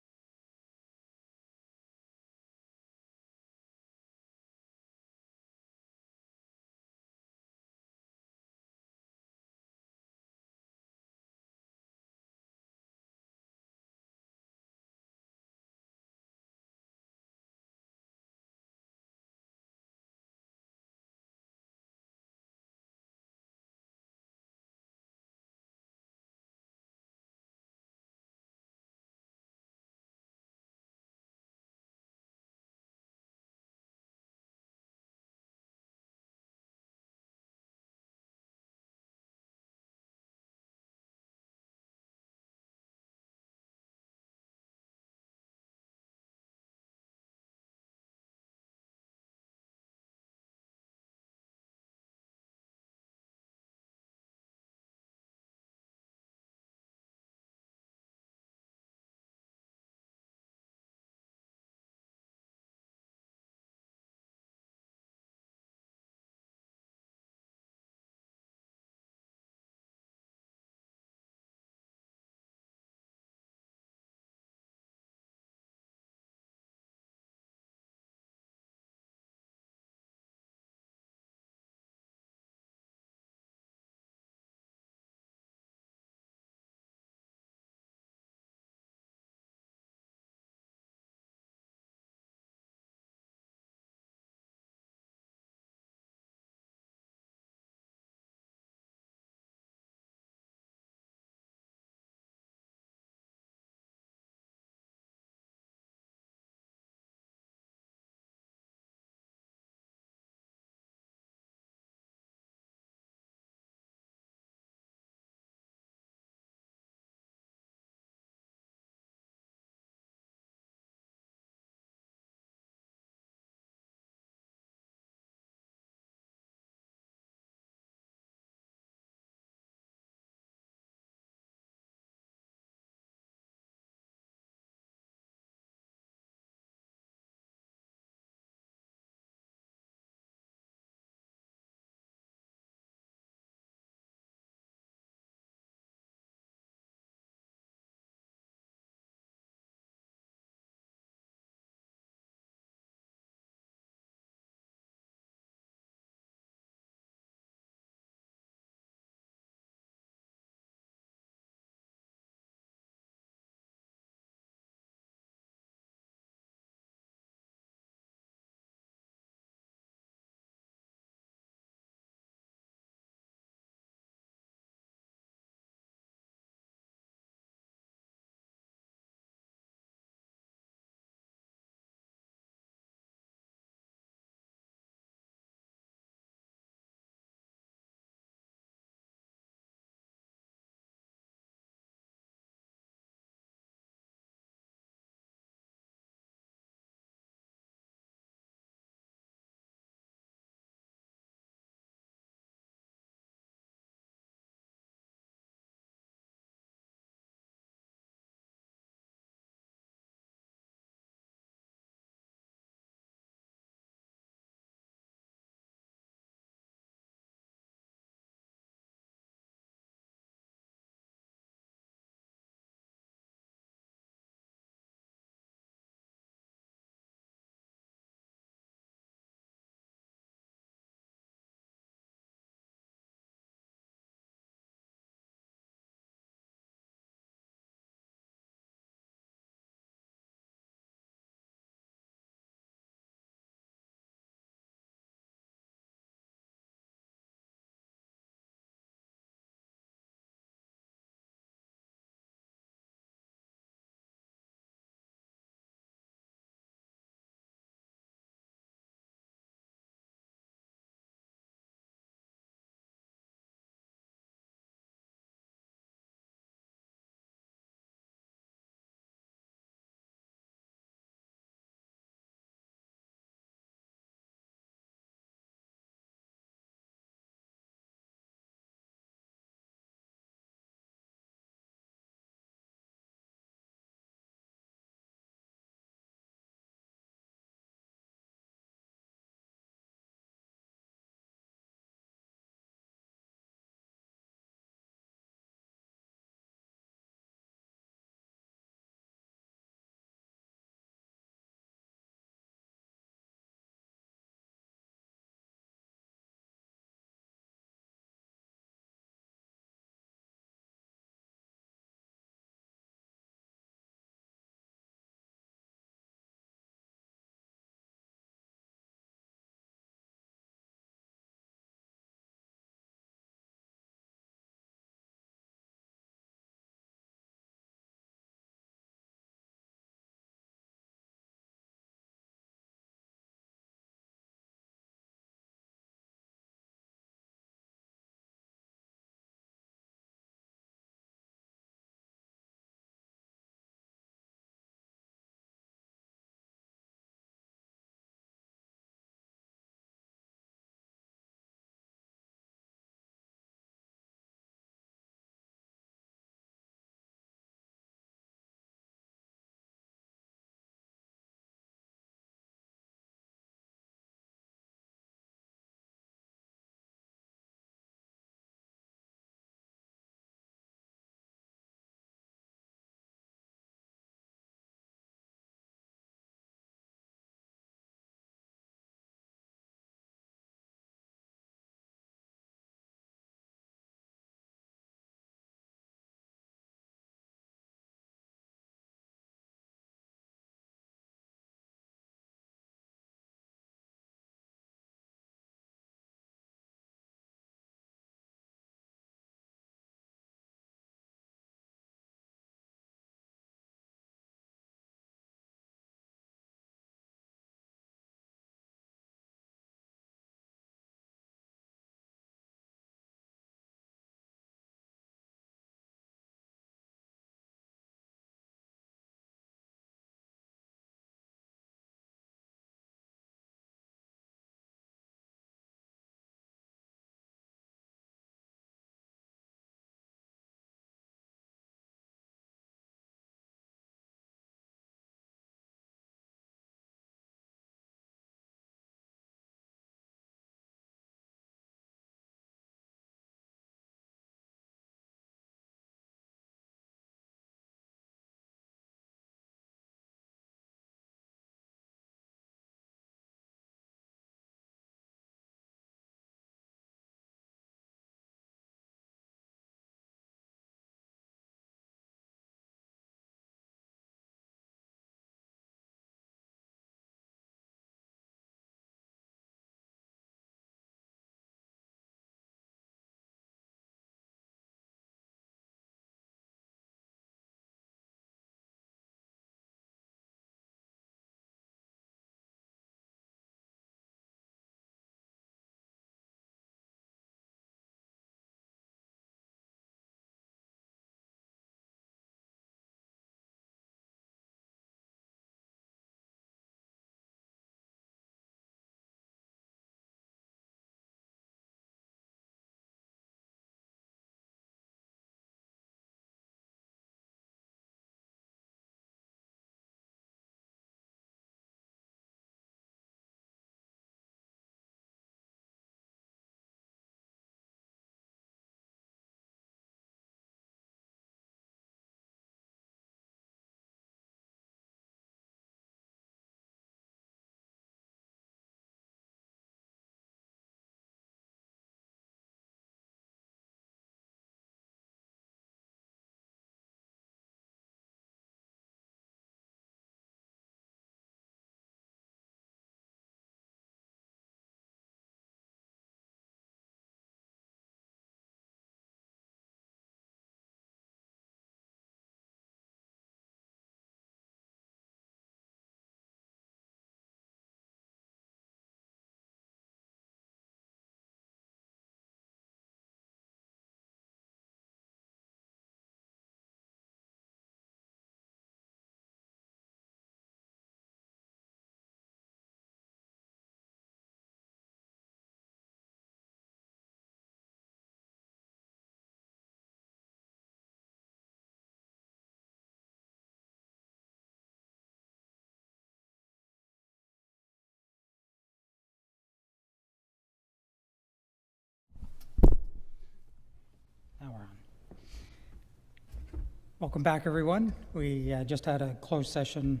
Welcome back, everyone. We just had a closed session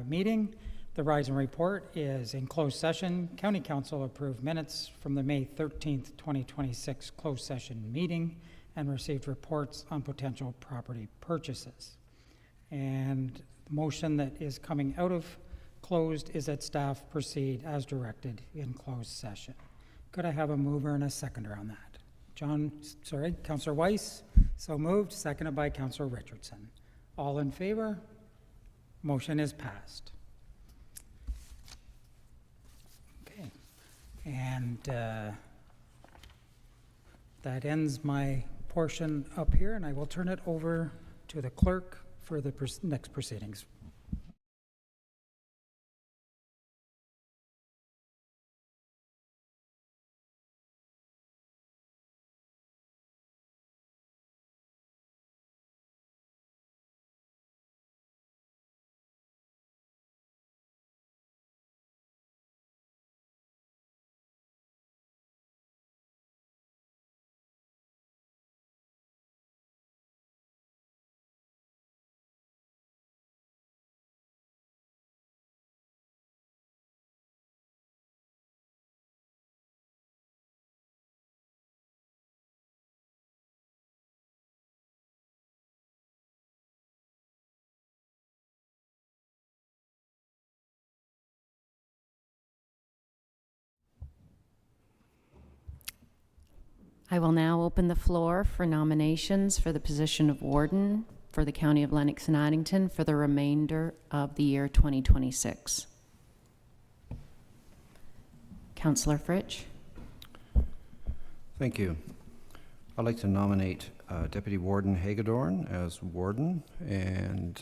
meeting. The Rise and Report is in closed session. County Council approved minutes from the May 13th, 2026 closed session meeting and received reports on potential property purchases. And the motion that is coming out of closed is that staff proceed as directed in closed session. Could I have a mover and a seconder on that? Councillor Weiss, so moved, seconded by Councillor Richardson. All in favor? Motion is passed. Okay, and that ends my portion up here, and I will turn it over to the clerk for the next proceedings. I will now open the floor for nominations for the position of warden for the County of Lennox and Addington for the remainder of the year 2026. Councillor Fritsch. Thank you. I'd like to nominate Deputy Warden Hagedorn as warden, and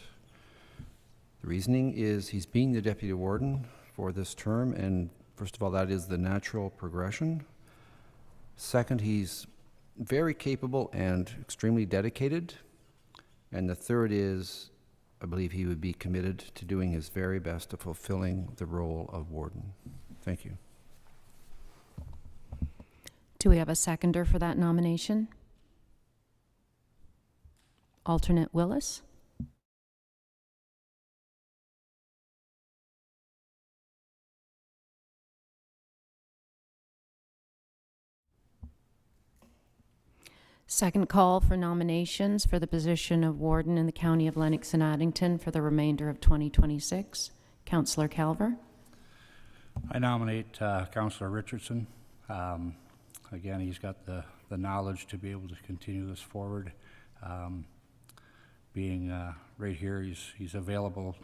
the reasoning is he's being the deputy warden for this term, and first of all, that is the natural progression. Second, he's very capable and extremely dedicated. And the third is, I believe he would be committed to doing his very best to fulfilling the role of warden. Thank you. Do we have a seconder for that nomination? Alternate Willis? Second call for nominations for the position of warden in the County of Lennox and Addington for the remainder of 2026. Councillor Calver. I nominate Councillor Richardson. Again, he's got the knowledge to be able to continue this forward. Being right here, he's available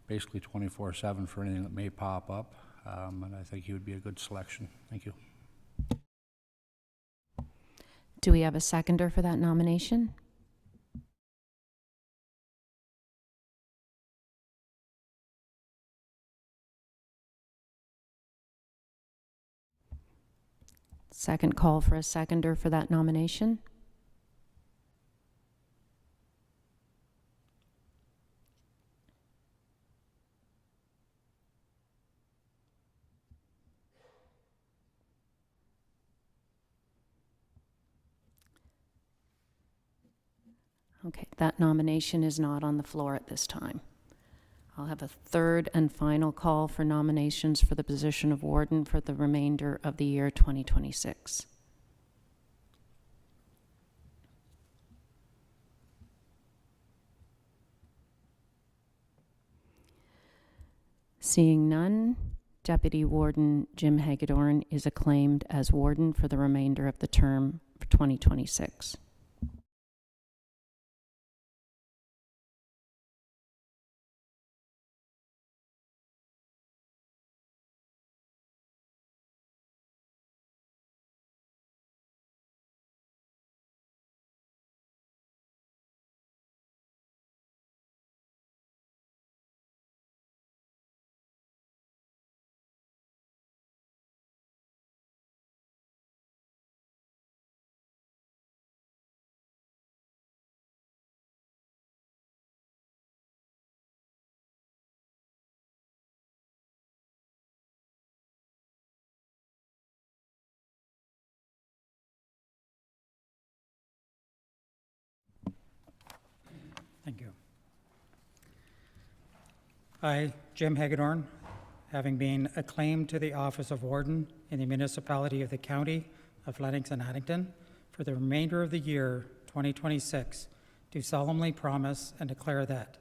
basically 24/7 for anything that may pop up, and I think he would be a good selection. Thank you. Do we have a seconder for that nomination? Second call for a seconder for that nomination. Okay, that nomination is not on the floor at this time. I'll have a third and final call for nominations for the position of warden for the remainder of the year 2026. Seeing none, Deputy Warden Jim Hagedorn is acclaimed as warden for the remainder of the term for 2026. Thank you. I, Jim Hagedorn, having been acclaimed to the office of Warden in the municipality of the County of Lennox and Addington for the remainder of the year 2026, do solemnly promise and declare that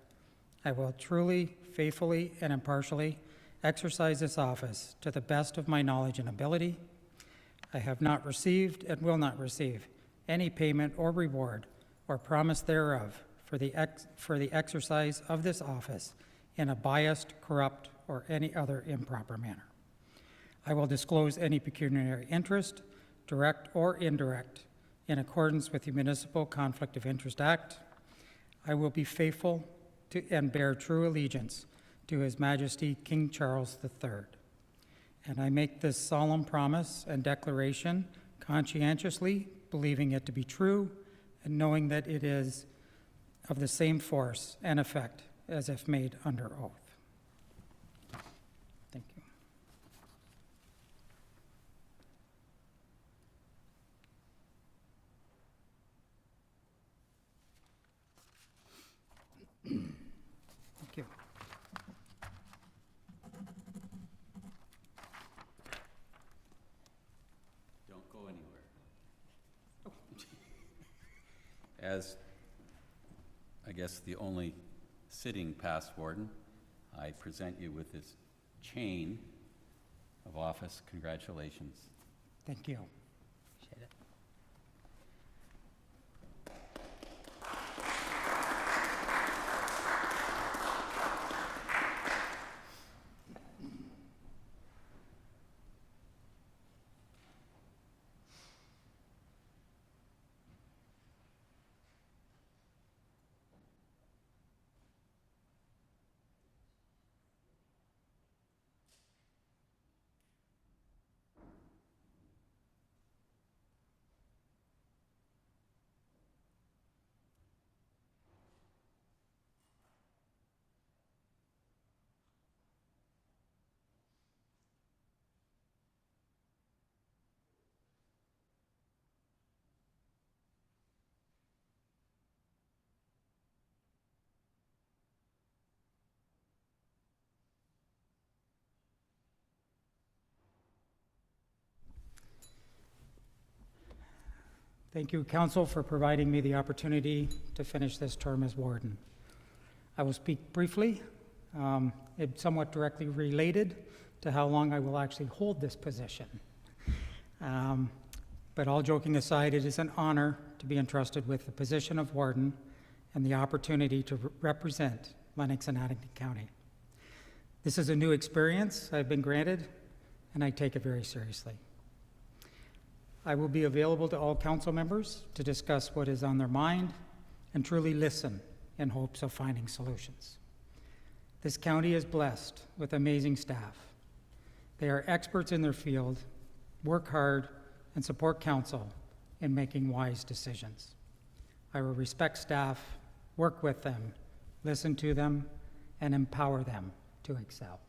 I will truly, faithfully, and impartially exercise this office to the best of my knowledge and ability. I have not received and will not receive any payment or reward or promise thereof for the exercise of this office in a biased, corrupt, or any other improper manner. I will disclose any pecuniary interest, direct or indirect, in accordance with the Municipal Conflict of Interest Act. I will be faithful to and bear true allegiance to His Majesty King Charles III. And I make this solemn promise and declaration conscientiously, believing it to be true, and knowing that it is of the same force and effect as if made under oath. Thank you. Thank you. Don't go anywhere. As, I guess, the only sitting past warden, I present you with this chain of office. Congratulations. Thank you. Appreciate it. Thank you, Council, for providing me the opportunity to finish this term as warden. I will speak briefly. It's somewhat directly related to how long I will actually hold this position. But all joking aside, it is an honor to be entrusted with the position of warden and the opportunity to represent Lennox and Addington County. This is a new experience I've been granted, and I take it very seriously. I will be available to all council members to discuss what is on their mind and truly listen in hopes of finding solutions. This county is blessed with amazing staff. They are experts in their field, work hard, and support council in making wise decisions. I will respect staff, work with them, listen to them, and empower them to excel.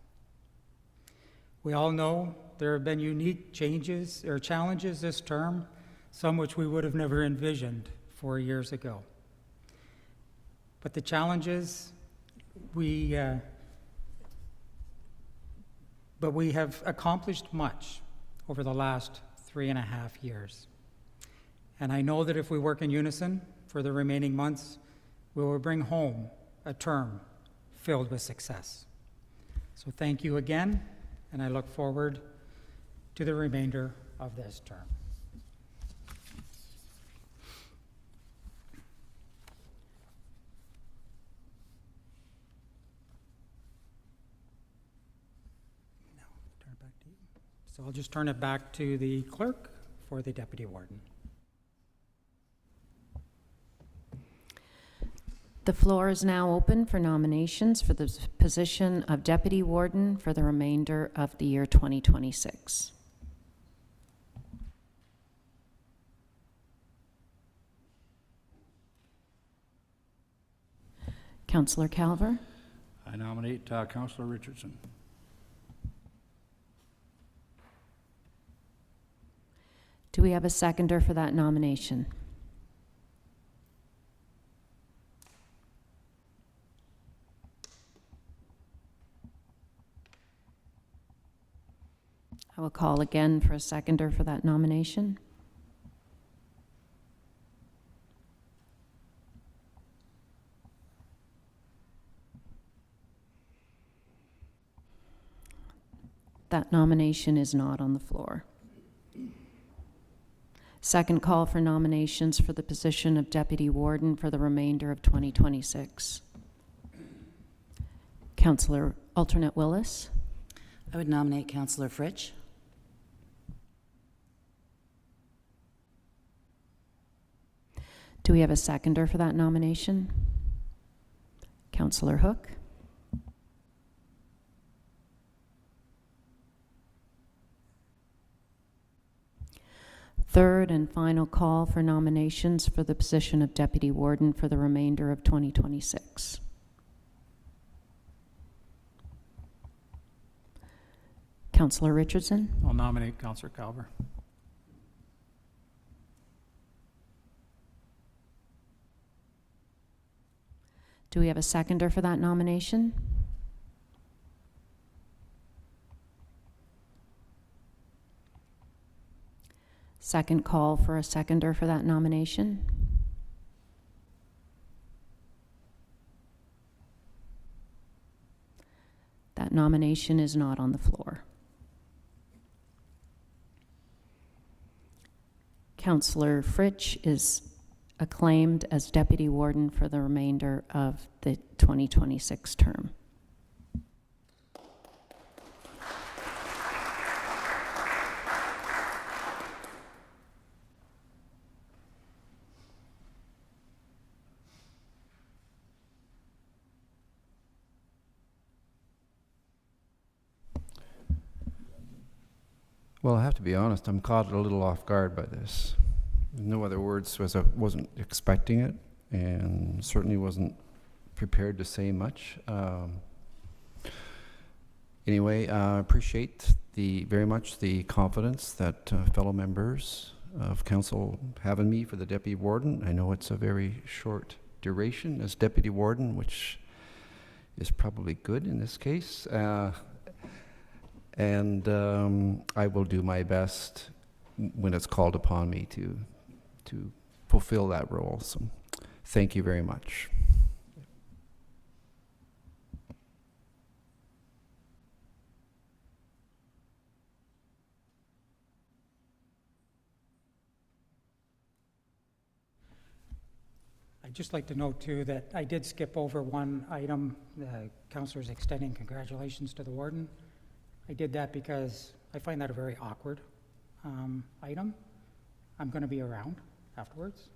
We all know there have been unique changes or challenges this term, some which we would have never envisioned 4 years ago. But the challenges, we have accomplished much over the last 3.5 years. And I know that if we work in unison for the remaining months, we will bring home a term filled with success. So thank you again, and I look forward to the remainder of this term. Now, turn it back to you. So I'll just turn it back to the clerk for the deputy warden. The floor is now open for nominations for the position of Deputy Warden for the remainder of the year 2026. Councillor Calver? I nominate Councillor Richardson. Do we have a seconder for that nomination? I will call again for a seconder for that nomination. That nomination is not on the floor. Second call for nominations for the position of Deputy Warden for the remainder of 2026. Councillor Alternate Willis. I would nominate Councillor Fritsch. Do we have a seconder for that nomination? Councillor Hook. Third and final call for nominations for the position of Deputy Warden for the remainder of 2026. Councillor Richardson. I'll nominate Councillor Calver. Do we have a seconder for that nomination? Second call for a seconder for that nomination. That nomination is not on the floor. Councillor Fritsch is acclaimed as Deputy Warden for the remainder of the 2026 term. Well, I have to be honest, I'm caught a little off guard by this. No other words, as I wasn't expecting it, and certainly wasn't prepared to say much. Anyway, I appreciate very much the confidence that fellow members of council have in me for the Deputy Warden. I know it's a very short duration as Deputy Warden, which is probably good in this case. And I will do my best when it's called upon me to fulfill that role. So thank you very much. I'd just like to note too that I did skip over one item, the councillors extending congratulations to the warden. I did that because I find that a very awkward item. I'm going to be around afterwards.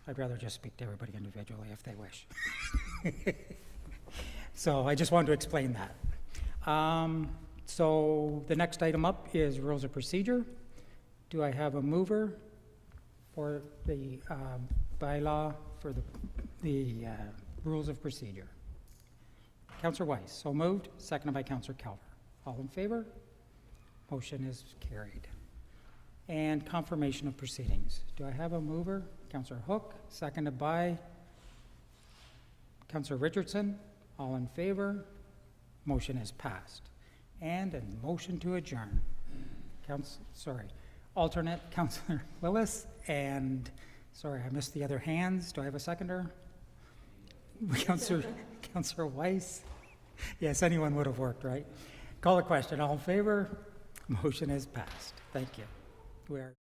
I'd rather just speak to everybody individually if they wish. So I just wanted to explain that. So the next item up is rules of procedure. Do I have a mover for the bylaw for the rules of procedure? Councillor Weiss, so moved, seconded by Councillor Calver. All in favor? Motion is carried. And confirmation of proceedings. Do I have a mover? Councillor Hook, seconded by Councillor Richardson. All in favor? Motion is passed. And a motion to adjourn. Alternate Councillor Willis and, sorry, I missed the other hands. Do I have a seconder? Councillor Weiss? Yes, anyone would have worked, right? Call the question. All in favor? Motion is passed. Thank you. We are